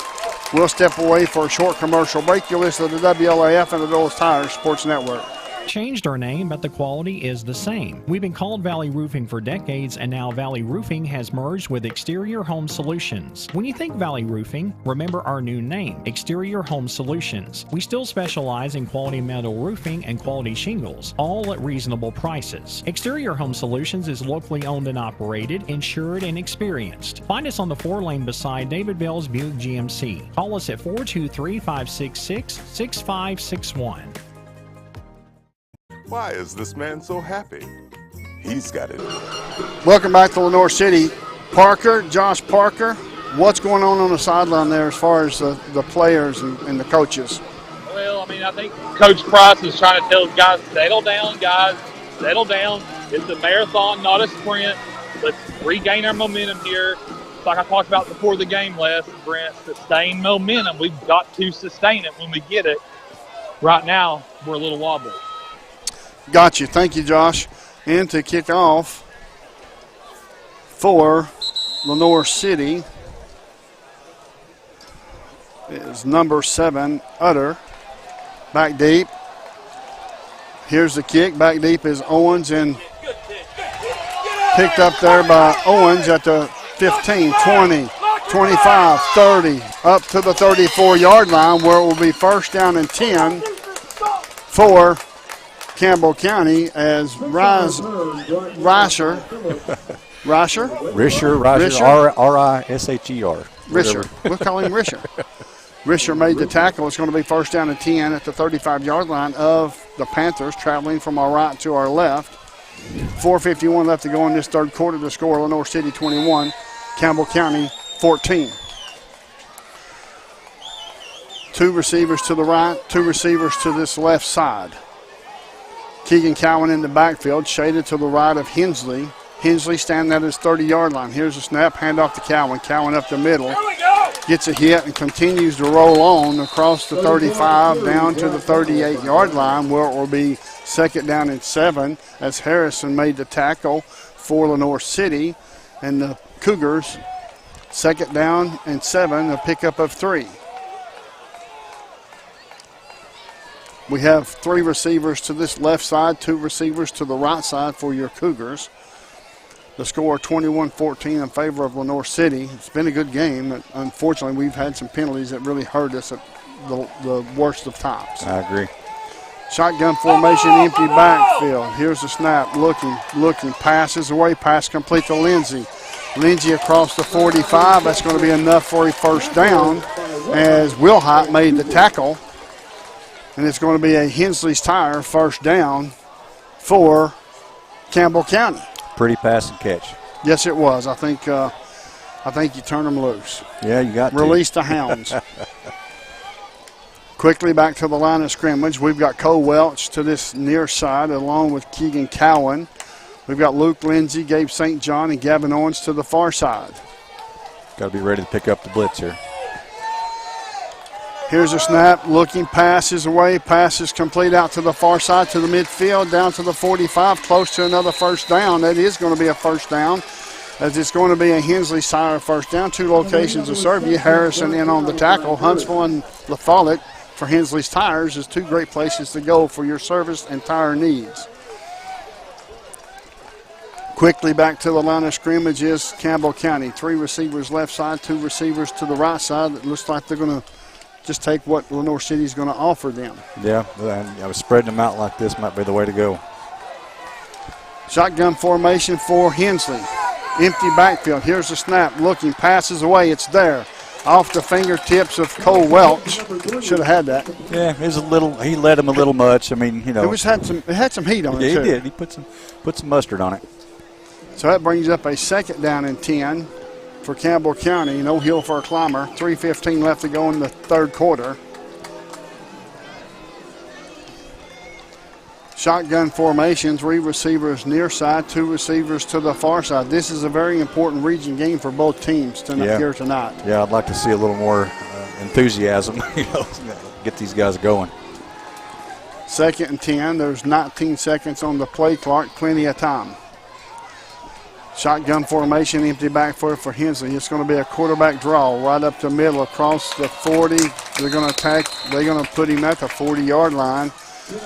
We'll step away for a short commercial break. You'll listen to WLAF and the Doyle's Tire Sports Network. Changed our name, but the quality is the same. We've been called Valley Roofing for decades, and now Valley Roofing has merged with Exterior Home Solutions. When you think Valley Roofing, remember our new name, Exterior Home Solutions. We still specialize in quality metal roofing and quality shingles, all at reasonable prices. Exterior Home Solutions is locally owned and operated, insured, and experienced. Find us on the 4-lane beside David Bell's Buick GMC. Call us at 423-566-6561. Why is this man so happy? He's got it. Welcome back to Lenoir City. Parker, Josh Parker, what's going on the sideline there as far as the players and the coaches? Well, I mean, I think Coach Price is trying to tell guys, settle down, guys, settle down. It's a marathon, not a sprint. Let's regain our momentum here. Like I talked about before the game, Brent, sustain momentum. We've got to sustain it when we get it. Right now, we're a little wobbly. Got you. Thank you, Josh. And to kick off for Lenoir City is number 7, Utter. Back deep. Here's the kick. Back deep is Owens, and picked up there by Owens at the 15, 20, 25, 30, up to the 34-yard line, where it will be first down and 10 for Campbell County as Risher, R-I-S-H-E-R. Risher. We'll call him Risher. Risher made the tackle. It's going to be first down and 10 at the 35-yard line of the Panthers, traveling from our right to our left. 4:51 left to go in this third quarter. The score, Lenoir City 21, Campbell County 14. 2 receivers to the right, 2 receivers to this left side. Keegan Cowan in the backfield, shaded to the right of Hensley. Hensley standing at his 30-yard line. Here's a snap, handoff to Cowan. Cowan up the middle. Gets a hit and continues to roll on across the 35 down to the 38-yard line, where it will be second down and 7 as Harrison made the tackle for Lenoir City. And the Cougars, second down and 7, a pickup of 3. We have 3 receivers to this left side, 2 receivers to the right side for your Cougars. The score 21-14 in favor of Lenoir City. It's been a good game, but unfortunately we've had some penalties that really hurt us at the worst of times. I agree. Shotgun formation, empty backfield. Here's the snap, looking, passes away, pass complete to Lindsay. Lindsay across the 45. That's going to be enough for a first down as Wilhite made the tackle. And it's going to be a Hensley's Tire first down for Campbell County. Pretty pass and catch. Yes, it was. I think you turned them loose. Yeah, you got Release the hounds. Quickly back to the line of scrimmage. We've got Cole Welch to this near side along with Keegan Cowan. We've got Luke Lindsay, Gabe St. John, and Gavin Owens to the far side. Got to be ready to pick up the blitz here. Here's a snap, looking, passes away, passes complete out to the far side, to the midfield, down to the 45, close to another first down. That is going to be a first down, as it's going to be a Hensley Sire first down. 2 locations to serve you. Harrison in on the tackle. Huntsville and La Follette for Hensley's Tires is 2 great places to go for your service and tire needs. Quickly back to the line of scrimmage is Campbell County. 3 receivers left side, 2 receivers to the right side. It looks like they're going to just take what Lenoir City is going to offer them. Yeah, I was spreading them out like this might be the way to go. Shotgun formation for Hensley. Empty backfield. Here's the snap. Looking, passes away. It's there. Off the fingertips of Cole Welch. Should have had that. Yeah, it was a little. He led him a little much. I mean, it had some heat on it. Yeah, too. He did. He put some mustard on it. So that brings up a second down and 10 for Campbell County. No hill for a climber. 3:15 left to go in the third quarter. Shotgun formation, 3 receivers near side, 2 receivers to the far side. This is a very important region game for both teams here tonight. Yeah, I'd like to see a little more enthusiasm, get these guys going. Second and 10. There's 19 seconds on the play clock. Plenty of time. Shotgun formation, empty backfield for Hensley. It's going to be a quarterback draw right up the middle across the 40. They're going to put him at the 40-yard line.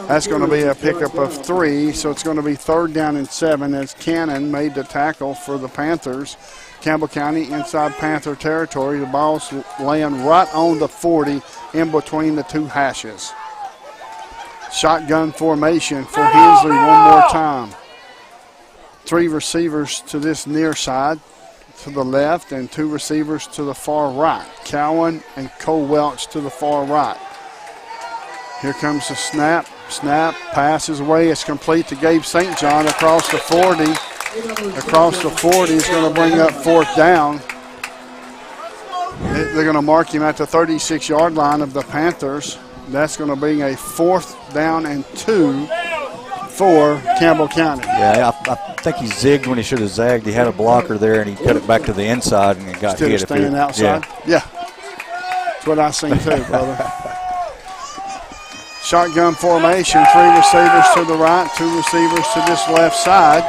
That's going to be a pickup of 3, so it's going to be 3rd down and 7 as Cannon made the tackle for the Panthers. Campbell County inside Panther territory. The ball's laying right on the 40 in between the two hashes. Shotgun formation for Hensley one more time. 3 receivers to this near side, to the left, and 2 receivers to the far right. Cowan and Cole Welch to the far right. Here comes the snap. Snap, passes away. It's complete to Gabe St. John across the 40. Across the 40 is going to bring up 4th down. They're going to mark him at the 36-yard line of the Panthers. That's going to bring a 4th down and 2 for Campbell County. Yeah, I think he zigged when he should have zagged. He had a blocker there, and he cut it back to the inside, and it got Instead hit. Instead of staying outside? Yeah. That's what I seen too, brother. Shotgun formation, 3 receivers to the right, 2 receivers to this left side.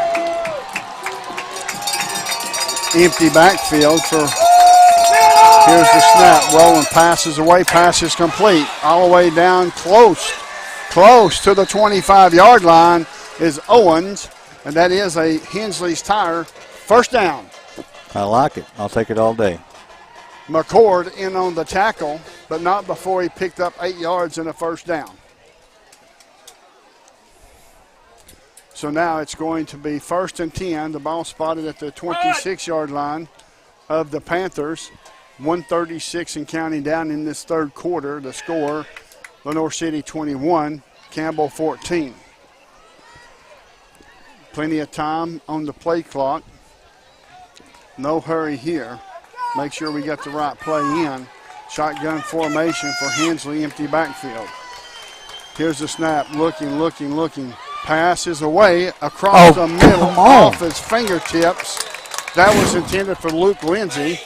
Empty backfield for, here's the snap, rolling, passes away, passes complete. All the way down close to the 25-yard line is Owens, and that is a Hensley's Tire 1st down. I like it. I'll take it all day. McCord in on the tackle, but not before he picked up 8 yards and a 1st down. So now it's going to be 1st and 10. The ball spotted at the 26-yard line of the Panthers. 1:36 and counting down in this 3rd quarter. The score, Lenoir City 21, Campbell 14. Plenty of time on the play clock. No hurry here. Make sure we got the right play in. Shotgun formation for Hensley, empty backfield. Here's the snap, looking. Pass is away across the middle off his fingertips. That was intended for Luke Lindsay.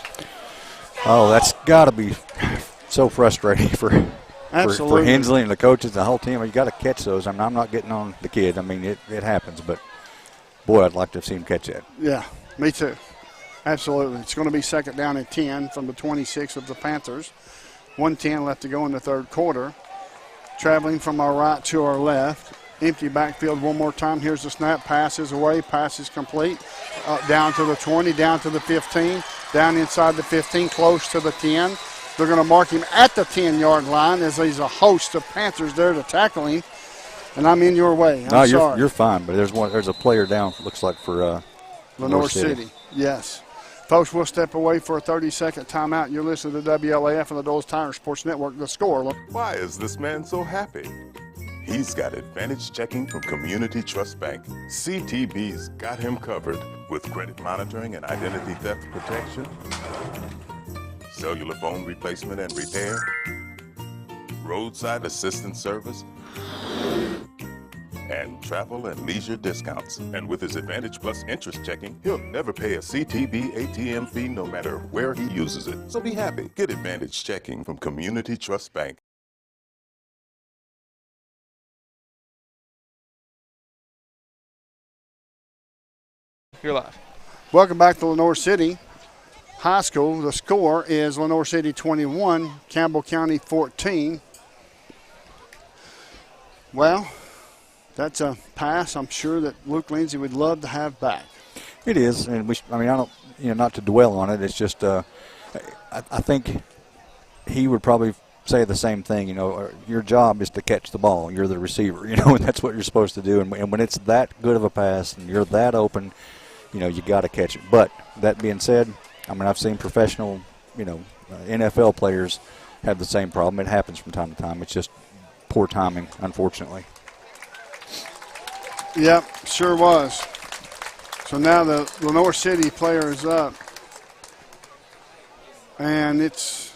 Oh, that's got to be so frustrating for Hensley and the coaches, the whole team. You got to catch those. I mean, I'm not getting on the kid. I mean, it happens, but boy, I'd like to have seen him catch that. Yeah, me too. Absolutely. It's going to be 2nd down and 10 from the 26 of the Panthers. 1:10 left to go in the 3rd quarter. Traveling from our right to our left. Empty backfield one more time. Here's the snap. Passes away. Passes complete. Down to the 20, down to the 15, down inside the 15, close to the 10. They're going to mark him at the 10-yard line as there's a host of Panthers there to tackle him. And I'm in your way. I'm sorry. You're fine, but there's a player down, looks like, for Lenoir City. Yes. Folks, we'll step away for a 30-second timeout. You're listening to WLAF and the Doles Tire Sports Network. The Score. Why is this man so happy? He's got Advantage Checking from Community Trust Bank. CTB's got him covered with credit monitoring and identity theft protection, cellular phone replacement and repair, roadside assistance service, and travel and leisure discounts. And with his Advantage Plus interest checking, he'll never pay a CTB ATM fee no matter where he uses it. So be happy. Get Advantage Checking from Community Trust Bank. You're live. Welcome back to Lenoir City High School. The score is Lenoir City 21, Campbell County 14. Well, that's a pass I'm sure that Luke Lindsay would love to have back. It is, and I don't, not to dwell on it. It's just, I think he would probably say the same thing. Your job is to catch the ball. You're the receiver, and that's what you're supposed to do. And when it's that good of a pass and you're that open, you got to catch it. But that being said, I've seen professional, NFL players have the same problem. It happens from time to time. It's just poor timing, unfortunately. Yep, sure was. So now the Lenoir City player is up. And it's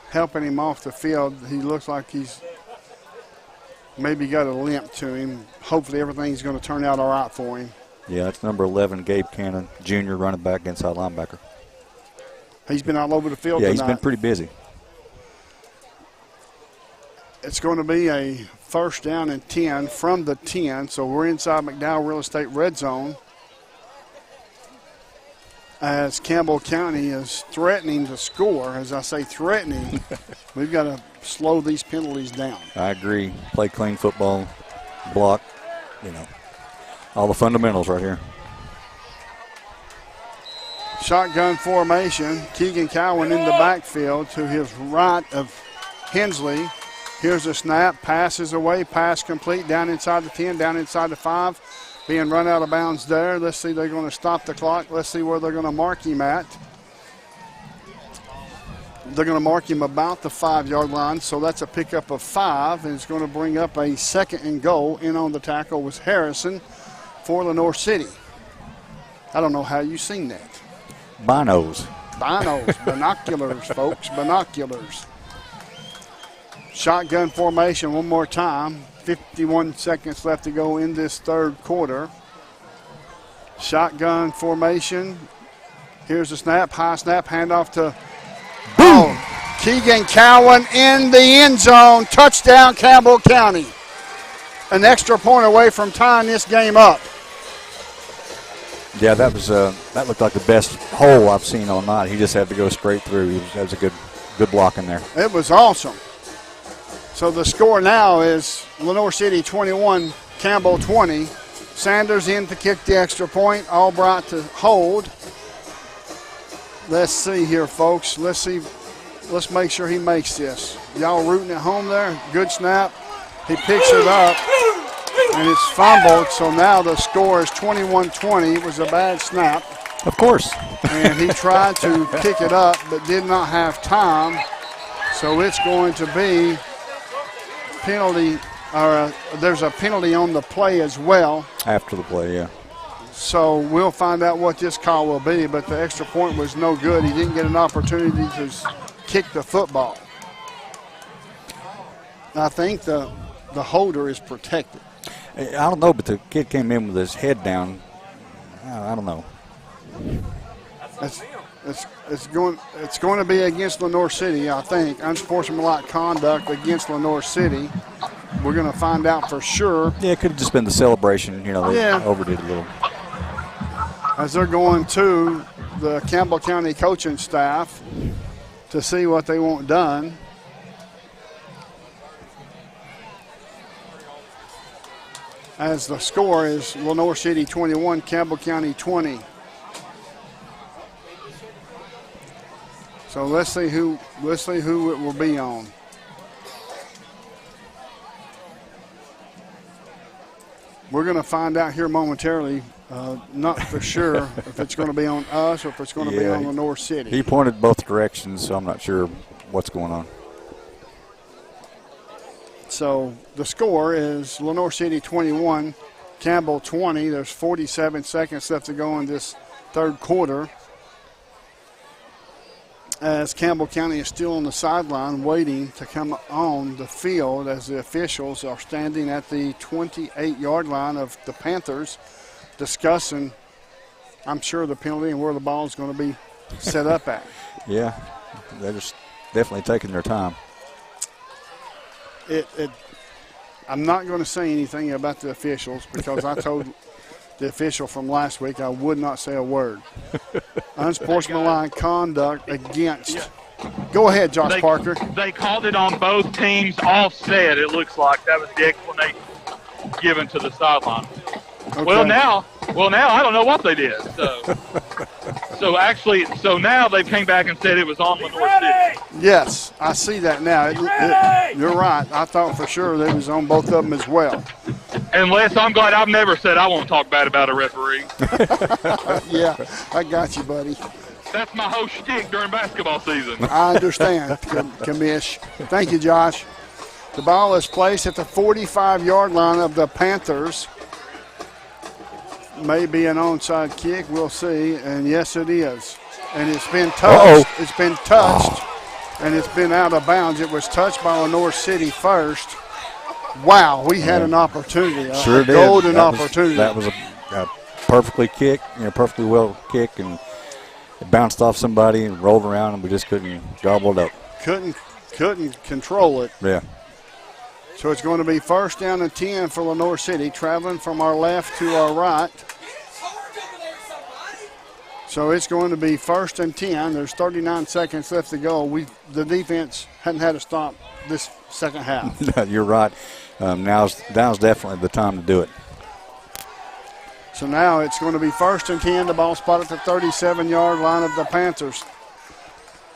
helping him off the field. He looks like he's maybe got a limp to him. Hopefully everything's going to turn out all right for him. Yeah, it's number 11, Gabe Cannon, junior running back, inside linebacker. He's been all over the field tonight. He's been pretty busy. It's going to be a 1st down and 10 from the 10, so we're inside McDowell Real Estate red zone. as Campbell County is threatening to score. As I say threatening, we've got to slow these penalties down. I agree. Play clean football, block, all the fundamentals right here. Shotgun formation. Keegan Cowan in the backfield to his right of Hensley. Here's a snap. Passes away. Pass complete. Down inside the 10. Down inside the 5. Being run out of bounds there. Let's see. They're going to stop the clock. Let's see where they're going to mark him at. They're going to mark him about the 5-yard line. So that's a pickup of 5. And it's going to bring up a 2nd and goal. In on the tackle was Harrison for Lenoir City. I don't know how you've seen that. Binos. Binoculars, folks, binoculars. Shotgun formation one more time. 51 seconds left to go in this third quarter. Shotgun formation. Here's the snap, high snap, handoff to Keegan Cowan in the end zone. Touchdown, Campbell County. An extra point away from tying this game up. Yeah, that looked like the best hole I've seen all night. He just had to go straight through. That was a good block in there. It was awesome. So the score now is Lenoir City 21, Campbell 20. Sanders in to kick the extra point. Albright to hold. Let's see here, folks. Let's make sure he makes this. Y'all rooting at home there? Good snap. He picks it up. And it's fumbled, so now the score is 21-20. It was a bad snap. Of course. And he tried to pick it up but did not have time. So it's going to be penalty, or there's a penalty on the play as well. After the play, yeah. So we'll find out what this call will be, but the extra point was no good. He didn't get an opportunity to kick the football. I think the holder is protected. I don't know, but the kid came in with his head down. I don't know. It's going to be against Lenoir City, I think. Unsportsmanlike conduct against Lenoir City. We're going to find out for sure. Yeah, it could have just been the celebration. They overdid a little. As they're going to the Campbell County coaching staff to see what they want done. As the score is Lenoir City 21, Campbell County 20. So let's see who it will be on. We're going to find out here momentarily. Not for sure if it's going to be on us or if it's going to be on Lenoir City. He pointed both directions, so I'm not sure what's going on. So the score is Lenoir City 21, Campbell 20. There's 47 seconds left to go in this third quarter. As Campbell County is still on the sideline waiting to come on the field as the officials are standing at the 28-yard line of the Panthers discussing, I'm sure, the penalty and where the ball is going to be set up at. Yeah, they're just definitely taking their time. I'm not going to say anything about the officials because I told the official from last week I would not say a word. Unsportsmanlike conduct against. Go ahead, Josh Parker. They called it on both teams offset, it looks like. That was the explanation given to the sideline. Okay. Well, now I don't know what they did. So now they came back and said it was on Lenoir City. Yes, I see that now. You're right. I thought for sure it was on both of them as well. And Les, I'm glad I've never said I won't talk bad about a referee. Yeah, I got you, buddy. That's my whole shtick during basketball season. I understand, Commish. Thank you, Josh. The ball is placed at the 45-yard line of the Panthers. Maybe an onside kick, we'll see, and yes it is. And it's been touched. Uh-oh. It's been touched, and it's been out of bounds. It was touched by Lenoir City first. Wow, we had an opportunity, Sure a did. golden opportunity. That was a perfectly well kick, and it bounced off somebody and rolled around, and we just couldn't gobble it up. Couldn't control it. Yeah. So it's going to be first down and 10 for Lenoir City, traveling from our left to our right. So it's going to be 1st and 10. There's 39 seconds left to go. The defense hadn't had a stop this second half. You're right. Now's definitely the time to do it. So now it's going to be 1st and 10. The ball spot at the 37-yard line of the Panthers.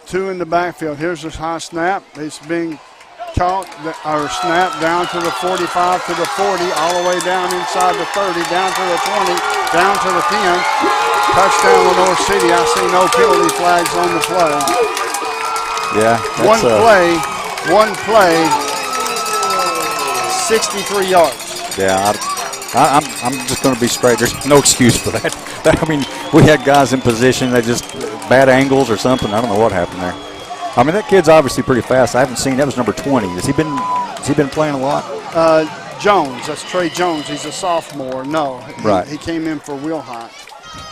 2 in the backfield. Here's a high snap. It's being caught or snapped down to the 45, to the 40, all the way down inside the 30, down to the 20, down to the 10. Touchdown Lenoir City. I see no penalty flags on the play. Yeah. One play, 63 yards. Yeah, I'm just going to be straight. There's no excuse for that. I mean, we had guys in position that just bad angles or something. I don't know what happened there. I mean, that kid's obviously pretty fast. I haven't seen. That was number 20. Has he been playing a lot? Jones. That's Trey Jones. He's a sophomore. No, right. He came in for Will Hunt.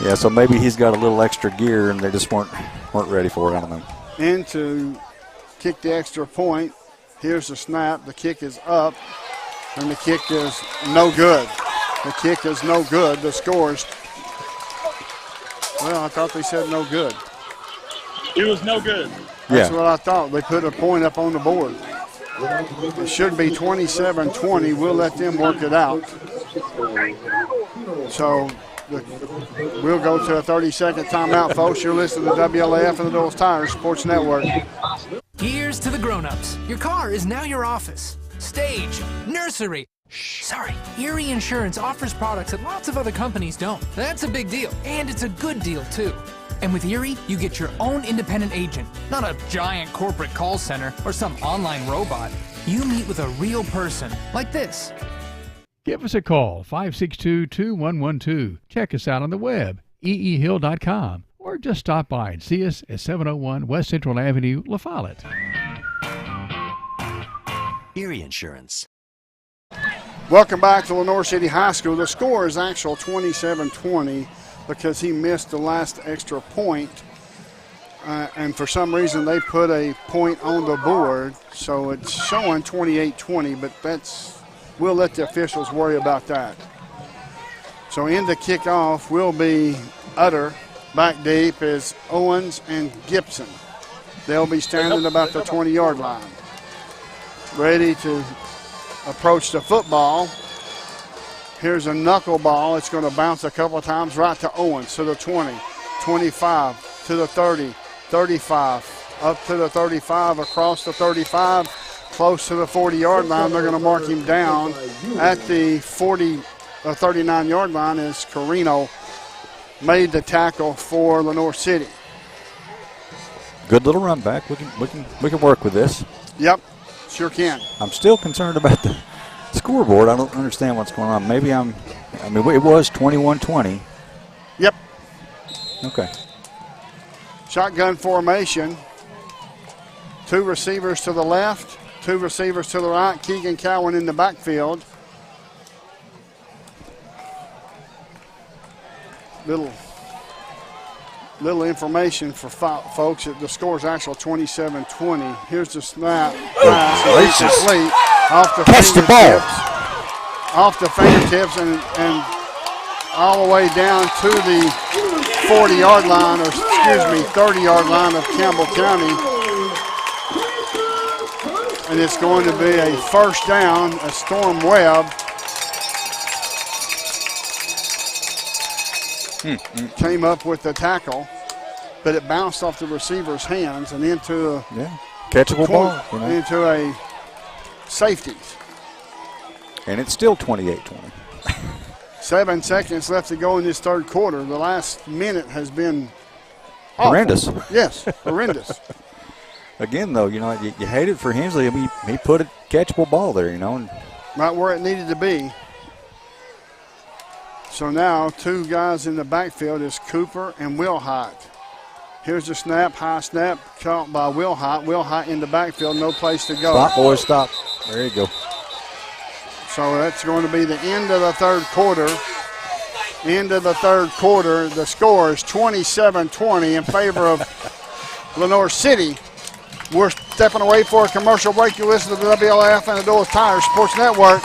Yeah, so maybe he's got a little extra gear and they just weren't ready for it. I don't know. And to kick the extra point. Here's the snap. The kick is up, and the kick is no good. The kick is no good. The score's, well, I thought they said no good. It was no good. That's what I thought. They put a point up on the board. It should be 27-20. We'll let them work it out. So we'll go to a 30-second timeout, folks. You're listening to WLAF and the Dulles Tires Sports Network. Here's to the grown-ups. Your car is now your office, stage, nursery. Sorry, Erie Insurance offers products that lots of other companies don't. That's a big deal, and it's a good deal, too. And with Erie, you get your own independent agent, not a giant corporate call center or some online robot. You meet with a real person, like this. Give us a call, 562-2112. Check us out on the web, eehill.com, or just stop by and see us at 701 West Central Avenue, La Follette. Erie Insurance. Welcome back to Lenoir City High School. The score is actual 27-20 because he missed the last extra point. And for some reason they put a point on the board. So it's showing 28-20, but we'll let the officials worry about that. So in the kickoff will be Utter. Back deep is Owens and Gibson. They'll be standing about the 20-yard line. Ready to approach the football. Here's a knuckleball. It's going to bounce a couple of times right to Owens, to the 20, 25, to the 30, 35, up to the 35, across the 35, close to the 40-yard line. They're going to mark him down at the 39-yard line as Carino made the tackle for Lenoir City. Good little run back. We can work with this. Yep, sure can. I'm still concerned about the scoreboard. I don't understand what's going on. Maybe it was 21-20. Yep. Okay. Shotgun formation. 2 receivers to the left, 2 receivers to the right. Keegan Cowan in the backfield. Little information for folks. The score is actual 27-20. Here's the snap. Complete off the catch the ball. Off the fingertips and all the way down to the 40-yard line, or excuse me, 30-yard line of Campbell County. And it's going to be a first down, a Storm Webb. Came up with the tackle, but it bounced off the receiver's hands and into a catchable ball, into a safety. And it's still 28-20. 7 seconds left to go in this third quarter. The last minute has been horrendous. Awful. Yes, horrendous. Again, though, you hate it for Hensley. I mean, he put a catchable ball there, and right where it needed to be. So now 2 guys in the backfield is Cooper and Wilhite. Here's the snap, high snap, caught by Wilhite. Wilhite in the backfield, no place to go. Stop, boys, stop. There you go. So that's going to be the end of the third quarter. End of the third quarter. The score is 27-20 in favor of Lenoir City. We're stepping away for a commercial break. You listen to the WLAF and the Dulles Tires Sports Network.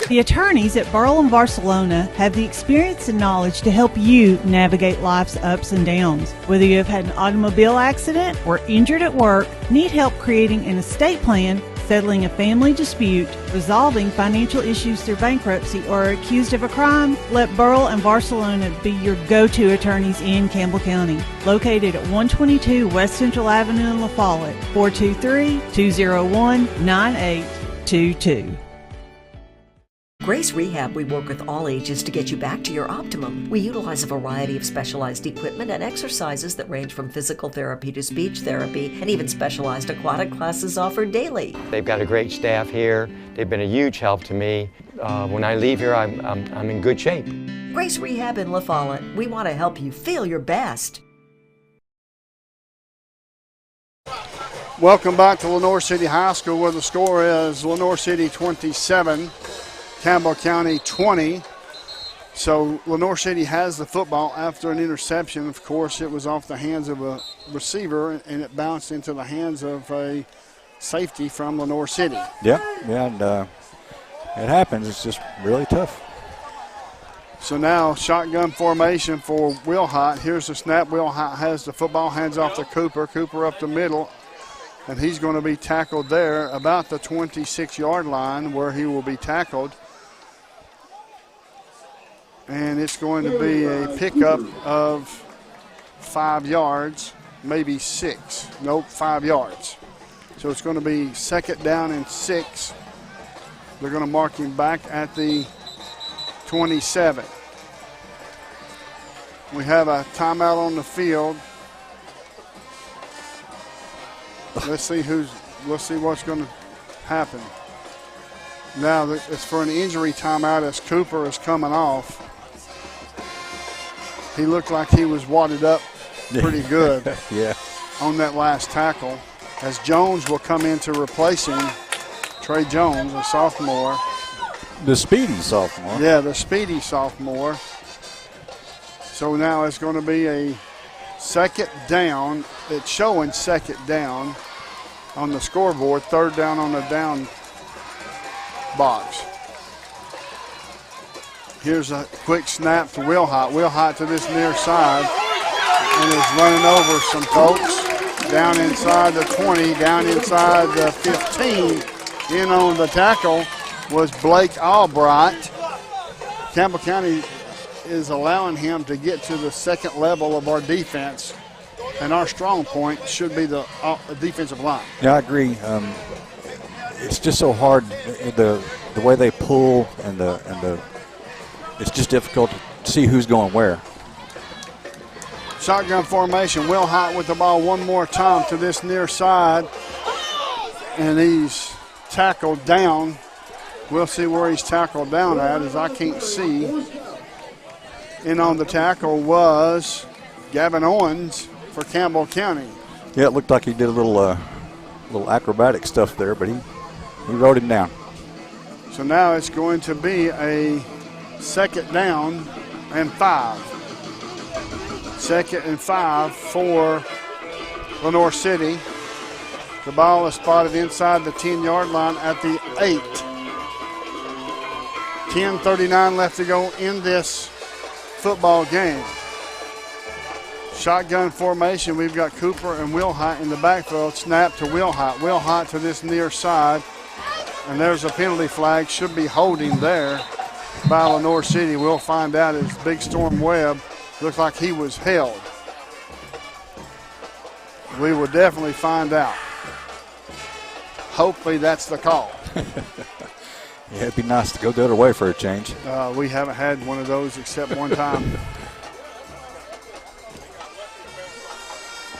The attorneys at Burrell and Barcelona have the experience and knowledge to help you navigate life's ups and downs. Whether you have had an automobile accident or injured at work, need help creating an estate plan, settling a family dispute, resolving financial issues through bankruptcy, or are accused of a crime, let Burrell and Barcelona be your go-to attorneys in Campbell County. Located at 122 West Central Avenue in La Follette, 423-201-9822. Grace Rehab, we work with all ages to get you back to your optimum. We utilize a variety of specialized equipment and exercises that range from physical therapy to speech therapy, and even specialized aquatic classes offered daily. They've got a great staff here. They've been a huge help to me. When I leave here, I'm in good shape. Grace Rehab in La Follette. We want to help you feel your best. Welcome back to Lenoir City High School, where the score is Lenoir City 27, Campbell County 20. So Lenoir City has the football after an interception. Of course, it was off the hands of a receiver, and it bounced into the hands of a safety from Lenoir City. Yeah, and it happens. It's just really tough. So now shotgun formation for Wilhott. Here's the snap. Wilhott has the football, hands off to Cooper. Cooper up the middle, and he's going to be tackled there about the 26-yard line where he will be tackled. And it's going to be a pickup of 5 yards, maybe 6. Nope, 5 yards. So it's going to be 2nd down and 6. They're going to mark him back at the 27. We have a timeout on the field. Let's see what's going to happen. Now it's for an injury timeout as Cooper is coming off. He looked like he was wadded up pretty good on that last tackle. As Jones will come in to replace him, Trey Jones, a sophomore. The speedy sophomore. Yeah, the speedy sophomore. So now it's going to be a 2nd down. It's showing 2nd down on the scoreboard, 3rd down on the down box. Here's a quick snap to Wilhott. Wilhott to this near side and is running over some folks. Down inside the 20, down inside the 15. In on the tackle was Blake Albright. Campbell County is allowing him to get to the 2nd level of our defense, and our strong point should be the defensive line. Yeah, I agree. It's just so hard, the way they pull and the it's just difficult to see who's going where. Shotgun formation. Wilhott with the ball one more time to this near side, and he's tackled down. We'll see where he's tackled down at, as I can't see. In on the tackle was Gavin Owens for Campbell County. Yeah, it looked like he did a little acrobatic stuff there, but he rode him down. So now it's going to be a 2nd down and 5. 2nd and 5 for Lenoir City. The ball is spotted inside the 10-yard line at the 8. 10:39 left to go in this football game. Shotgun formation. We've got Cooper and Wilhott in the backfield. Snap to Wilhott. Wilhott to this near side. And there's a penalty flag. Should be holding there by Lenoir City. We'll find out as Big Storm Webb looks like he was held. We will definitely find out. Hopefully that's the call. Yeah, it'd be nice to go the other way for a change. We haven't had one of those except one time.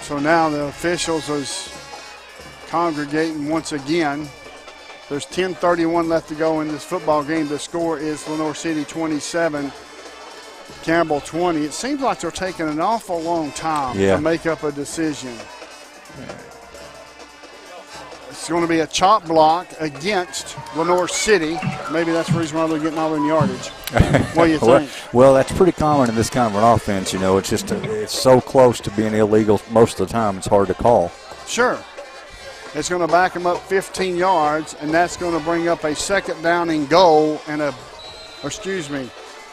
So now the officials is congregating once again. There's 10:31 left to go in this football game. The score is Lenoir City 27, Campbell 20. It seems like they're taking an awful long time to make up a decision. It's going to be a chop block against Lenoir City. Maybe that's the reason why they're getting all in yardage. What do you think? Well, that's pretty common in this kind of an offense. You know, it's just it's so close to being illegal most of the time. It's hard to call. Sure. It's going to back them up 15 yards, and that's going to bring up a second down and goal and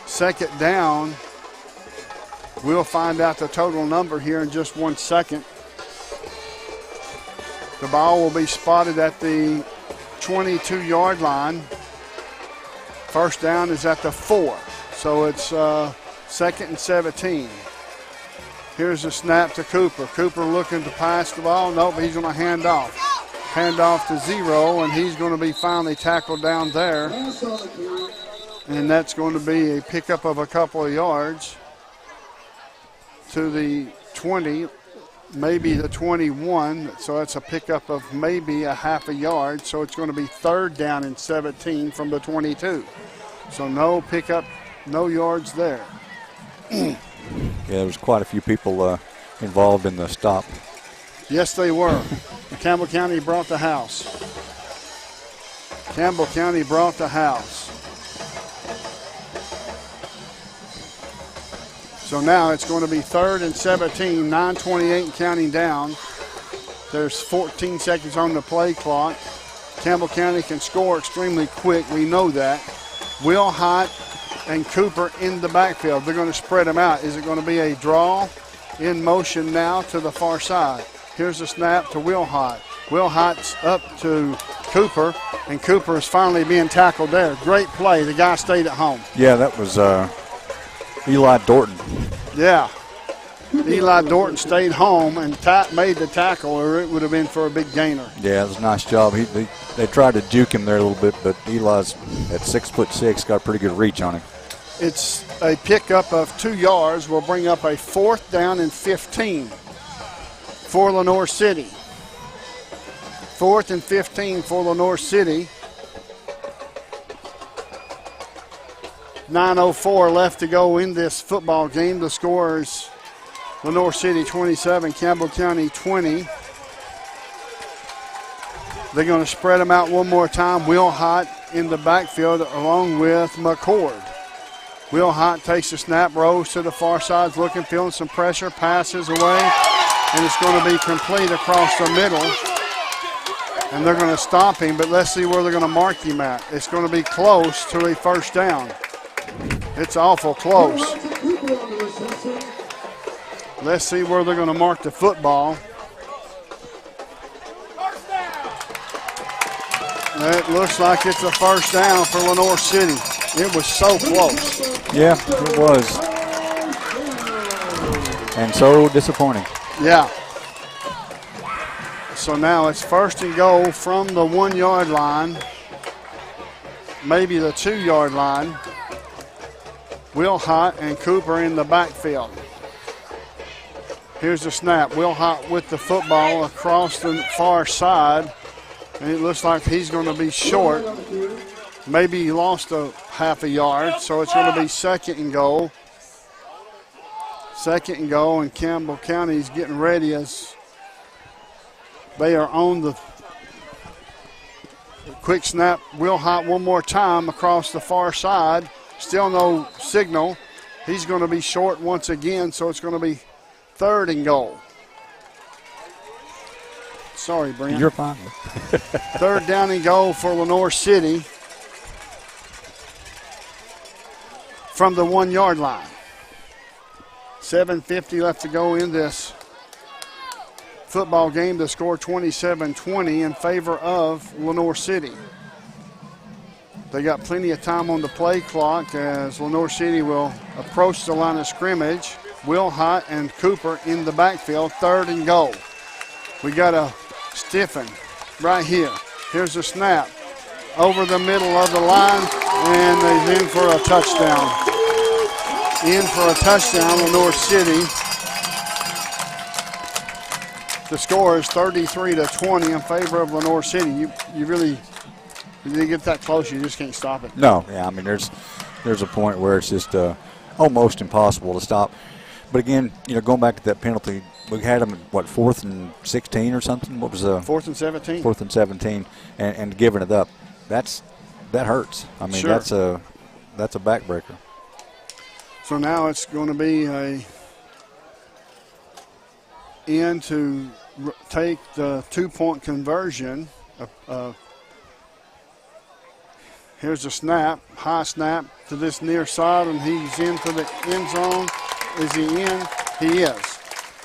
second down. We'll find out the total number here in just 1 second. The ball will be spotted at the 22-yard line. First down is at the 4, so it's second and 17. Here's the snap to Cooper. Cooper looking to pass the ball. Nope, he's going to hand off. Hand off to 0, and he's going to be finally tackled down there. And that's going to be a pickup of a couple of yards to the 20, maybe the 21. So that's a pickup of maybe a half a yard. So it's going to be third down and 17 from the 22. So no pickup, no yards there. Yeah, there was quite a few people involved in the stop. Yes, they were. Campbell County brought the house. Campbell County brought the house. So now it's going to be third and 17, 9:28 and counting down. There's 14 seconds on the play clock. Campbell County can score extremely quick. We know that. Will Hott and Cooper in the backfield. They're going to spread them out. Is it going to be a draw? In motion now to the far side. Here's the snap to Will Hott. Will Hott's up to Cooper, and Cooper is finally being tackled there. Great play. The guy stayed at home. Yeah, that was Eli Dorton. Yeah. Eli Dorton stayed home and made the tackle, or it would have been for a big gainer. Yeah, it was a nice job. They tried to juke him there a little bit, but Eli's at 6'6", got a pretty good reach on him. It's a pickup of 2 yards. Will bring up a fourth down and 15 for Lenoir City. 4th and 15 for Lenoir City. 9:04 left to go in this football game. The score is Lenoir City 27, Campbell County 20. They're going to spread them out one more time. Will Hott in the backfield along with McCord. Will Hott takes the snap, rolls to the far side, looking, feeling some pressure, passes away, and it's going to be complete across the middle. And they're going to stop him, but let's see where they're going to mark him at. It's going to be close to a first down. It's awful close. Let's see where they're going to mark the football. It looks like it's a first down for Lenoir City. It was so close. Yeah, it was. And so disappointing. Yeah. So now it's first and goal from the 1 yard line, maybe the 2 yard line. Will Hott and Cooper in the backfield. Here's the snap. Will Hott with the football across the far side. And it looks like he's going to be short. Maybe he lost a half a yard, so it's going to be second and goal. Second and goal, and Campbell County is getting ready as they are on the quick snap. Will Hott one more time across the far side. Still no signal. He's going to be short once again, so it's going to be third and goal. Sorry, Brent. You're fine. Third down and goal for Lenoir City from the 1 yard line. 7:50 left to go in this football game. The score 27-20 in favor of Lenoir City. They got plenty of time on the play clock as Lenoir City will approach the line of scrimmage. Will Hott and Cooper in the backfield, third and goal. We got a stiffen right here. Here's the snap over the middle of the line, and they're in for a touchdown. In for a touchdown, Lenoir City. The score is 33-20 in favor of Lenoir City. You really, if you get that close, you just can't stop it. No, yeah, I mean there's a point where it's just almost impossible to stop. But again, going back to that penalty, we had them at 4th and 16 or something. What was the 4th and 17? 4th and 17, and giving it up. That hurts. I mean, sure. that's a backbreaker. So now it's going to be a end to take the 2-point conversion. Here's a snap, high snap to this near side, and he's into the end zone. Is he in? He is.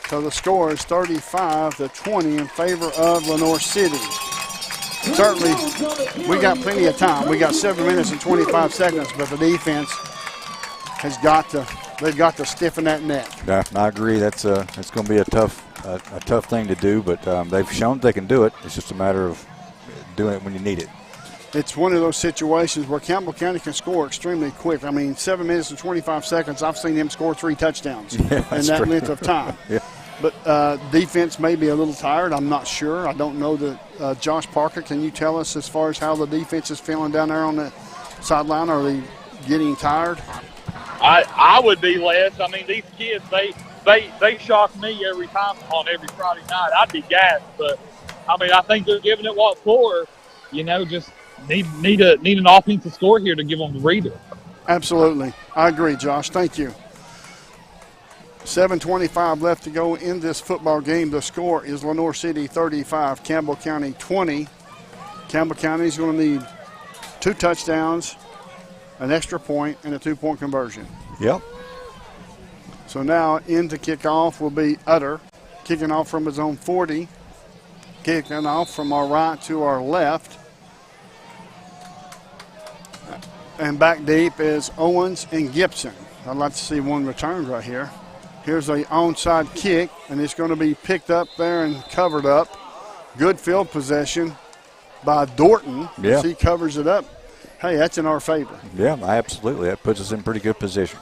So the score is 35-20 in favor of Lenoir City. Certainly, we got plenty of time. We got 7 minutes and 25 seconds, but the defense has got to. They've got to stiffen that neck. Yeah, I agree. It's going to be a tough thing to do, but they've shown they can do it. It's just a matter of doing it when you need it. It's one of those situations where Campbell County can score extremely quick. I mean, 7 minutes and 25 seconds, I've seen them score 3 touchdowns in that length of time. Yeah. But defense may be a little tired. I'm not sure. I don't know that. Josh Parker, can you tell us as far as how the defense is feeling down there on the sideline? Are they getting tired? I would be less. I mean, these kids, they shock me every time on every Friday night. I'd be gassed, but I mean, I think they're giving it what for. You know, just need an offensive score here to give them the breather. Absolutely, I agree, Josh. Thank you. 7:25 left to go in this football game. The score is Lenoir City 35, Campbell County 20. Campbell County is going to need 2 touchdowns, an extra point, and a 2-point conversion. Yep. So now into kickoff will be Utter, kicking off from his own 40, kicking off from our right to our left. And back deep is Owens and Gibson. I'd like to see one return right here. Here's a onside kick, and it's going to be picked up there and covered up. Good field possession by Dorton as he covers it up. Hey, that's in our favor. Yeah, absolutely. That puts us in pretty good position.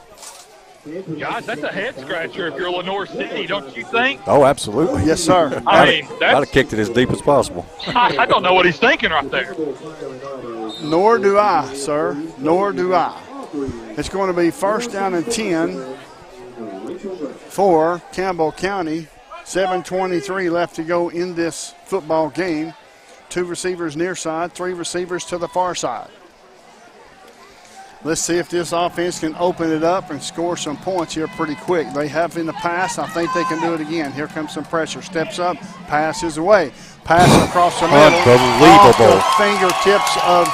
Guys, that's a head scratcher if you're Lenoir City, don't you think? Oh, absolutely. Yes, sir. I mean, I'd have kicked it as deep as possible. I don't know what he's thinking right there. Nor do I, sir. Nor do I. It's going to be 1st down and 10 for Campbell County. 7:23 left to go in this football game. 2 receivers near side, 3 receivers to the far side. Let's see if this offense can open it up and score some points here pretty quick. They have in the past. I think they can do it again. Here comes some pressure. Steps up, passes away. Pass across the middle. Unbelievable. Off the fingertips of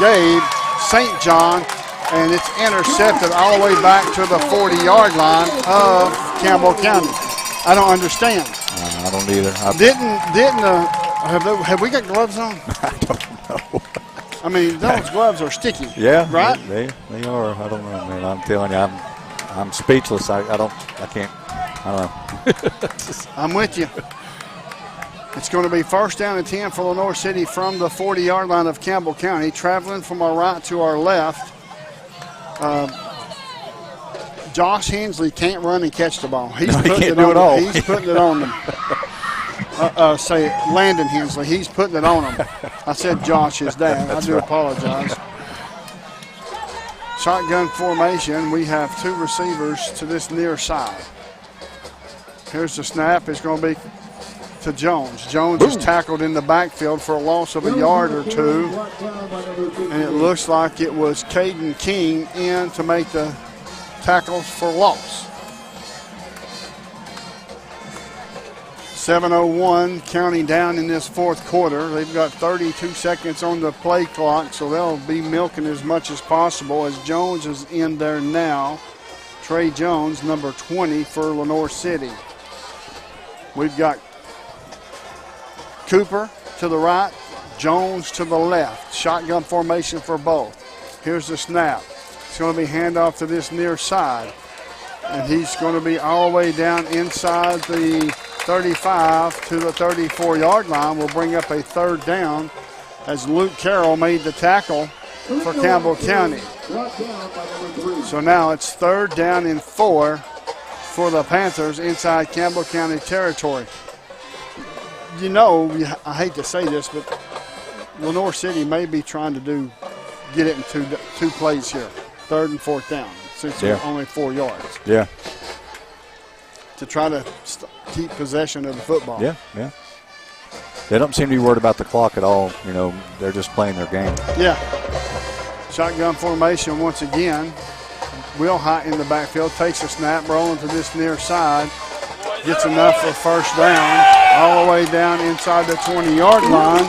Gabe St. John, and it's intercepted all the way back to the 40-yard line of Campbell County. I don't understand. I don't either. Have we got gloves on? I don't know. I mean, those gloves are sticky. Yeah, right. They are. I don't know, man. I'm telling you, I'm speechless. I don't know. I'm with you. It's going to be 1st down and 10 for Lenoir City from the 40-yard line of Campbell County. Traveling from our right to our left. Josh Hensley can't run and catch the ball. He can't do it all. He's putting it on them. Say Landon Hensley. He's putting it on him. I said Josh, his dad. I do apologize. Shotgun formation. We have 2 receivers to this near side. Here's the snap. It's going to be to Jones. Jones is tackled in the backfield for a loss of a yard or 2. And it looks like it was Caden King in to make the tackles for loss. 7:01 counting down in this 4th quarter. They've got 32 seconds on the play clock, so they'll be milking as much as possible as Jones is in there now. Trey Jones, number 20 for Lenoir City. We've got Cooper to the right, Jones to the left. Shotgun formation for both. Here's the snap. It's going to be handoff to this near side. And he's going to be all the way down inside the 35 to the 34-yard line. Will bring up a 3rd down as Luke Carroll made the tackle for Campbell County. So now it's 3rd down and 4 for the Panthers inside Campbell County territory. You know, I hate to say this, but Lenoir City may be trying to get it in two plays here, 3rd and 4th down, since it's only 4 yards. Yeah. To try to keep possession of the football. Yeah. They don't seem to be worried about the clock at all. You know, they're just playing their game. Yeah. Shotgun formation once again. Will High in the backfield, takes a snap, rolling to this near side. Gets enough for 1st down. all the way down inside the 20-yard line.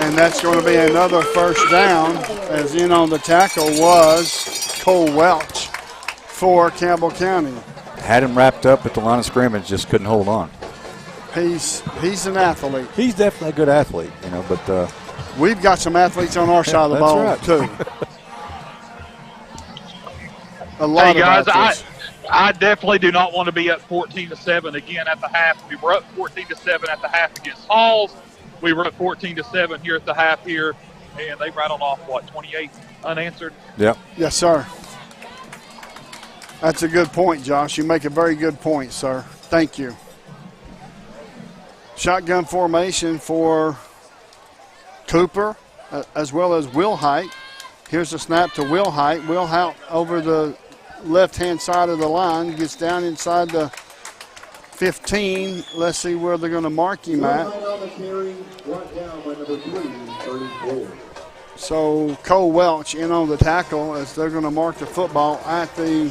And that's going to be another first down, as in on the tackle was Cole Welch for Campbell County. Had him wrapped up at the line of scrimmage, just couldn't hold on. He's an athlete. He's definitely a good athlete, but we've got some athletes on our side of the ball, right. too. A lot Hey, guys, of athletes. I definitely do not want to be up 14-7 again at the half. We were up 14-7 at the half against Halls. We were up 14-7 here at the half here, and they rattled off, 28 unanswered? Yep. Yes, sir. That's a good point, Josh. You make a very good point, sir. Thank you. Shotgun formation for Cooper as well as Will Height. Here's a snap to Will Height. Will Height over the left-hand side of the line, gets down inside the 15. Let's see where they're going to mark him at. So Cole Welch in on the tackle as they're going to mark the football at the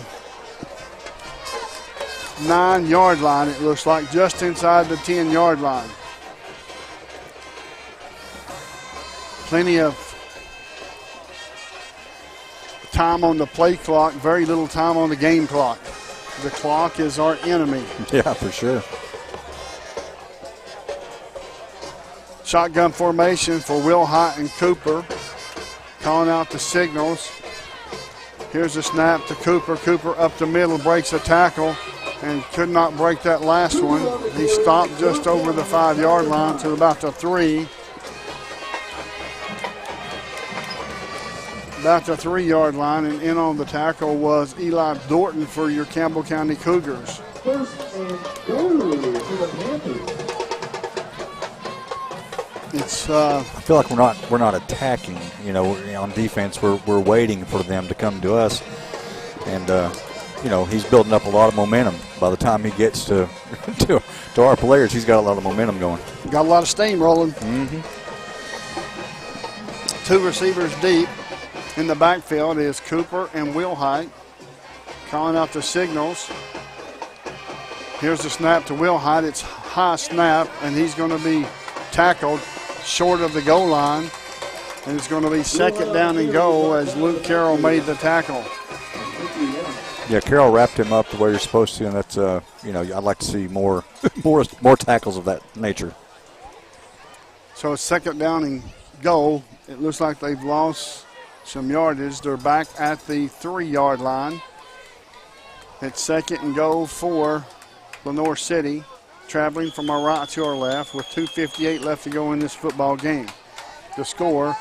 9-yard line, it looks like, just inside the 10-yard line. Plenty of time on the play clock, very little time on the game clock. The clock is our enemy. Yeah, for sure. Shotgun formation for Will Height and Cooper. Calling out the signals. Here's a snap to Cooper. Cooper up the middle, breaks a tackle, and could not break that last one. He stopped just over the 5-yard line to about the 3. About the 3-yard line, and in on the tackle was Eli Dorton for your Campbell County Cougars. It's. I feel like we're not attacking. On defense, we're waiting for them to come to us, and he's building up a lot of momentum. By the time he gets to our players, he's got a lot of momentum going. Got a lot of steam rolling. Mm-hmm. 2 receivers deep. In the backfield is Cooper and Will Height. Calling out the signals. Here's the snap to Will Height. It's high snap, and he's going to be tackled short of the goal line. And it's going to be second down and goal as Luke Carroll made the tackle. Yeah, Carroll wrapped him up the way you're supposed to, and that's I'd like to see more tackles of that nature. So it's second down and goal. It looks like they've lost some yardage. They're back at the 3-yard line. It's second and goal for Lenoir City, traveling from our right to our left with 2:58 left to go in this football game. The score,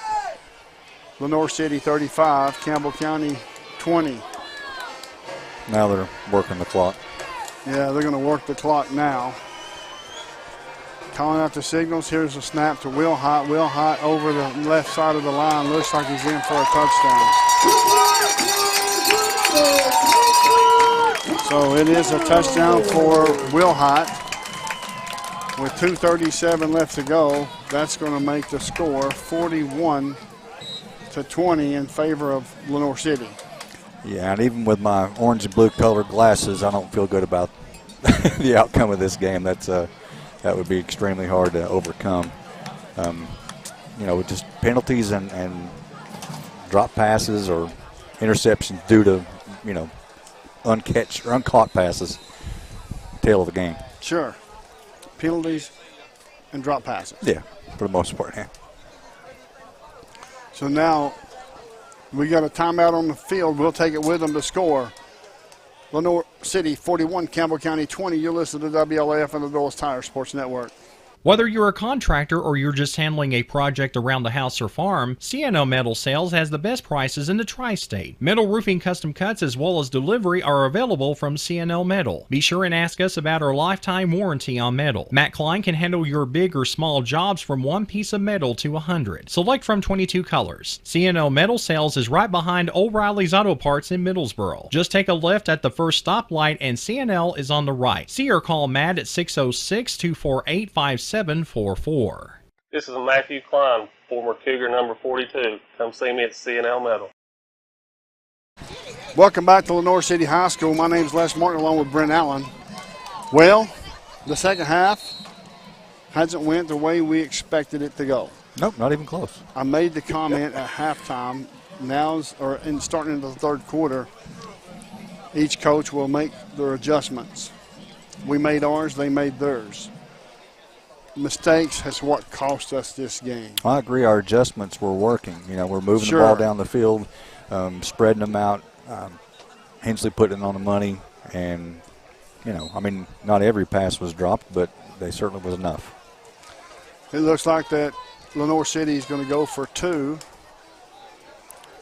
Lenoir City 35, Campbell County 20. Now they're working the clock. Yeah, they're going to work the clock now. Calling out the signals. Here's a snap to Will Height. Will Height over the left side of the line. Looks like he's in for a touchdown. So it is a touchdown for Will Height. With 2:37 left to go, that's going to make the score 41-20 in favor of Lenoir City. Yeah, and even with my orange and blue colored glasses, I don't feel good about the outcome of this game. That would be extremely hard to overcome. With just penalties and drop passes or interceptions due to, uncaught passes, tail of the game. Sure. Penalties and drop passes. Yeah, for the most part, yeah. So now we got a timeout on the field. We'll take it with them to score. Lenoir City 41, Campbell County 20. You're listening to WLAF and the Dulles Tire Sports Network. Whether you're a contractor or you're just handling a project around the house or farm, C&O Metal Sales has the best prices in the tri-state. Metal roofing custom cuts as well as delivery are available from C&O Metal. Be sure and ask us about our lifetime warranty on metal. Matt Klein can handle your big or small jobs from 1 piece of metal to 100. Select from 22 colors. C&O Metal Sales is right behind O'Reilly's Auto Parts in Middlesboro. Just take a left at the first stoplight and C&L is on the right. See or call Matt at 606-248-5744. This is Matthew Klein, former Cougar number 42. Come see me at C&L Metal. Welcome back to Lenoir City High School. My name is Les Martin along with Brent Allen. Well, the second half, hasn't went the way we expected it to go. Nope, not even close. I made the comment at halftime. Starting in the third quarter, each coach will make their adjustments. We made ours, they made theirs. Mistakes is what cost us this game. I agree. Our adjustments were working. We're moving the ball down the field, spreading them out. Hensley putting it on the money, and not every pass was dropped, but they certainly was enough. It looks like that Lenoir City is going to go for 2.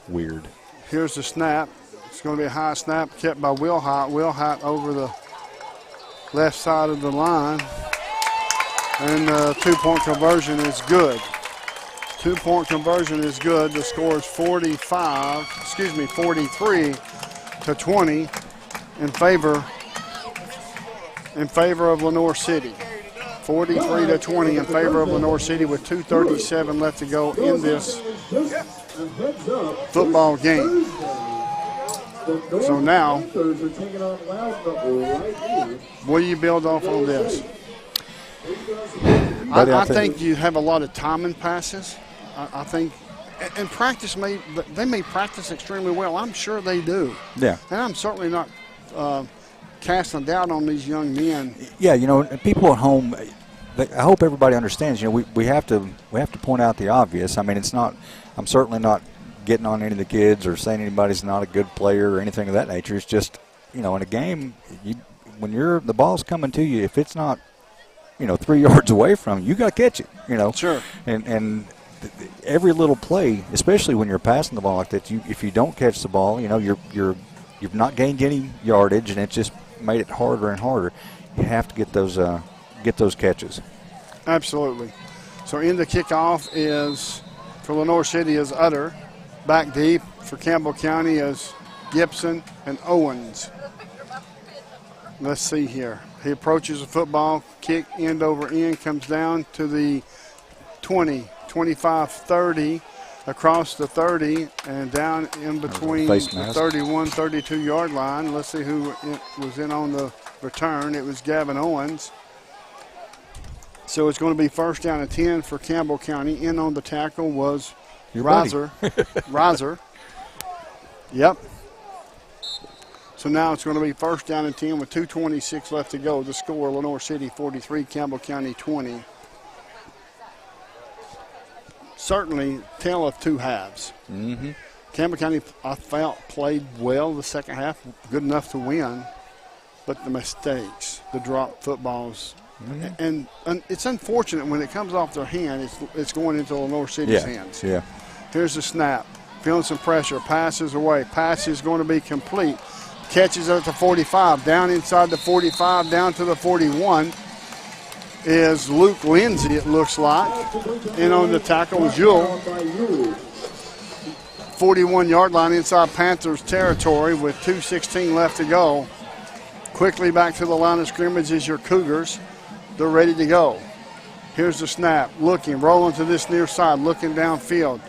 Weird. Here's the snap. It's going to be a high snap kept by Wilhite. Wilhite over the left side of the line. And the 2-point conversion is good. 2-point conversion is good. The score is 43-20 in favor of Lenoir City. 43-20 in favor of Lenoir City with 2:37 left to go in this football game. So now, what do you build off on this? I think you have a lot of timing passes. I think, and they may practice extremely well. I'm sure they do. Yeah. And I'm certainly not casting doubt on these young men. Yeah, people at home, I hope everybody understands. We have to point out the obvious. I mean, I'm certainly not getting on any of the kids or saying anybody's not a good player or anything of that nature. It's just, in a game, when the ball's coming to you, if it's not, 3 yards away from you, got to catch it. Sure. And every little play, especially when you're passing the ball like that, if you don't catch the ball, you've not gained any yardage, and it's just made it harder and harder. You have to get those catches. Absolutely. So in the kickoff is for Lenoir City is Utter. Back deep for Campbell County is Gibson and Owens. Let's see here. He approaches the football, kick end over end, comes down to the 20, 25, 30, across the 30, and down in between the 31, 32-yard line. Let's see who was in on the return. It was Gavin Owens. So it's going to be first down and 10 for Campbell County. In on the tackle was Riser. Yep. So now it's going to be first down and 10 with 2:26 left to go. The score, Lenoir City 43, Campbell County 20. Certainly tale of two halves. Mm-hmm. Campbell County, I felt, played well the second half, good enough to win. But the mistakes, the dropped footballs, and it's unfortunate when it comes off their hand, it's going into Lenoir City's hands. Yeah. Here's the snap. Feeling some pressure. Passes away. Pass is going to be complete. Catches at the 45. Down inside the 45. Down to the 41 is Luke Lindsay, it looks like. In on the tackle was Jewell. 41-yard line inside Panthers territory with 2:16 left to go. Quickly back to the line of scrimmage is your Cougars. They're ready to go. Here's the snap. Looking, rolling to this near side, looking downfield.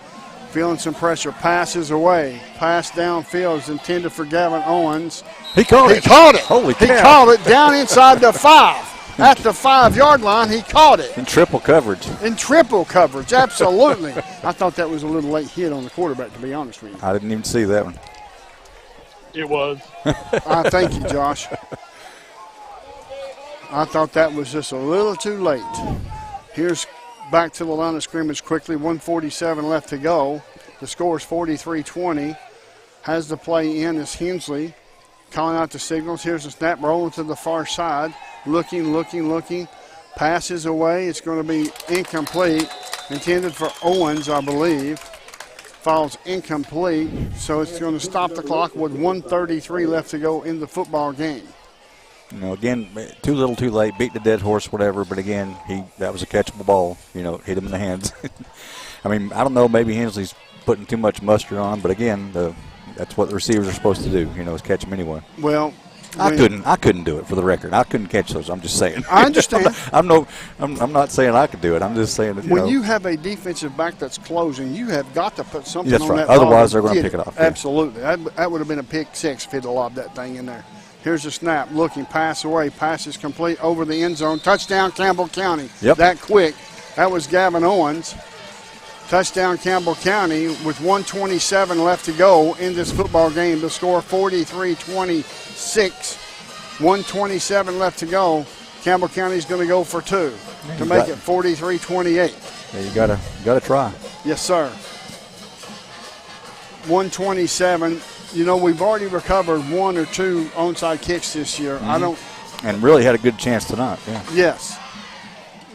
Feeling some pressure. Passes away. Pass downfield is intended for Gavin Owens. He caught it. Holy cow. He caught it down inside the 5. At the 5-yard line, he caught it. In triple coverage. Absolutely. I thought that was a little late hit on the quarterback, to be honest with you. I didn't even see that one. It was. Thank you, Josh. I thought that was just a little too late. Here's back to the line of scrimmage quickly. 1:47 left to go. The score is 43-20. Has the play in is Hensley. Calling out the signals. Here's the snap, rolling to the far side. Looking. Passes away. It's going to be incomplete. Intended for Owens, I believe. Falls incomplete. So it's going to stop the clock with 1:33 left to go in the football game. Again, too little, too late, beat the dead horse, whatever. But again, that was a catchable ball. Hit him in the hands. I mean, I don't know. Maybe Hensley's putting too much mustard on him, but again, that's what the receivers are supposed to do. Is catch them anyway. Well, I couldn't do it for the record. I couldn't catch those. I'm just saying. I understand. I'm not saying I could do it. I'm just saying that. When you have a defensive back that's closing, you have got to put something that's on right. that ball. Otherwise, they're going to pick it off. Absolutely. That would have been a pick six if he'd have lobbed that thing in there. Here's a snap, looking, pass away, pass is complete over the end zone. Touchdown, Campbell County. Yep. That quick. That was Gavin Owens. Touchdown, Campbell County, with 1:27 left to go in this football game. The score 43-26. 1:27 left to go. Campbell County's going to go for 2 to make it 43-28. Yeah, you gotta try. Yes, sir. 1:27. You know, we've already recovered 1 or 2 onside kicks this year. And really had a good chance tonight. Yeah. Yes.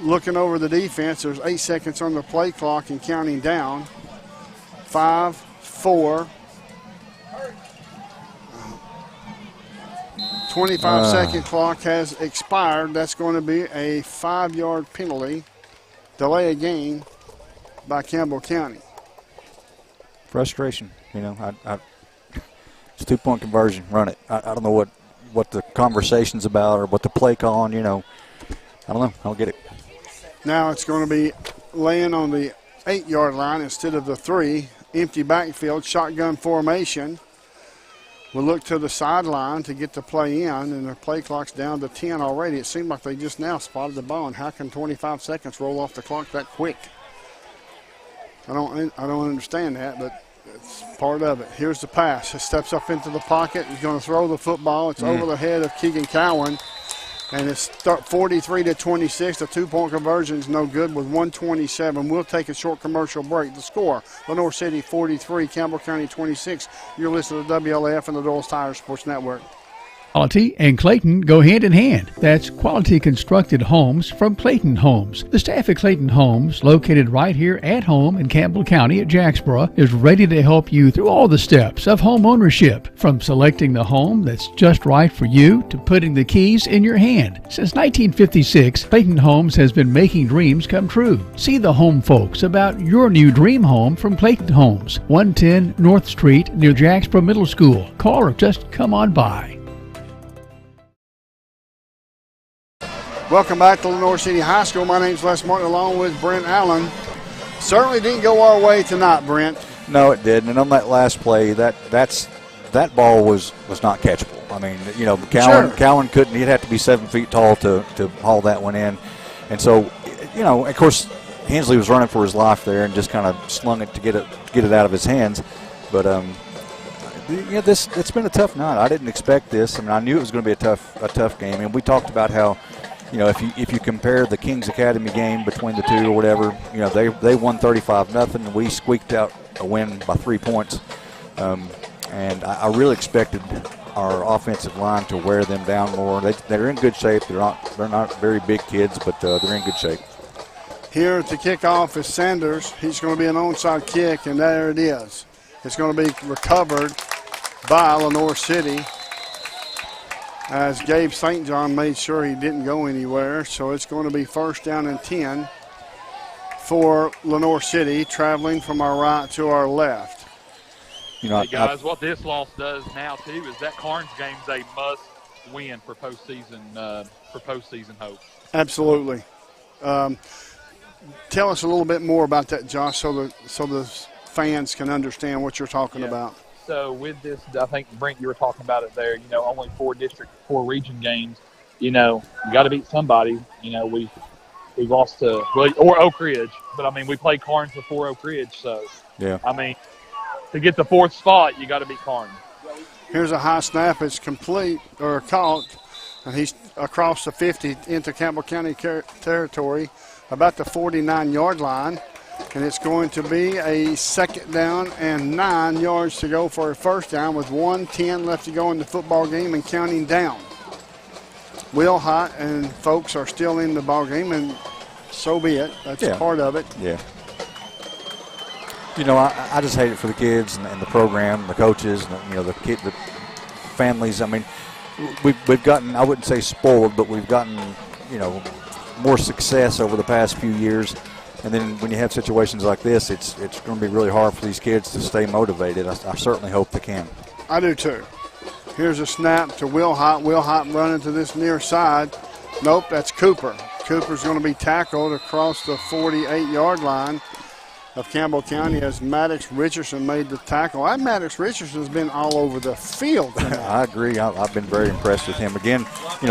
Looking over the defense, there's 8 seconds on the play clock and counting down. 5, 4. 25-second clock has expired. That's going to be a 5-yard penalty. Delay a game by Campbell County. Frustration. You know, it's 2-point conversion. Run it. I don't know what the conversation's about or what the play calling. You know, I don't know. I don't get it. Now it's going to be laying on the 8-yard line instead of the 3. Empty backfield, shotgun formation. We'll look to the sideline to get the play in, and the play clock's down to 10 already. It seemed like they just now spotted the ball, and how can 25 seconds roll off the clock that quick? I don't understand that, but it's part of it. Here's the pass. He steps up into the pocket. He's going to throw the football. It's over the head of Keegan Cowan. And it's 43-26. The 2-point conversion is no good with 1:27. We'll take a short commercial break. The score, Lenoir City 43, Campbell County 26. You're listening to WLAF and the Doyle's Tire Sports Network. Quality and Clayton go hand in hand. That's quality constructed homes from Clayton Homes. The staff at Clayton Homes, located right here at home in Campbell County at Jacksboro, is ready to help you through all the steps of home ownership, from selecting the home that's just right for you to putting the keys in your hand. Since 1956, Clayton Homes has been making dreams come true. See the home folks about your new dream home from Clayton Homes, 110 North Street near Jacksboro Middle School. Call or just come on by. Welcome back to Lenoir City High School. My name's Les Martin along with Brent Allen. Certainly didn't go our way tonight, Brent. No, it didn't. And on that last play, that ball was not catchable. I mean, you know, Cowan couldn't. He'd have to be 7 feet tall to haul that one in. And so, you know, of course, Hensley was running for his life there and just kind of slung it to get it out of his hands. But yeah, it's been a tough night. I didn't expect this. I mean, I knew it was going to be a tough game. And we talked about how, you know, if you compare the Kings Academy game between the two or whatever, you know, they won 35-0, and we squeaked out a win by 3 points. And I really expected our offensive line to wear them down more. They're in good shape. They're not very big kids, but they're in good shape. Here at the kickoff is Sanders. He's going to be an onside kick, and there it is. It's going to be recovered by Lenoir City, as Gabe St. John made sure he didn't go anywhere. So it's going to be 1st down and 10 for Lenoir City, traveling from our right to our left. You know, hey guys, what this loss does now too is that Carnes game's a must win for postseason hope. Absolutely. Tell us a little bit more about that, Josh, so the fans can understand what you're talking about. So with this, I think, Brent, you were talking about it there, you know, only 4 region games. You know, you got to beat somebody. You know, we lost to, or Oak Ridge. But, I mean, we played Carnes before Oak Ridge. So, yeah. I mean, to get the 4th spot, you got to beat Carnes. Here's a high snap. It's complete or caught, and he's across the 50 into Campbell County territory, about the 49-yard line. And it's going to be a 2nd down and 9 yards to go for a 1st down with 1:10 left to go in the football game and counting down. Will Hott and folks are still in the ball game, and so be it. That's part of it. Yeah. You know, I just hate it for the kids and the program, the coaches, and, you know, the families. I mean, we've gotten, I wouldn't say spoiled, but we've gotten, you know, more success over the past few years. And then when you have situations like this, it's going to be really hard for these kids to stay motivated. I certainly hope they can. I do too. Here's a snap to Will Hott. Will Hott running to this near side. Nope, that's Cooper. Cooper's going to be tackled across the 48-yard line. of Campbell County as Maddox Richardson made the tackle. That Maddox Richardson's been all over the field tonight. I agree. I've been very impressed with him. Again,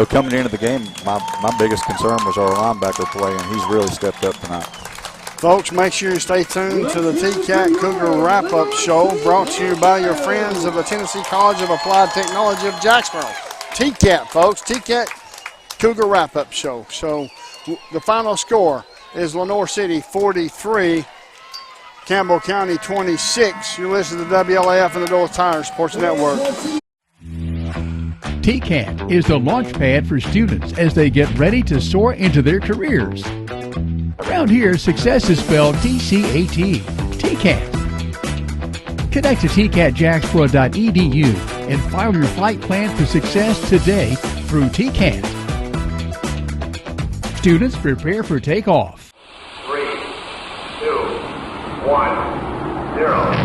coming into the game, my biggest concern was our linebacker play, and he's really stepped up tonight. Folks, make sure you stay tuned to the TCAT Cougar Wrap-Up Show, brought to you by your friends of the Tennessee College of Applied Technology of Jacksboro. TCAT, folks, TCAT Cougar Wrap-Up Show. So the final score is Lenoir City 43, Campbell County 26. You're listening to WLAF and the Dole Tire Sports Network. TCAT is the launch pad for students as they get ready to soar into their careers. Around here, success is spelled TCAT. TCAT. Connect to tcatjacksboro.edu and file your flight plan for success today through TCAT. Students prepare for takeoff. 3, 2, 1, 0.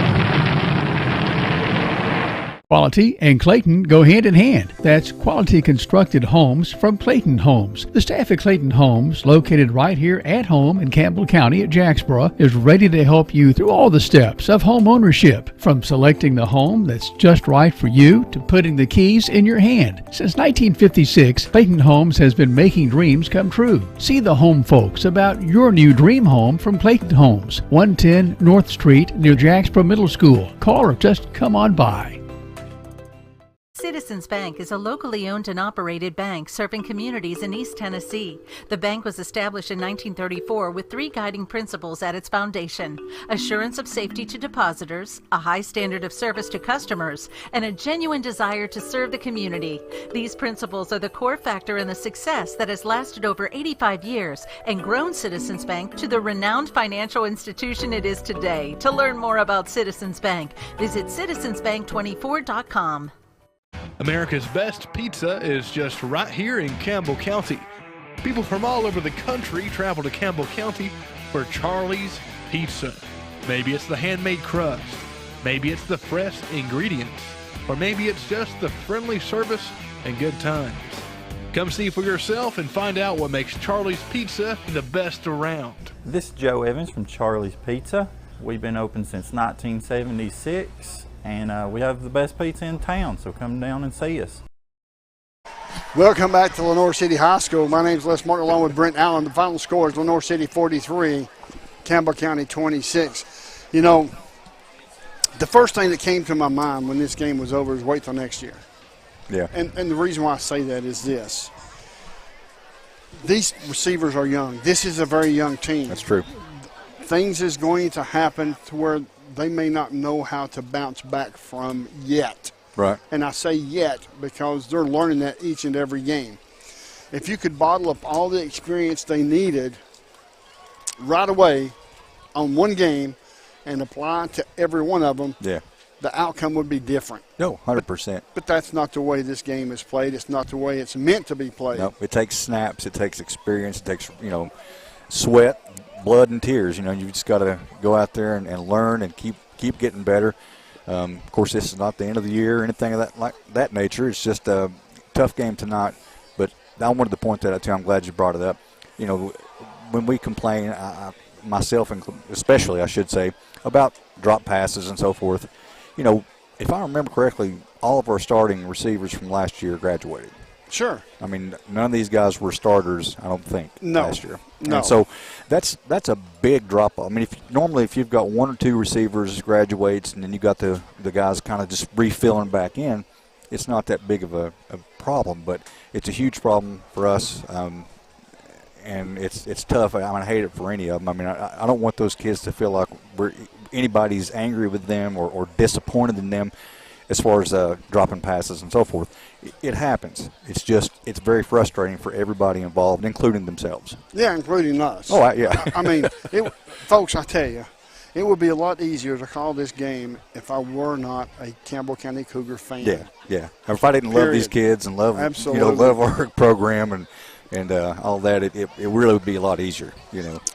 Quality and Clayton go hand in hand. That's quality constructed homes from Clayton Homes. The staff at Clayton Homes, located right here at home in Campbell County at Jacksboro, is ready to help you through all the steps of home ownership, from selecting the home that's just right for you to putting the keys in your hand. Since 1956, Clayton Homes has been making dreams come true. See the home folks about your new dream home from Clayton Homes, 110 North Street near Jacksboro Middle School. Call or just come on by. Citizens Bank is a locally owned and operated bank serving communities in East Tennessee. The bank was established in 1934 with 3 guiding principles at its foundation: assurance of safety to depositors, a high standard of service to customers, and a genuine desire to serve the community. These principles are the core factor in the success that has lasted over 85 years and grown Citizens Bank to the renowned financial institution it is today. To learn more about Citizens Bank, visit citizensbank24.com. America's best pizza is just right here in Campbell County. People from all over the country travel to Campbell County for Charlie's Pizza. Maybe it's the handmade crust, maybe it's the fresh ingredients, or maybe it's just the friendly service and good times. Come see for yourself and find out what makes Charlie's Pizza the best around. This is Joe Evans from Charlie's Pizza. We've been open since 1976. And we have the best pizza in town, so come down and see us. Welcome back to Lenoir City High School. My name is Les Martin, along with Brent Allen. The final score is Lenoir City 43, Campbell County 26. You know, the first thing that came to my mind when this game was over is wait till next year. Yeah. And the reason why I say that is this. These receivers are young. This is a very young team. That's true. Things is going to happen to where they may not know how to bounce back from yet. Right. And I say yet because they're learning that each and every game. If you could bottle up all the experience they needed right away on one game and apply to every one of them, yeah, the outcome would be different. No, 100%. But that's not the way this game is played. It's not the way it's meant to be played. No, it takes snaps. It takes experience. It takes, sweat, blood, and tears. You just got to go out there and learn and keep getting better. Of course, this is not the end of the year or anything of that nature. It's just a tough game tonight. But I wanted to point that out too. I'm glad you brought it up. When we complain, myself especially, I should say, about drop passes and so forth, if I remember correctly, all of our starting receivers from last year graduated. Sure. I mean, none of these guys were starters, I don't think, last year. No. And so that's a big drop off. I mean, if you've got 1 or 2 receivers graduates and then you got the guys kind of just refilling back in, it's not that big of a problem, but it's a huge problem for us. And it's tough. I hate it for any of them. I mean, I don't want those kids to feel like anybody's angry with them or disappointed in them as far as dropping passes and so forth. It happens. It's very frustrating for everybody involved, including themselves. Yeah, including us. Oh, yeah. I mean, folks, I tell you, it would be a lot easier to call this game if I were not a Campbell County Cougar fan. Yeah. If I didn't love these kids and love love our program and all that, it really would be a lot easier,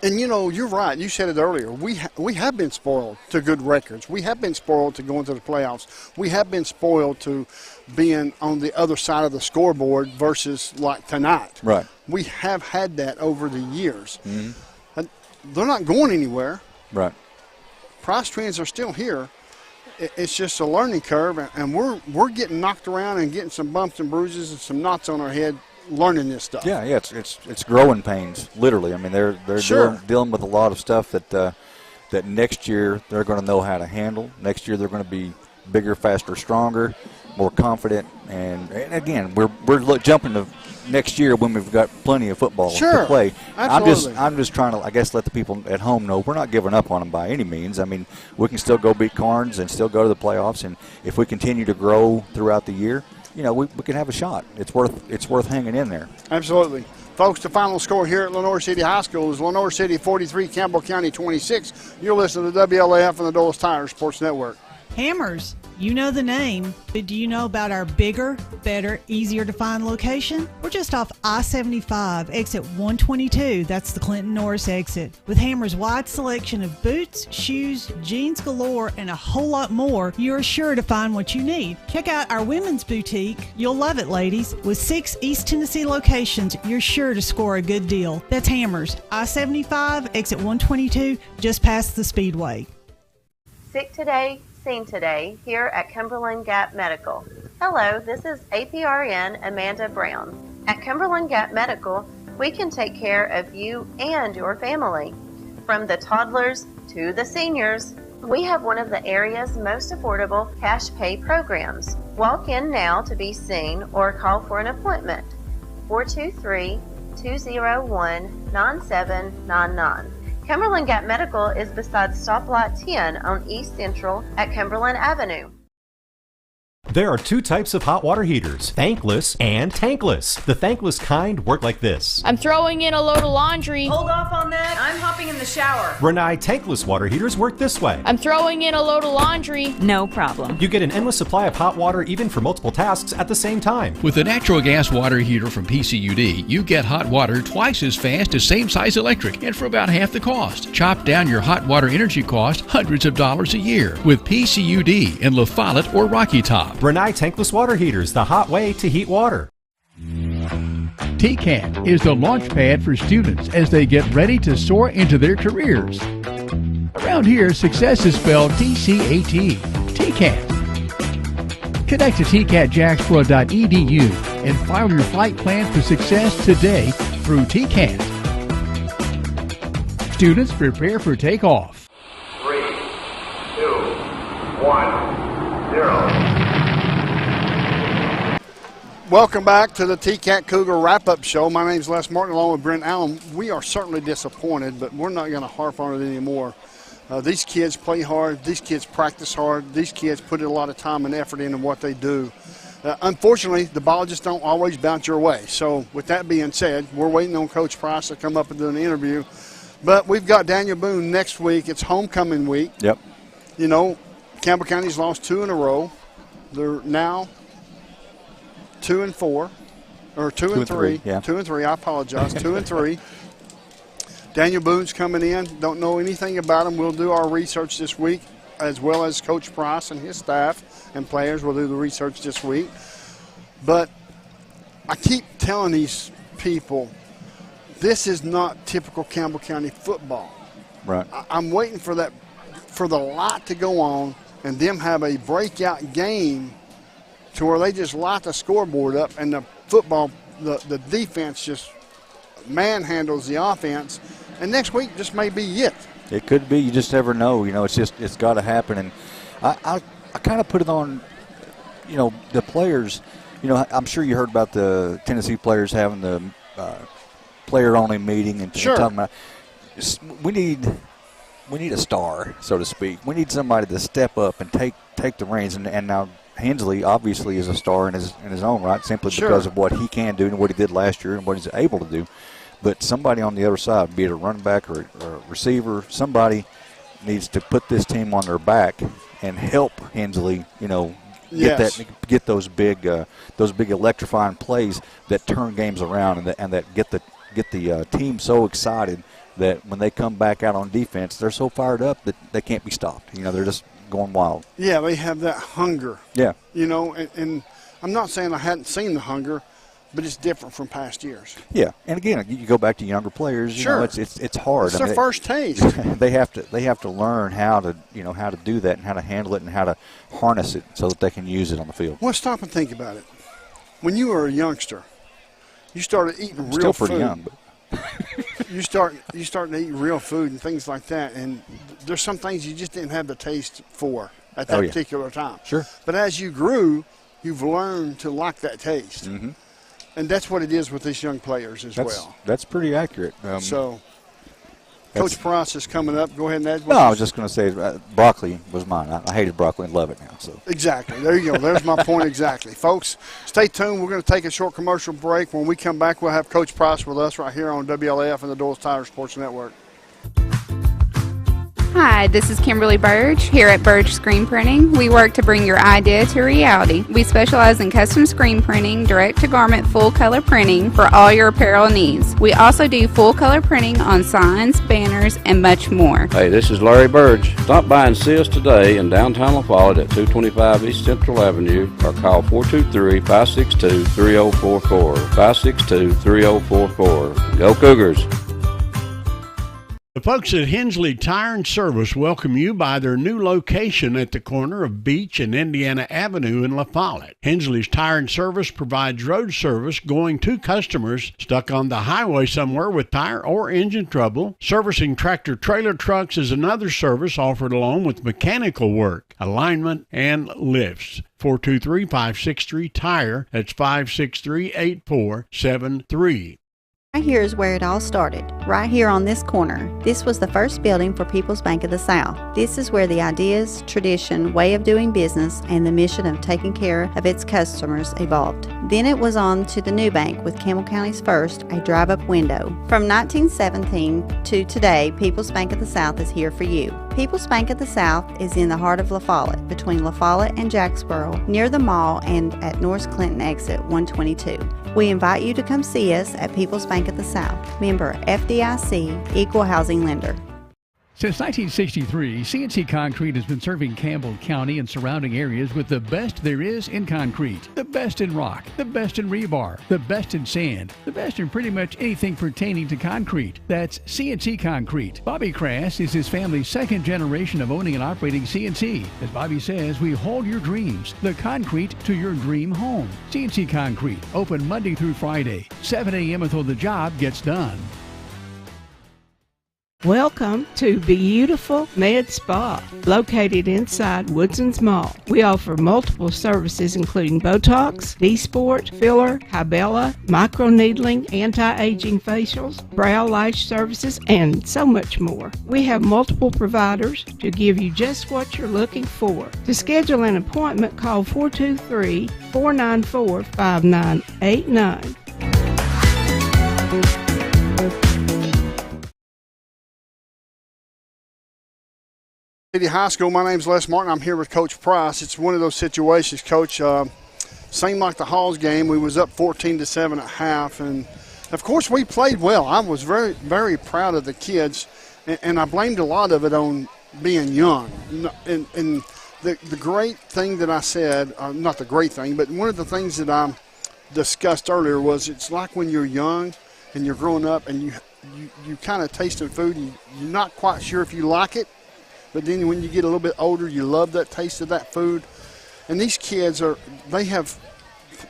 And, you're right. You said it earlier. We have been spoiled to good records. We have been spoiled to going to the playoffs. We have been spoiled to being on the other side of the scoreboard versus like tonight. Right. We have had that over the years. Mm-hmm. And they're not going anywhere. Right. Price trends are still here. It's just a learning curve, and we're getting knocked around and getting some bumps and bruises and some knots on our head learning this stuff. Yeah, it's growing pains, literally. I mean, they're dealing with a lot of stuff that next year they're going to know how to handle. Next year they're going to be bigger, faster, stronger, more confident, and again, we're jumping to next year when we've got plenty of football to play. Absolutely. I'm just trying to, I guess, let the people at home know we're not giving up on them by any means. I mean, we can still go beat Carnes and still go to the playoffs, and if we continue to grow throughout the year, you know, we can have a shot. It's worth hanging in there. Absolutely. Folks, the final score here at Lenoir City High School is Lenoir City 43, Campbell County 26. You're listening to WLAF and the Dulles Tire Sports Network. Hammers, you know the name, but do you know about our bigger, better, easier to find location? We're just off I-75, exit 122. That's the Clinton Norris exit. With Hammers' wide selection of boots, shoes, jeans galore, and a whole lot more, you're sure to find what you need. Check out our women's boutique. You'll love it, ladies. With 6 East Tennessee locations, you're sure to score a good deal. That's Hammers, I-75, exit 122, just past the Speedway. Sick today, seen today, here at Cumberland Gap Medical. Hello, this is APRN Amanda Brown. At Cumberland Gap Medical, we can take care of you and your family. From the toddlers to the seniors, we have one of the area's most affordable cash pay programs. Walk in now to be seen or call for an appointment. 423-201-9799. Cumberland Gap Medical is beside Stoplight 10 on East Central at Cumberland Avenue. There are 2 types of hot water heaters, thankless and tankless. The thankless kind work like this. I'm throwing in a load of laundry. Hold off on that. I'm hopping in the shower. Renai tankless water heaters work this way. I'm throwing in a load of laundry. No problem. You get an endless supply of hot water even for multiple tasks at the same time. With the natural gas water heater from PCUD, you get hot water twice as fast as same-size electric and for about half the cost. Chop down your hot water energy cost hundreds of dollars a year with PCUD in La Follette or Rocky Top. Renai tankless water heaters, the hot way to heat water. TCAT is the launch pad for students as they get ready to soar into their careers. Around here, success is spelled TCAT. TCAT. Connect to tcatjacksboro.edu and file your flight plan for success today through TCAT. Students, prepare for takeoff. 3, 2, 1, 0. Welcome back to the TCAT Cougar Wrap-Up Show. My name is Les Martin along with Brent Allen. We are certainly disappointed, but we're not going to harp on it anymore. These kids play hard. These kids practice hard. These kids put a lot of time and effort into what they do. Unfortunately, the ball just don't always bounce your way. So with that being said, we're waiting on Coach Price to come up and do an interview. But we've got Daniel Boone next week. It's homecoming week. Yep. You know, Campbell County's lost 2 in a row. They're now 2 and 4, or 2 and 3. Yeah. 2 and 3. I apologize. 2 and 3. Daniel Boone's coming in. Don't know anything about him. We'll do our research this week, as well as Coach Price and his staff and players will do the research this week. But I keep telling these people, this is not typical Campbell County football. Right. I'm waiting for that, for the light to go on and them have a breakout game to where they just light the scoreboard up and the football, the defense just manhandles the offense. And next week just may be it. It could be. You just never know. You know, it's got to happen. And I kind of put it on, you know, the players. You know, I'm sure you heard about the Tennessee players having the player-only meeting and sure. talking about we need a star, so to speak. We need somebody to step up and take the reins. And now Hensley obviously is a star in his own right, simply sure. because of what he can do and what he did last year and what he's able to do. But somebody on the other side, be it a running back or a receiver, somebody needs to put this team on their back and help Hensley, you know, get those big electrifying plays that turn games around and that get the team so excited that when they come back out on defense, they're so fired up that they can't be stopped. You know, they're just going wild. Yeah, they have that hunger. Yeah. You know, and I'm not saying I hadn't seen the hunger, but it's different from past years. Yeah, and again, you go back to younger players. You sure, know, it's hard. It's their first taste. They have to learn how to do that and how to handle it and how to harness it so that they can use it on the field. Well, stop and think about it. When you were a youngster, you started eating real Still food. pretty young, but you start to eat real food and things like that, and there's some things you just didn't have the taste for at that particular time. Sure. But as you grew, you've learned to like that taste. Mm-hmm. And that's what it is with these young players as well. That's pretty accurate. Coach Price is coming up. Go ahead and add. No, I was just going to say broccoli was mine. I hated broccoli and love it now. So exactly. There you go. There's my point exactly. Folks, stay tuned. We're going to take a short commercial break. When we come back, we'll have Coach Price with us right here on WLAF and the Doyle's Tire Sports Network. Hi, this is Kimberly Burge here at Burge Screen Printing. We work to bring your idea to reality. We specialize in custom screen printing, direct-to-garment full-color printing for all your apparel needs. We also do full-color printing on signs, banners, and much more. Hey, this is Larry Burge. Stop by and see us today in downtown La Follette at 225 East Central Avenue or call 423-562-3044. 562-3044. Go Cougars! The folks at Hensley Tire and Service welcome you by their new location at the corner of Beach and Indiana Avenue in La Follette. Hensley's Tire and Service provides road service going to customers stuck on the highway somewhere with tire or engine trouble. Servicing tractor-trailer trucks is another service offered along with mechanical work, alignment, and lifts. 423-563-TIRE. That's 563-8473. Right here is where it all started, right here on this corner. This was the first building for People's Bank of the South. This is where the ideas, tradition, way of doing business, and the mission of taking care of its customers evolved. Then it was on to the new bank with Campbell County's first, a drive-up window. From 1917 to today, People's Bank of the South is here for you. People's Bank of the South is in the heart of La Follette, between La Follette and Jacksboro, near the mall and at North Clinton exit 122. We invite you to come see us at People's Bank of the South, member FDIC, equal housing lender. Since 1963, CNC Concrete has been serving Campbell County and surrounding areas with the best there is in concrete. The best in rock, the best in rebar, the best in sand, the best in pretty much anything pertaining to concrete. That's CNC Concrete. Bobby Crass is his family's second generation of owning and operating CNC. As Bobby says, we hold your dreams, the concrete to your dream home. CNC Concrete, open Monday through Friday, 7 a.m. until the job gets done. Welcome to Beautiful Med Spa, located inside Woodson's Mall. We offer multiple services including Botox, D-Sport, filler, Hybella, microneedling, anti-aging facials, brow lash services, and so much more. We have multiple providers to give you just what you're looking for. To schedule an appointment, call 423-494-5989. City High School. My name's Les Martin. I'm here with Coach Price. It's one of those situations, Coach. Seemed like the Halls game. We was up 14-7 at half, and of course we played well. I was very, very proud of the kids, and I blamed a lot of it on being young. And the great thing that I said, not the great thing, but one of the things that I discussed earlier was it's like when you're young and you're growing up and you kind of tasting food and you're not quite sure if you like it. But then when you get a little bit older, you love that taste of that food. And these kids they have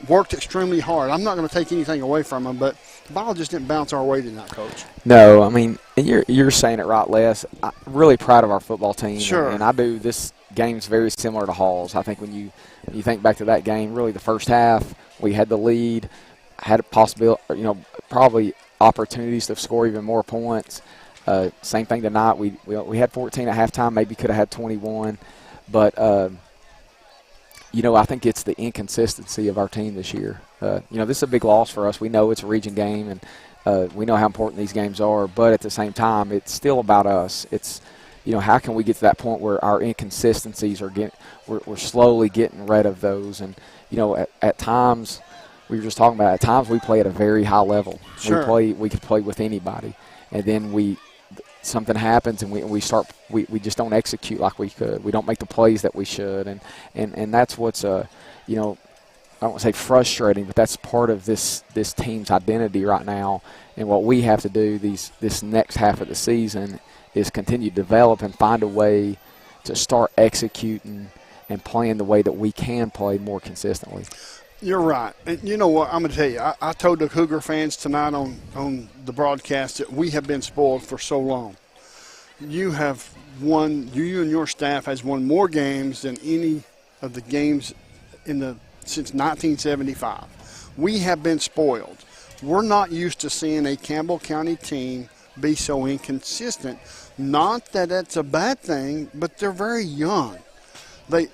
worked extremely hard. I'm not going to take anything away from them, but the ball just didn't bounce our way tonight, Coach. No, I mean, you're saying it right, Les. I'm really proud of our football team. Sure. And I do. This game's very similar to Halls. I think when you think back to that game, really the first half, we had the lead, had a possibility, probably opportunities to score even more points. Same thing tonight. We had 14 at halftime. Maybe could have had 21, but I think it's the inconsistency of our team this year. This is a big loss for us. We know it's a region game, and we know how important these games are. But at the same time, it's still about us. It's how can we get to that point where our inconsistencies we're slowly getting rid of those, and at times we were just talking about. At times we play at a very high level. Sure. We could play with anybody, and then something happens and we just don't execute like we could. We don't make the plays that we should, and that's what's want to say frustrating, but that's part of this team's identity right now. And what we have to do this next half of the season is continue to develop and find a way to start executing and playing the way that we can play more consistently. You're right. And you know what, I'm going to tell you, I told the Cougar fans tonight on the broadcast that we have been spoiled for so long. You and your staff has won more games than any of the games since 1975. We have been spoiled. We're not used to seeing a Campbell County team be so inconsistent. Not that that's a bad thing, but they're very young. They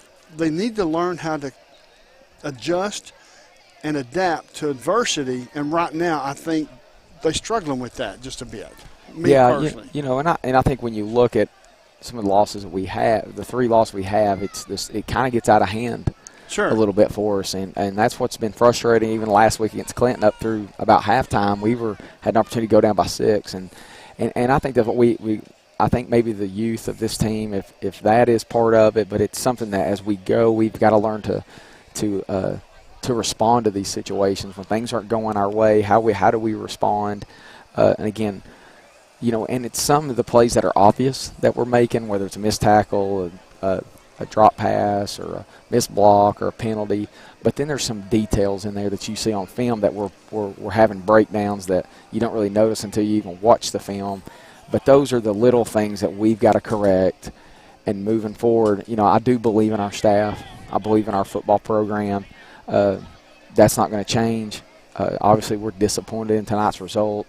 need to learn how to adjust and adapt to adversity, and right now I think they're struggling with that just a bit. Me personally. And I think when you look at some of the losses that we have, the 3 losses we have, it kind of gets out of hand a little bit for us, and that's what's been frustrating. Even last week against Clinton, up through about halftime, we had an opportunity to go down by 6, and I think that's what I think maybe the youth of this team, if that is part of it, but it's something that as we go, we've got to learn to respond to these situations when things aren't going our way. How do we respond? And again, and it's some of the plays that are obvious that we're making, whether it's a missed tackle, a drop pass, or a missed block, or a penalty. But then there's some details in there that you see on film that we're having breakdowns that you don't really notice until you even watch the film. But those are the little things that we've got to correct. And moving forward, I do believe in our staff. I believe in our football program. That's not going to change. Obviously, we're disappointed in tonight's result.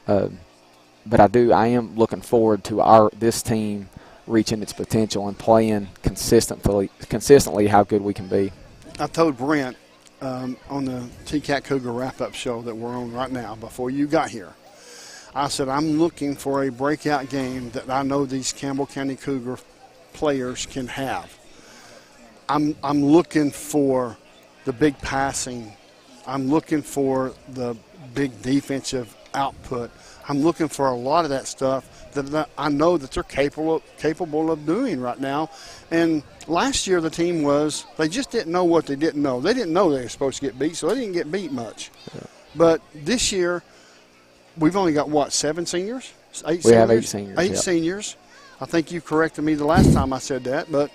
But I am looking forward to this team reaching its potential and playing consistently how good we can be. I told Brent on the TCAT Cougar wrap-up show that we're on right now before you got here, I said I'm looking for a breakout game that I know these Campbell County Cougar players can have. I'm looking for the big passing. I'm looking for the big defensive output. I'm looking for a lot of that stuff that I know that they're capable of doing right now. And last year the team they just didn't know what they didn't know. They didn't know they were supposed to get beat, so they didn't get beat much. Yeah. But this year we've only got, 7 seniors? 8 seniors? We have 8 seniors. 8 seniors. I think you corrected me the last time I said that, but,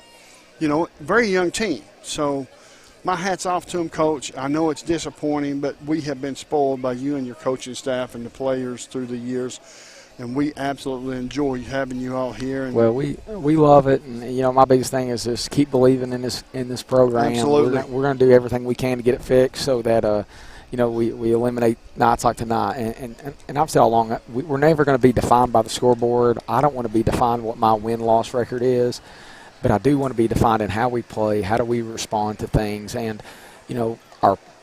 very young team. So my hat's off to them, Coach. I know it's disappointing, but we have been spoiled by you and your coaching staff and the players through the years, and we absolutely enjoy having you all here. And well, we love it, and my biggest thing is just keep believing in this program. Absolutely, we're going to do everything we can to get it fixed so that we eliminate nights like tonight. And I've said all along, we're never going to be defined by the scoreboard. I don't want to be defined what my win-loss record is. But I do want to be defined in how we play, how do we respond to things, and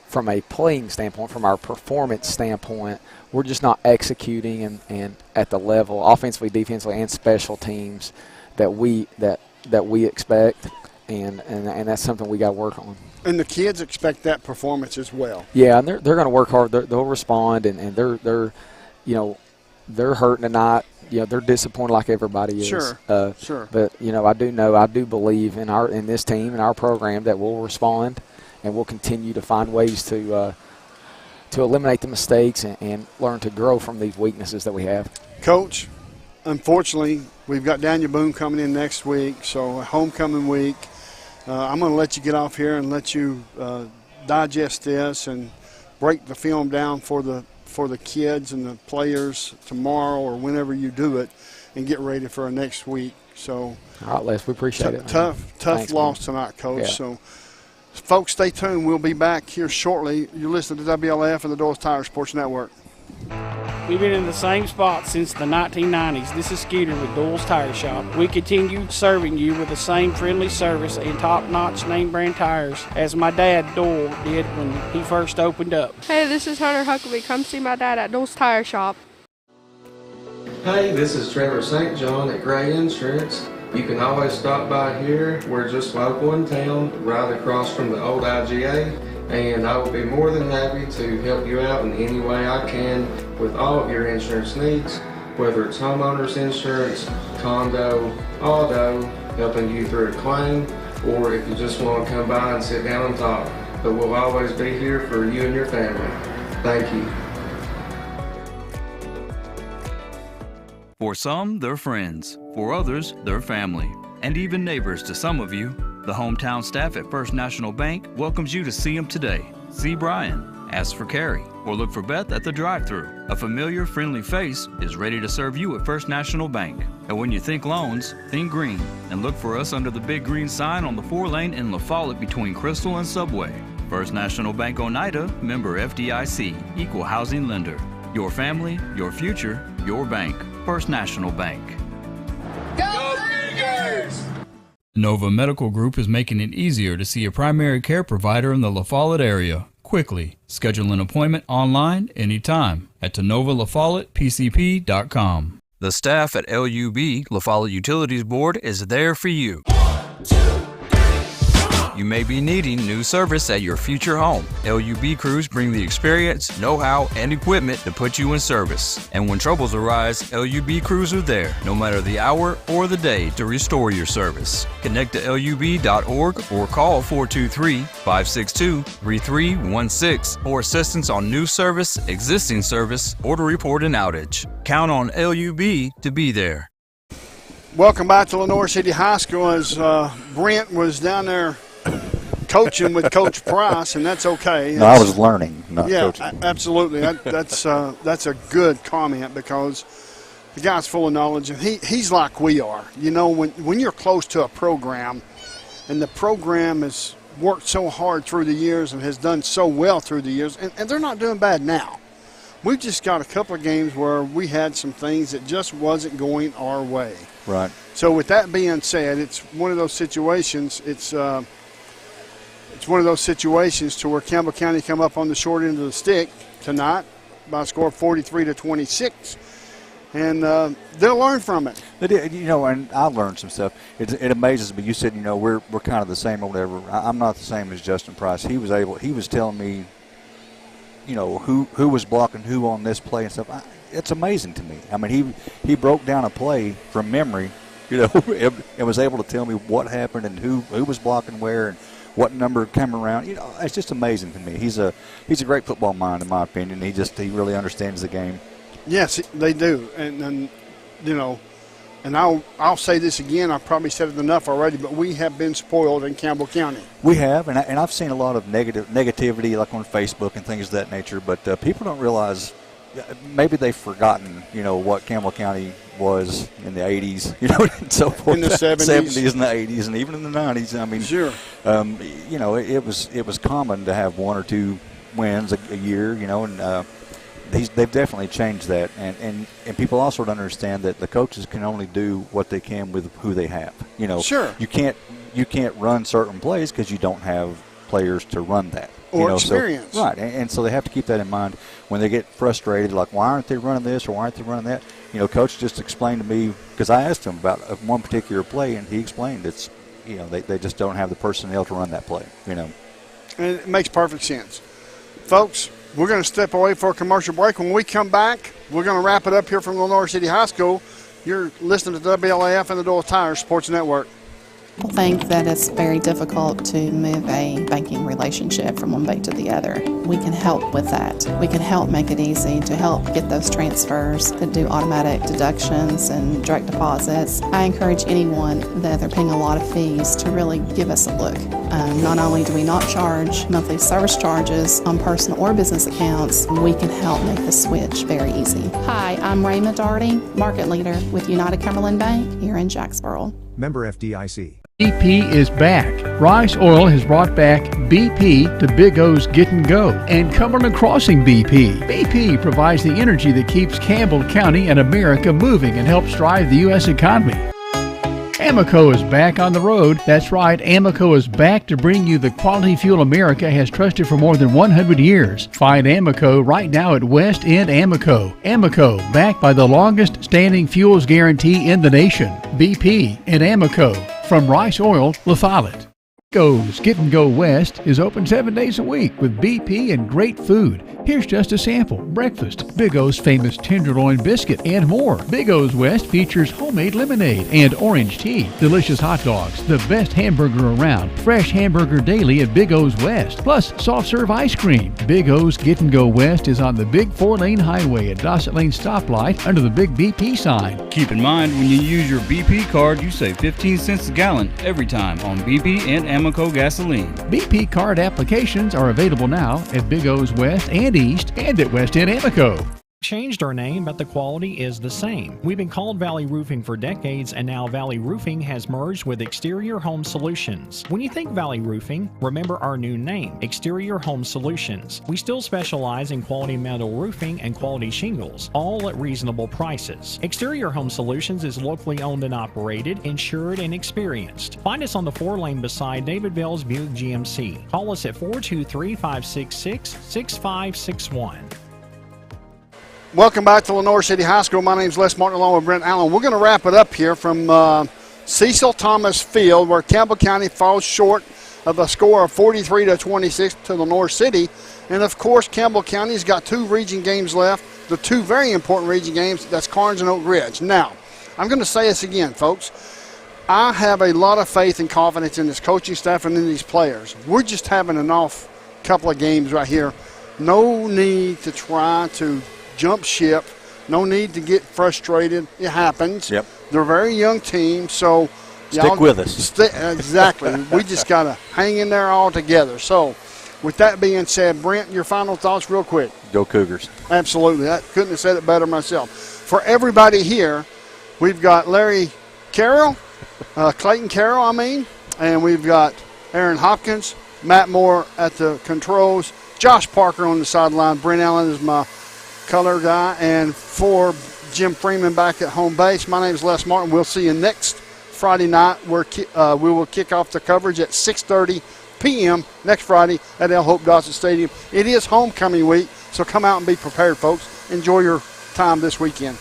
from a playing standpoint, from our performance standpoint, we're just not executing and at the level, offensively, defensively, and special teams that we expect, and that's something we got to work on. And the kids expect that performance as well. Yeah, and they're going to work hard. They'll respond, and they're hurting tonight. They're disappointed like everybody is. Sure. Sure. But I do believe in this team and our program that we'll respond, and we'll continue to find ways to eliminate the mistakes and learn to grow from these weaknesses that we have. Coach, unfortunately, we've got Daniel Boone coming in next week, so homecoming week. I'm going to let you get off here and let you digest this and break the film down for the kids and the players tomorrow or whenever you do it, and get ready for next week. So, all right, Les, we appreciate it. Tough Thanks, loss man. tonight, Coach. Yeah. So, folks, stay tuned. We'll be back here shortly. You're listening to WLF and the Doyle's Tire Sports Network. We've been in the same spot since the 1990s. This is Skeeter with Doyle's Tire Shop. We continue serving you with the same friendly service and top-notch name-brand tires as my dad, Doyle, did when he first opened up. Hey, this is Hunter Huckabee. Come see my dad at Doyle's Tire Shop. Hey, this is Trevor St. John at Gray Insurance. You can always stop by here. We're just local in town, right across from the old IGA. And I will be more than happy to help you out in any way I can with all of your insurance needs, whether it's homeowners insurance, condo, auto, helping you through a claim, or if you just want to come by and sit down and talk. but we'll always be here for you and your family. Thank you. For some, they're friends. For others, they're family. And even neighbors to some of you. The hometown staff at First National Bank welcomes you to see them today. See Brian, ask for Carrie, or look for Beth at the drive-thru. A familiar, friendly face is ready to serve you at First National Bank. And when you think loans, think green, and look for us under the big green sign on the 4-lane in La Follette between Crystal and Subway. First National Bank Oneida, member FDIC, equal housing lender. Your family, your future, your bank. First National Bank. Go Cougars! Nova Medical Group is making it easier to see a primary care provider in the La Follette area. Quickly. Schedule an appointment online anytime at TenovaLaFollettePCP.com. The staff at LUB, La Follette Utilities Board, is there for you. You may be needing new service at your future home. LUB crews bring the experience, know-how, and equipment to put you in service. And when troubles arise, LUB crews are there, no matter the hour or the day, to restore your service. Connect to LUB.org or call 423-562-3316 for assistance on new service, existing service, or to report an outage. Count on LUB to be there. Welcome back to Lenoir City High School as Brent was down there coaching with Coach Price, and that's okay. No, I was learning, not coaching. Yeah, absolutely. That's a good comment because the guy's full of knowledge, and he's like we are. You know, when you're close to a program, and the program has worked so hard through the years and has done so well through the years, and they're not doing bad now. We've just got a couple of games where we had some things that just wasn't going our way. Right. So with that being said, it's one of those situations. It's one of those situations to where Campbell County come up on the short end of the stick tonight by a score of 43-26, and they'll learn from it. They did, you know, and I learned some stuff. It amazes me. You said, you know, we're kind of the same or whatever. I'm not the same as Justin Price. He was telling me, you know, who was blocking who on this play and stuff. It's amazing to me. I mean, he broke down a play from memory, you know, and was able to tell me what happened and who was blocking where and what number came around. You know, it's just amazing to me. He's a great football mind, in my opinion. He really understands the game. Yes, they do, and you know, and I'll say this again. I've probably said it enough already, but we have been spoiled in Campbell County. We have, and I've seen a lot of negativity, like on Facebook and things of that nature. But people don't realize. Maybe they've forgotten, you know, what Campbell County was in the 80s, you know, and so forth. In the 70s and the 80s, and even in the 90s. I mean, sure. You know, it was common to have one or two wins a year, you know, and they've definitely changed that. And people also don't understand that the coaches can only do what they can with who they have. You know, sure. You can't run certain plays because you don't have players to run that. Or experience. So, right, and so they have to keep that in mind when they get frustrated, like, why aren't they running this or why aren't they running that? You know, Coach just explained to me, because I asked him about one particular play, and he explained it's, you know, they just don't have the personnel to run that play, you know. And it makes perfect sense. Folks, we're going to step away for a commercial break. When we come back, we're going to wrap it up here from Lenoir City High School. You're listening to WLAF and the Doyle Tire Sports Network. People think that it's very difficult to move a banking relationship from one bank to the other. We can help with that. We can help make it easy to help get those transfers, to do automatic deductions and direct deposits. I encourage anyone that they're paying a lot of fees to really give us a look. Not only do we not charge monthly service charges on personal or business accounts, we can help make the switch very easy. Hi, I'm Ray Medarty, market leader with United Cumberland Bank here in Jacksboro. Member FDIC. BP is back. Rice Oil has brought back BP to Big O's Get and Go and Cumberland Crossing BP. BP provides the energy that keeps Campbell County and America moving and helps drive the U.S. economy. Amoco is back on the road. That's right, Amoco is back to bring you the quality fuel America has trusted for more than 100 years. Find Amoco right now at West End Amoco. Amoco, backed by the longest standing fuels guarantee in the nation. BP and Amoco from Rice Oil, La Follette. Big O's Get and Go West is open 7 days a week with BP and great food. Here's just a sample. Breakfast, Big O's famous tenderloin biscuit, and more. Big O's West features homemade lemonade and orange tea, delicious hot dogs, the best hamburger around, fresh hamburger daily at Big O's West, plus soft serve ice cream. Big O's Get and Go West is on the big 4-lane highway at Dossett Lane stoplight under the big BP sign. Keep in mind, when you use your BP card, you save 15 cents a gallon every time on BP and Amoco gasoline. BP card applications are available now at Big O's West and East and at West End Amoco. Changed our name, but the quality is the same. We've been called Valley Roofing for decades, and now Valley Roofing has merged with Exterior Home Solutions. When you think Valley Roofing, remember our new name, Exterior Home Solutions. We still specialize in quality metal roofing and quality shingles, all at reasonable prices. Exterior Home Solutions is locally owned and operated, insured, and experienced. Find us on the 4-lane beside David Bell's Buick GMC. Call us at 423-566-6561. Welcome back to Lenoir City High School. My name is Les Martin along with Brent Allen. We're going to wrap it up here from Cecil Thomas Field, where Campbell County falls short of a score of 43-26 to Lenoir City. And, of course, Campbell County's got 2 region games left, the 2 very important region games. That's Carnes and Oak Ridge. Now, I'm going to say this again, folks. I have a lot of faith and confidence in this coaching staff and in these players. We're just having an off couple of games right here. No need to try to jump ship. No need to get frustrated. It happens. Yep. They're a very young team, so stick with us. Exactly. We just got to hang in there all together. So, with that being said, Brent, your final thoughts real quick. Go Cougars. Absolutely. I couldn't have said it better myself. For everybody here, we've got Larry Carroll, Clayton Carroll, and we've got Aaron Hopkins, Matt Moore at the controls, Josh Parker on the sideline. Brent Allen is my color guy, and for Jim Freeman back at home base, my name is Les Martin. We'll see you next Friday night, where we will kick off the coverage at 6:30 p.m. next Friday at El Hope Dossett Stadium. It is homecoming week, so come out and be prepared, folks. Enjoy your time this weekend.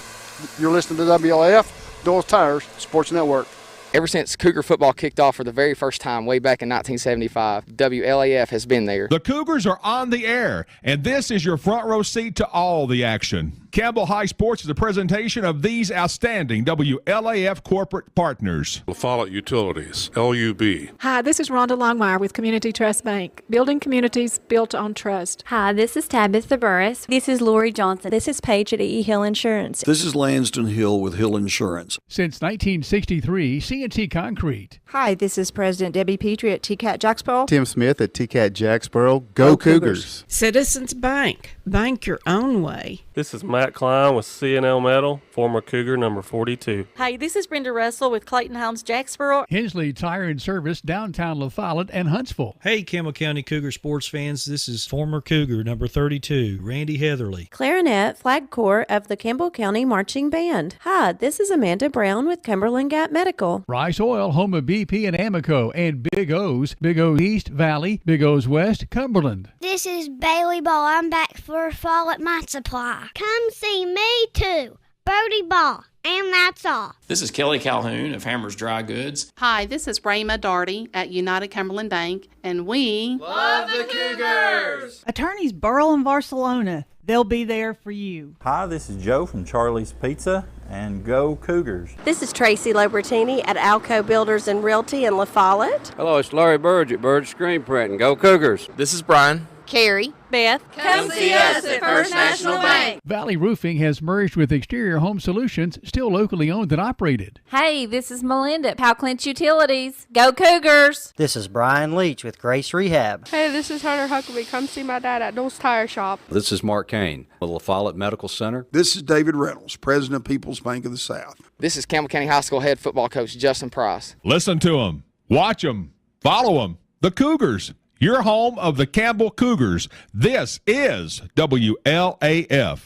You're listening to WLAF, Doyle's Tires Sports Network. Ever since Cougar football kicked off for the very first time way back in 1975, WLAF has been there. The Cougars are on the air, and this is your front row seat to all the action. Campbell High Sports is a presentation of these outstanding WLAF corporate partners. La Follette Utilities, LUB. Hi, this is Rhonda Longmire with Community Trust Bank, building communities built on trust. Hi, this is Tabitha Burris. This is Lori Johnson. This is Paige at E. Hill Insurance. This is Lansden Hill with Hill Insurance. Since 1963, C&T Concrete. Hi, this is President Debbie Petrie at TCAT Jacksboro. Tim Smith at TCAT Jacksboro. Go Cougars. Citizens Bank. Bank your own way. This is Matt Klein with C&L Metal, former Cougar number 42. Hi, this is Brenda Russell with Clayton Homes Jacksboro. Hensley Tire and Service, downtown La Follette and Huntsville. Hey, Campbell County Cougar sports fans, this is former Cougar number 32, Randy Heatherly. Clarinet, flag corps of the Campbell County Marching Band. Hi, this is Amanda Brown with Cumberland Gap Medical. Rice Oil, home of BP and Amoco, and Big O's, Big O's East Valley, Big O's West, Cumberland. This is Bailey Ball. I'm back for Fall at My Supply. Come see me too, Brody Ball, and that's all. This is Kelly Calhoun of Hammers Dry Goods. Hi, this is Rayma Darty at United Cumberland Bank, and we love the Cougars! Attorneys Burrell and Barcelona, they'll be there for you. Hi, this is Joe from Charlie's Pizza, and go Cougars. This is Tracy Lobertini at Alco Builders and Realty in La Follette. Hello, it's Larry Burge at Burge Screen Print, and go Cougars. This is Brian. Carrie, Beth, come see us at First National Bank. Valley Roofing has merged with Exterior Home Solutions, still locally owned and operated. Hey, this is Melinda at Powell Clinch Utilities. Go Cougars! This is Brian Leach with Grace Rehab. Hey, this is Hunter Huckabee. Come see my dad at Doyle's Tire Shop. This is Mark Kane with La Follette Medical Center. This is David Reynolds, President of People's Bank of the South. This is Campbell County High School head football coach Justin Price. Listen to them, watch them, follow them. The Cougars, your home of the Campbell Cougars. This is WLAF.